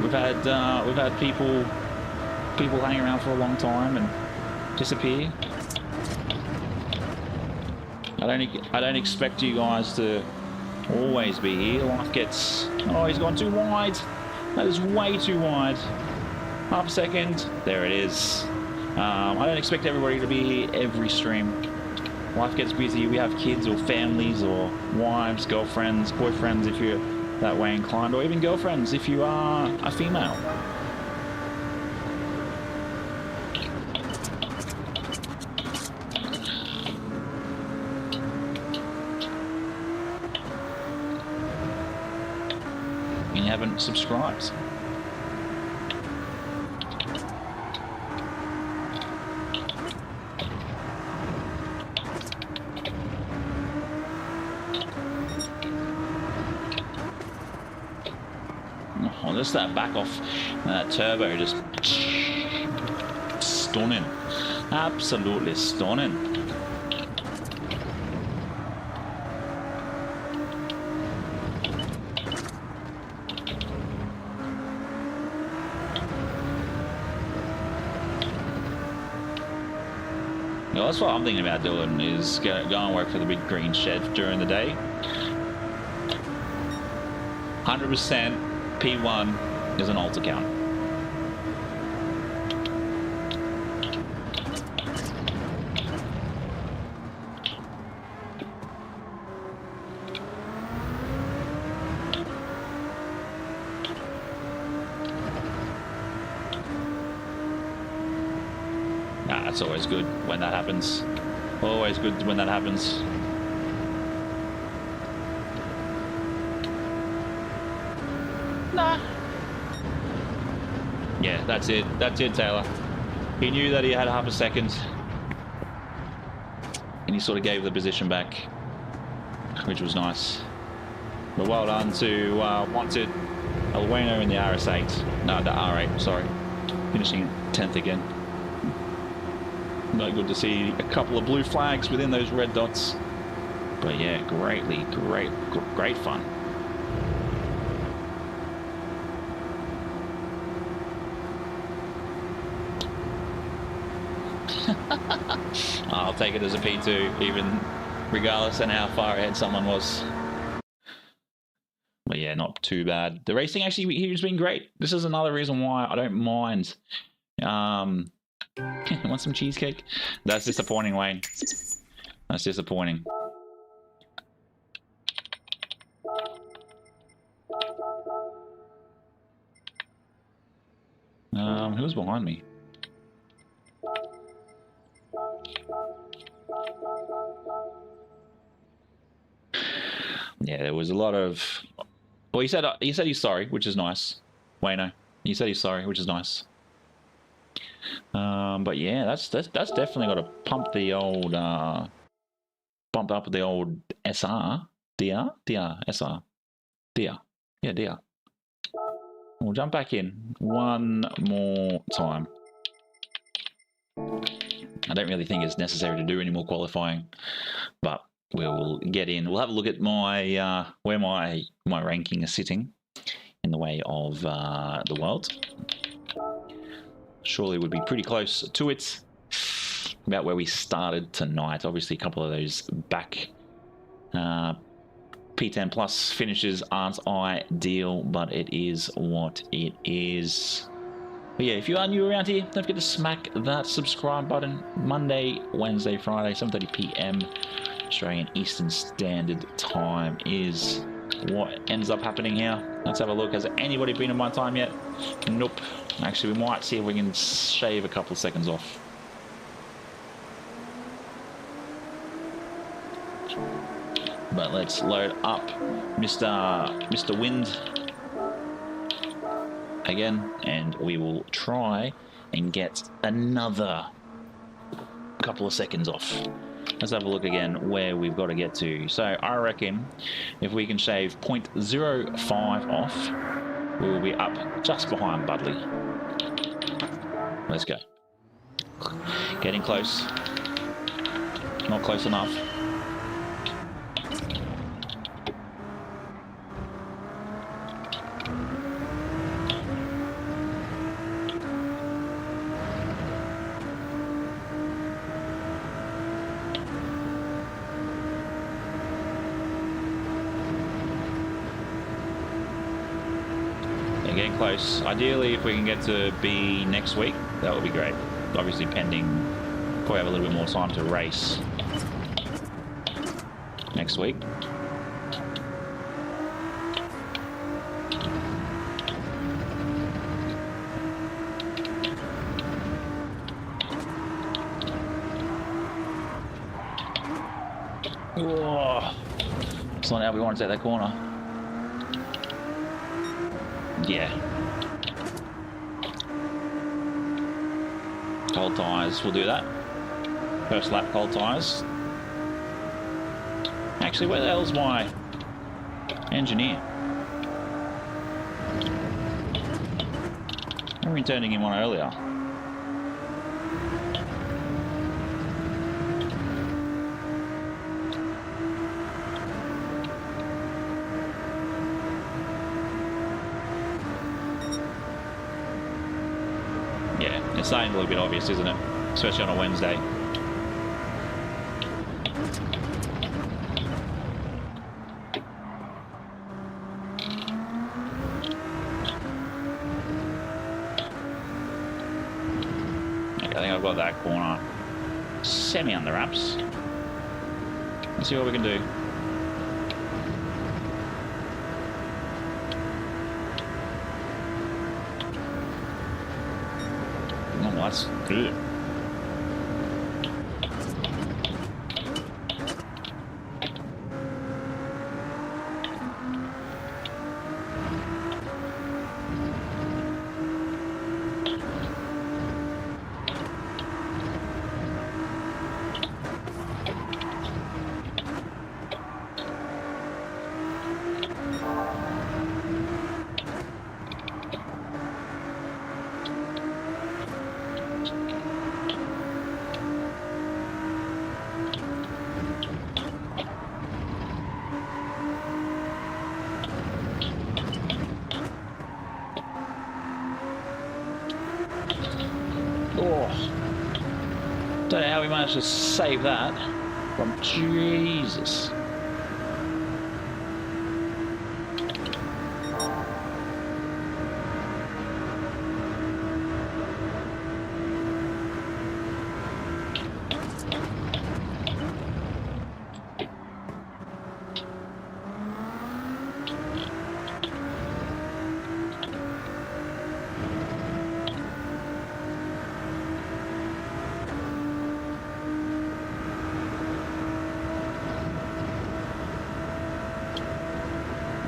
We've had people hang around for a long time and disappear. I don't expect you guys to always be here. Life gets... Oh, he's gone too wide. That is way too wide. Half a second. There it is. I don't expect everybody to be here every stream. Life gets busy. We have kids or families or wives, girlfriends, boyfriends if you're that way inclined, or even girlfriends if you are a female. And you haven't subscribed. Oh, just that back off, that turbo, just stunning, absolutely stunning. Well, that's what I'm thinking about doing, is go and work for the big green shed during the day. 100%. P1 is an alt account. Nah, that's always good when that happens. Always good when that happens. Nah. Yeah, that's it. That's it, Taylor. He knew that he had half a second. And he sort of gave the position back, which was nice. But well done to Wanted Elgato in the RS8. No, the R8, sorry. Finishing 10th again. No good to see a couple of blue flags within those red dots. But yeah, great fun. I'll take it as a P2, even regardless of how far ahead someone was. But yeah, not too bad. The racing actually here's been great. This is another reason why I don't mind. Want some cheesecake? That's disappointing, Wayne. That's disappointing. Who's behind me? Yeah, there was a lot of. Well, he said he's sorry, which is nice. Wayno, he said he's sorry, which is nice. But yeah, that's definitely got to pump the old bump up the old SR SR DR. We'll jump back in one more time. I don't really think it's necessary to do any more qualifying, but we'll get in. We'll have a look at my where my ranking is sitting in the way of the world. Surely would be pretty close to it. About where we started tonight. Obviously, a couple of those back P10 plus finishes aren't ideal, but it is what it is. But yeah, if you are new around here, don't forget to smack that subscribe button. Monday, Wednesday, Friday, 7:30 p.m. Australian Eastern Standard Time is what ends up happening here. Let's have a look. Has anybody been in my time yet? Nope. Actually, we might see if we can shave a couple of seconds off. But let's load up Mr. Wind again, and we will try and get another couple of seconds off. Let's have a look again where we've got to get to. So I reckon if we can shave 0.05 off, we will be up just behind Budley. Let's go. Getting close. Not close enough. Getting close. Ideally, if we can get to B next week, that would be great. Obviously, pending, probably have a little bit more time to race next week. Oh, it's not how we want to take that corner. Yeah. Cold tyres, we'll do that. First lap, cold tyres. Actually, where the hell's my engineer? I remember turning in one earlier. It's starting a little bit obvious, isn't it? Especially on a Wednesday. Okay, I think I've got that corner semi under wraps. Let's see what we can do. That's good. Oh. Don't know how we managed to save that from Jesus.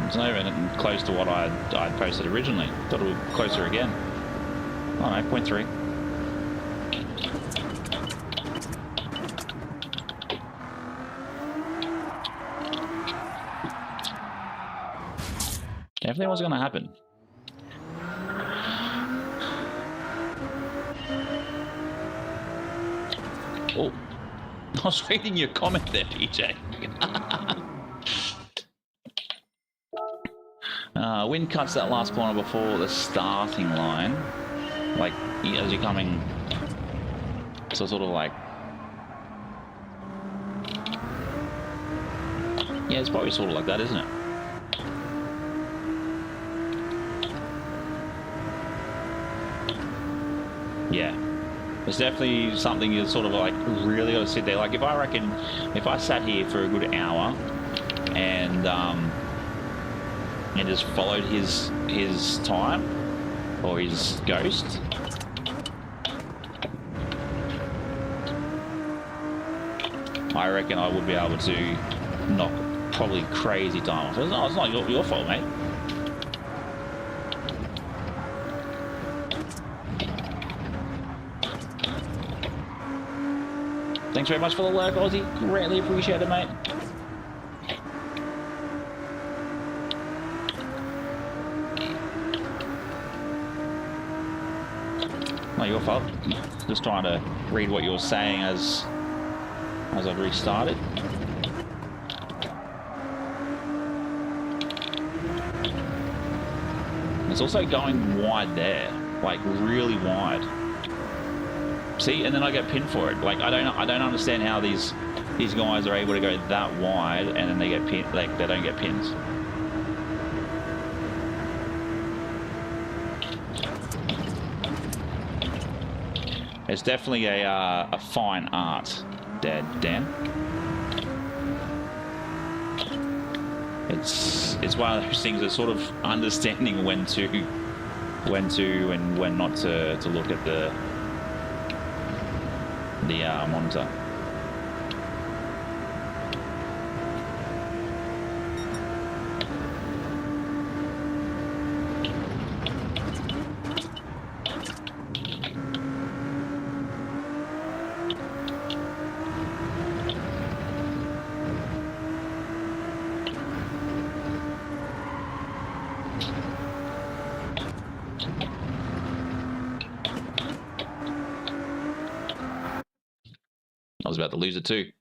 It's not even close to what I'd posted originally. Thought it would be closer again. Oh no, 0.3. Definitely was going to happen. Oh, I was reading your comment there, PJ. Wind cuts that last corner before the starting line, like as you're coming, so sort of like, yeah, it's probably sort of like that, isn't it? Yeah, it's definitely something you sort of like really got to sit there. Like if I sat here for a good hour and just followed his time or his ghost, I reckon I would be able to knock probably crazy time off. It's not your fault, mate. Thanks very much for the lurk, Aussie. Greatly appreciate it, mate. Not your fault. Just trying to read what you're saying as I've restarted. It's also going wide there, like really wide. See, and then I get pinned for it. Like I don't understand how these guys are able to go that wide and then they get pinned. Like they don't get pins. It's definitely a fine art, Dan. It's one of those things that's sort of understanding when to and when not to look at the monitor. I was about to lose it too.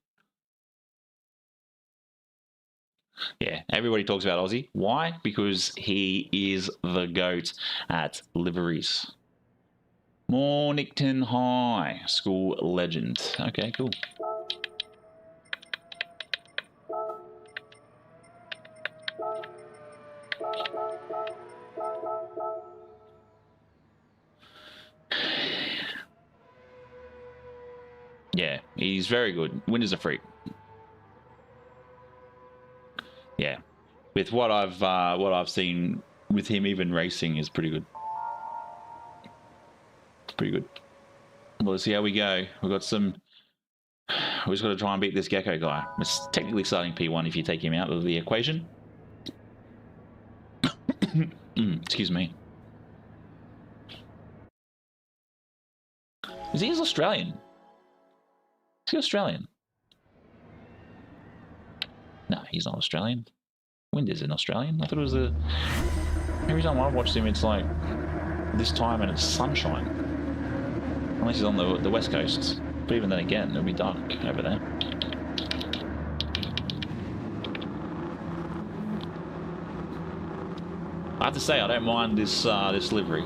Yeah, everybody talks about Aussie. Why? Because he is the GOAT at liveries. Mornington High School legend. Okay, cool. Yeah, he's very good. Winner's a freak. Yeah, with what I've seen with him, even racing is pretty good. Pretty good. Well, let's see how we go. We've got some. We just got to try and beat this Gecko guy. It's technically starting P1 if you take him out of the equation. Excuse me. Is he Australian? Is he Australian? No, he's not Australian. Wind is an Australian. I thought it was a... Every time I watched him, it's like this time and it's sunshine. Unless he's on the west coast. But even then again, it'll be dark over there. I have to say, I don't mind this this livery.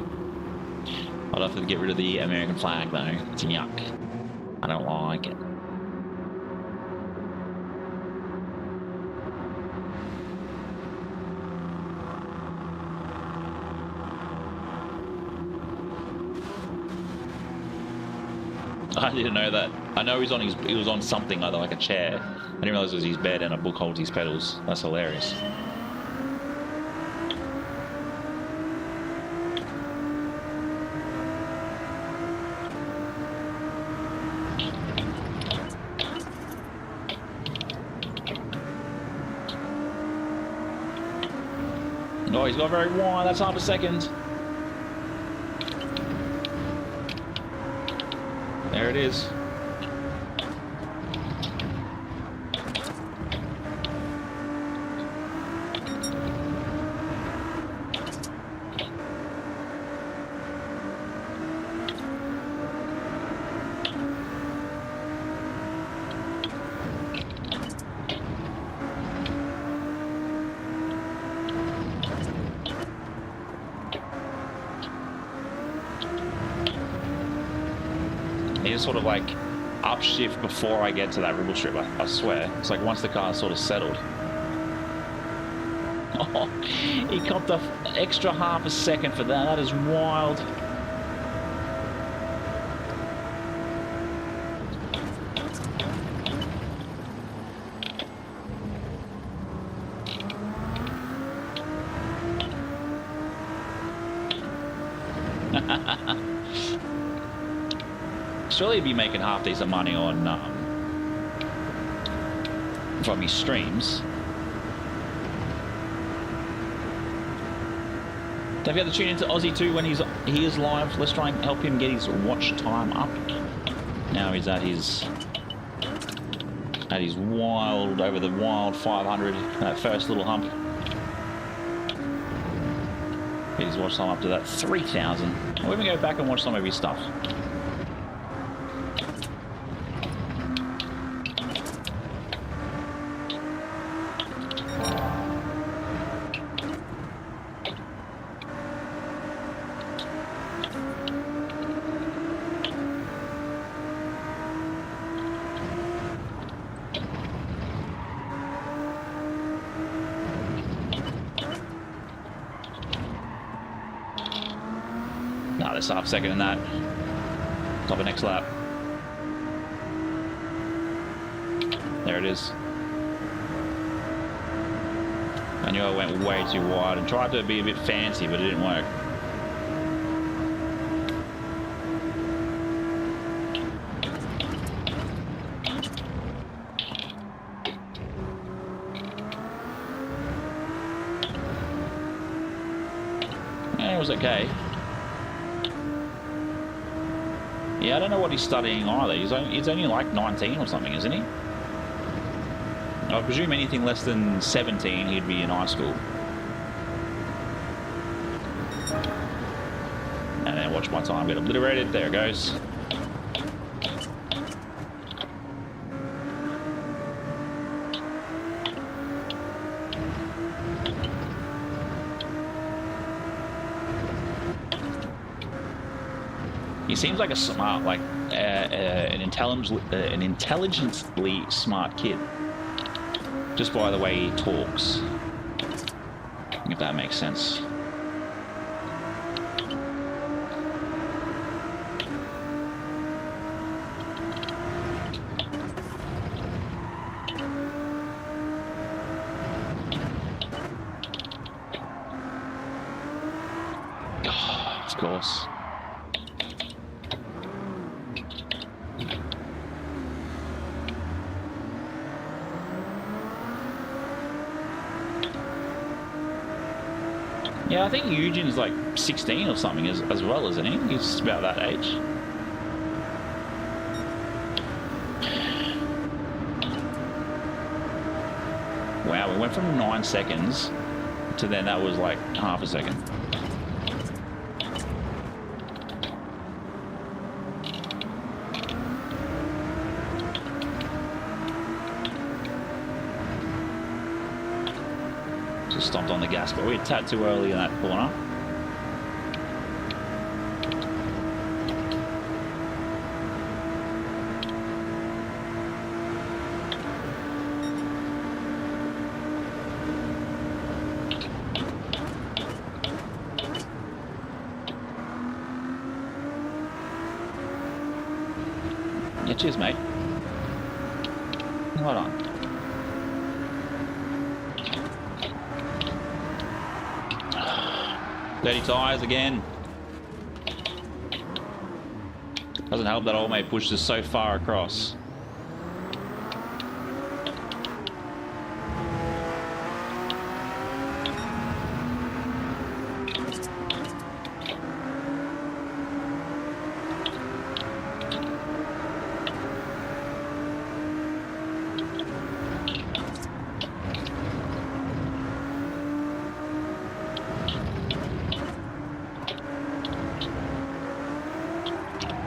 I'd have to get rid of the American flag though. It's yuck. I don't like it. I didn't know that. I know he was on something like a chair. I didn't realize it was his bed and a book holds his pedals. That's hilarious. Oh, he's got very wide. That's half a second. There it is. It's sort of like upshift before I get to that ribble strip, I swear. It's like once the car's sort of settled. Oh, he copped an extra half a second for that. That is wild. Surely he'd be making half decent money on from his streams. Don't forget to tune into Aussie too when he is live. Let's try and help him get his watch time up. Now he's at his wild, over the wild 500, that first little hump. Get his watch time up to that 3,000. We're gonna go back and watch some of his stuff. Nah, there's half a second in that. Top of next lap. There it is. I knew I went way too wide and tried to be a bit fancy, but it didn't work. Yeah, it was okay. Yeah, I don't know what he's studying either. He's only like 19 or something, isn't he? I presume anything less than 17, he'd be in high school. And then watch my time get obliterated. There it goes. He seems like a smart, like an intelligently smart kid, just by the way he talks. If that makes sense. Oh, of course. Yeah, I think Eugene's like 16 or something as well, isn't he? He's about that age. Wow, we went from 9 seconds to then that was like half a second. Stomped on the gas, but we had tad too early in that corner. Yeah, cheers, mate. Hold on. Dirty tyres again. Doesn't help that old mate pushed us so far across.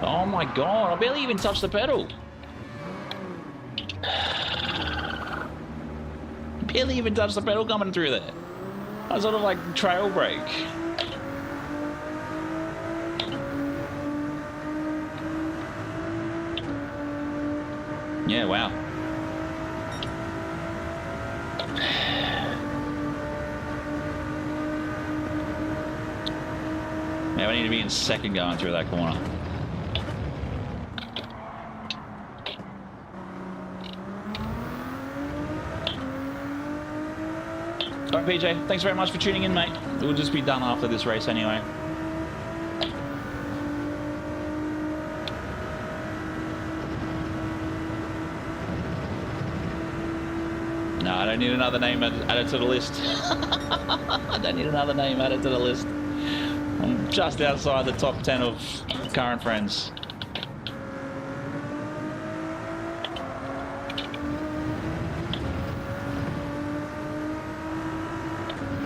Oh my god, I barely even touched the pedal. Barely even touched the pedal coming through there. I sort of like trail brake. Yeah, wow. Yeah, we need to be in second going through that corner. Alright, PJ, thanks very much for tuning in, mate. We'll just be done after this race anyway. No, I don't need another name added to the list. I don't need another name added to the list. I'm just outside the top 10 of current friends.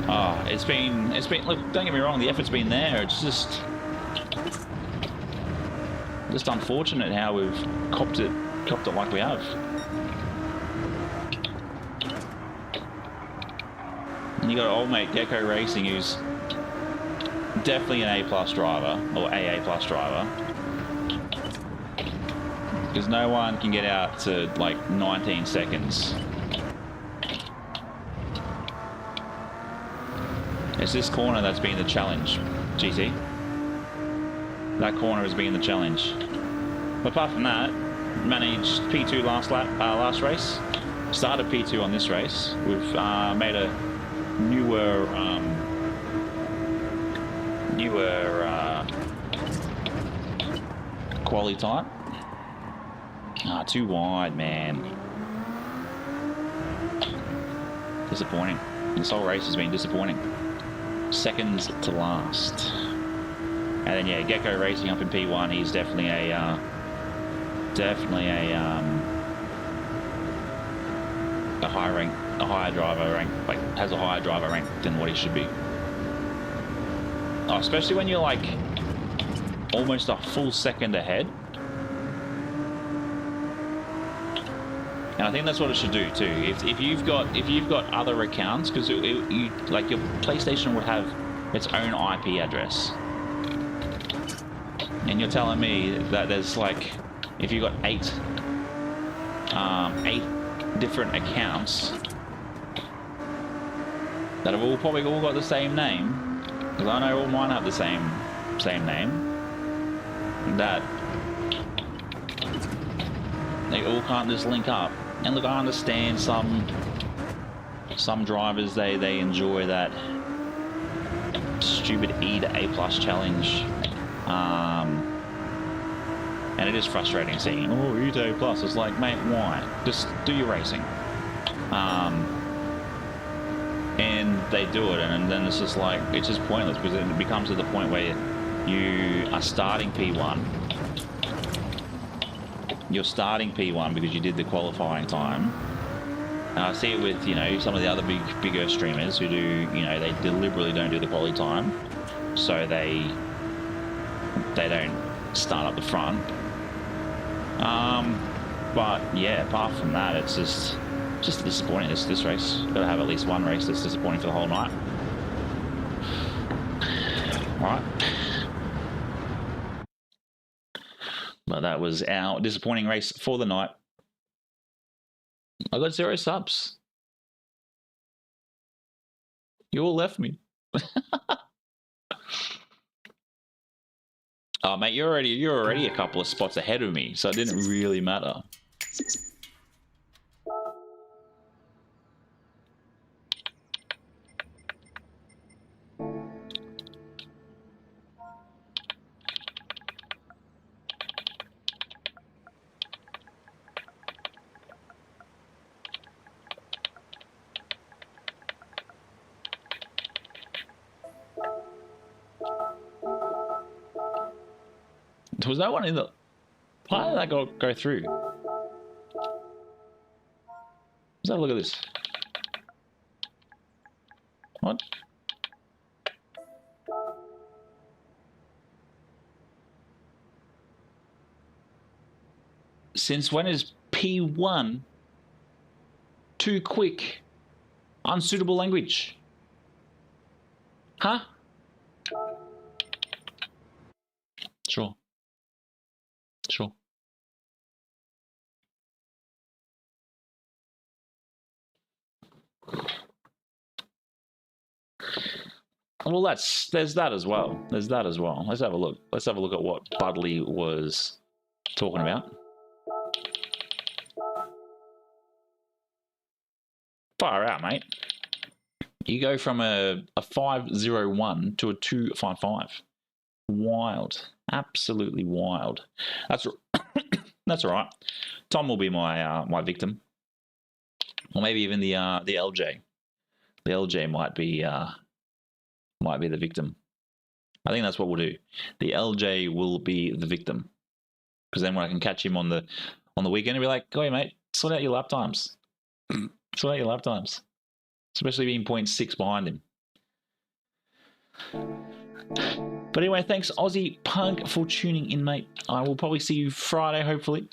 Oh, it's been, look, don't get me wrong, the effort's been there. It's just unfortunate how we've copped it like we have. And you got old mate Gecko Racing, who's definitely an A+ driver, or AA+ driver. Because no one can get out to like 19 seconds. It's this corner that's been the challenge, GT. That corner has been the challenge. But apart from that, managed P2 last race. Started P2 on this race. We've made a newer quality type. Ah, too wide, man. Disappointing. This whole race has been disappointing. Seconds to last. And then yeah, Gecko Racing up in P1. He's definitely a higher driver rank, like has a higher driver rank than what he should be. Oh, especially when you're like almost a full second ahead. And I think that's what it should do too. If you've got other accounts, because you like your PlayStation would have its own IP address, and you're telling me that there's like, if you've got eight different accounts that have probably all got the same name, because I know all mine have the same name, that they all can't just link up. And look, I understand some drivers, they enjoy that stupid E to A+ challenge, and it is frustrating seeing, oh, E to A+. It's like, mate, why? Just do your racing. And they do it, and then it's just like, it's just pointless, because it becomes to the point where you are starting P1. You're starting P1 because you did the qualifying time. And I see it with, you know, some of the other bigger streamers who do, you know, they deliberately don't do the quality time, so they don't start up the front. But yeah, apart from that, it's just disappointing. This race, gotta have at least one race that's disappointing for the whole night. All right. But that was our disappointing race for the night. I got 0 subs. You all left me. Oh, mate, you're already a couple of spots ahead of me, so it didn't really matter. Was that one in the... Why did that go through? Let's have a look at this. What? Since when is P1 too quick? Unsuitable language? Huh? Sure. Sure. Well, there's that as well. There's that as well. Let's have a look. Let's have a look at what Budley was talking about. Far out, mate. You go from a 501 to a 255. Wild. Absolutely wild. That's that's all right. Tom will be my my victim, or maybe even the LJ. The LJ might be the victim. I think that's what we'll do. The LJ will be the victim, because then when I can catch him on the weekend, I'll be like, "Go ahead, mate, sort out your lap times. Sort out your lap times, especially being 0.6 behind him." But anyway, thanks Aussie Punk for tuning in, mate. I will probably see you Friday, hopefully,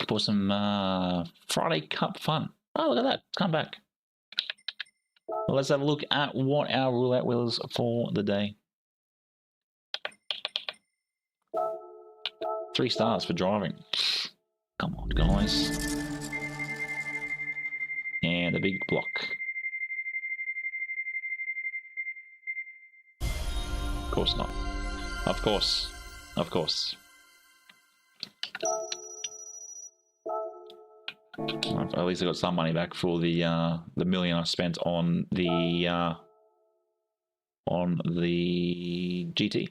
for some Friday Cup fun. Oh, look at that! It's come back. Well, let's have a look at what our roulette wheel is for the day. 3 stars for driving. Come on, guys. And a big block. Of course not. Of course. Of course. At least I got some money back for the million I spent on the GT.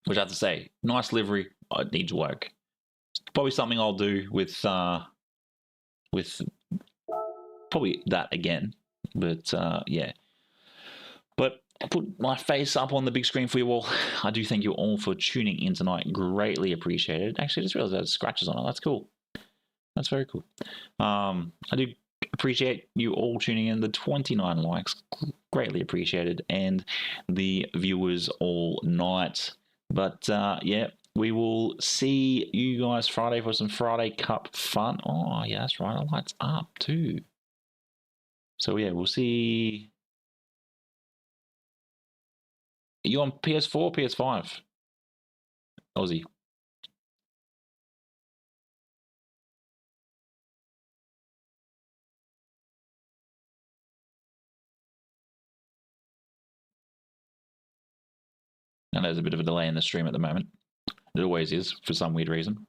Which I have to say, nice livery. It needs work. Probably something I'll do with probably that again. But yeah. But I'll put my face up on the big screen for you all. I do thank you all for tuning in tonight. Greatly appreciated. Actually, I just realized there's scratches on it. That's cool. That's very cool. I do appreciate you all tuning in. The 29 likes, greatly appreciated. And the viewers all night. But yeah, we will see you guys Friday for some Friday Cup fun. Oh, yeah, that's right. The lights up too. So yeah, we'll see. Are you on PS4 or PS5? Aussie. And there's a bit of a delay in the stream at the moment. It always is, for some weird reason.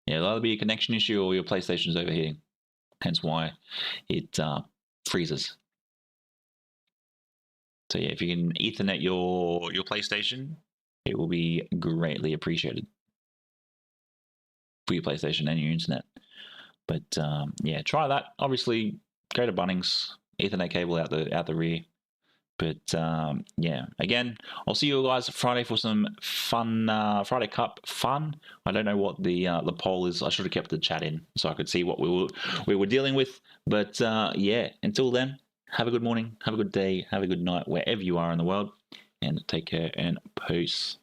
Yeah, it'll either be a connection issue or your PlayStation's overheating. Hence why it freezes. So yeah, if you can Ethernet your PlayStation, it will be greatly appreciated for your PlayStation and your internet. But yeah, try that. Obviously, go to Bunnings, Ethernet cable out the rear. But yeah, again, I'll see you guys Friday for some fun Friday Cup fun. I don't know what the poll is. I should have kept the chat in so I could see what we were dealing with. But yeah, until then, have a good morning, have a good day, have a good night wherever you are in the world, and take care and peace.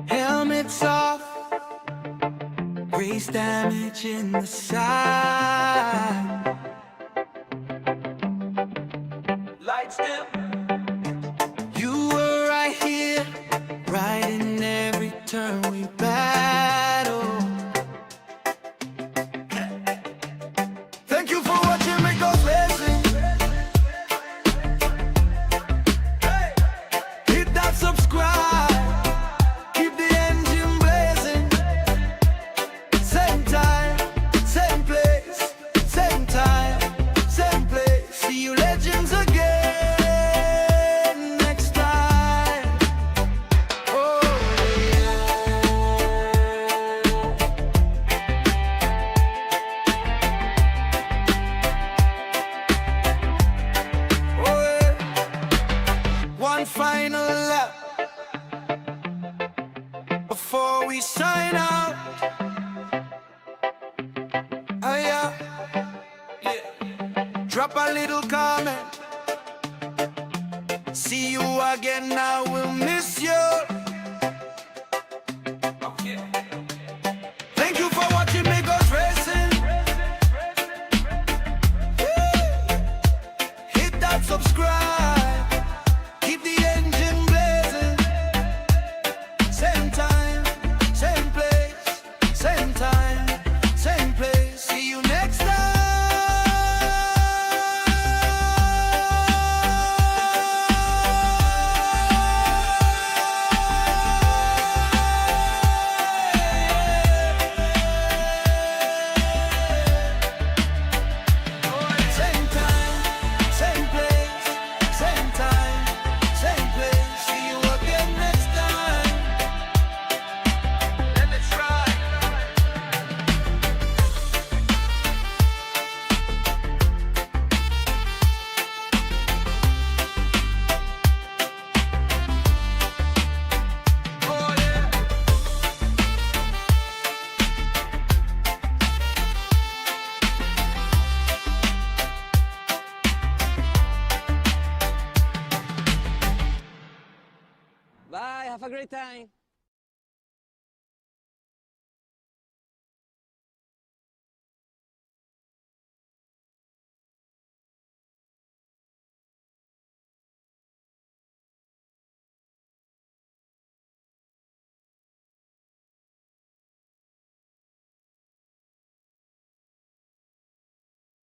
Helmets off, race damage in the side. Lights dim. You were before we sign out. Oh yeah, yeah. Drop a little comment. See you again, I will miss you. Okay. Thank you for watching me go racing. Hit that subscribe. Keep the engine blazing. Same time, same place, same time, same place. See you next time. Same time, same place, same time, same place. See you again next time. Let me try. Oh yeah. Bye, have a great time.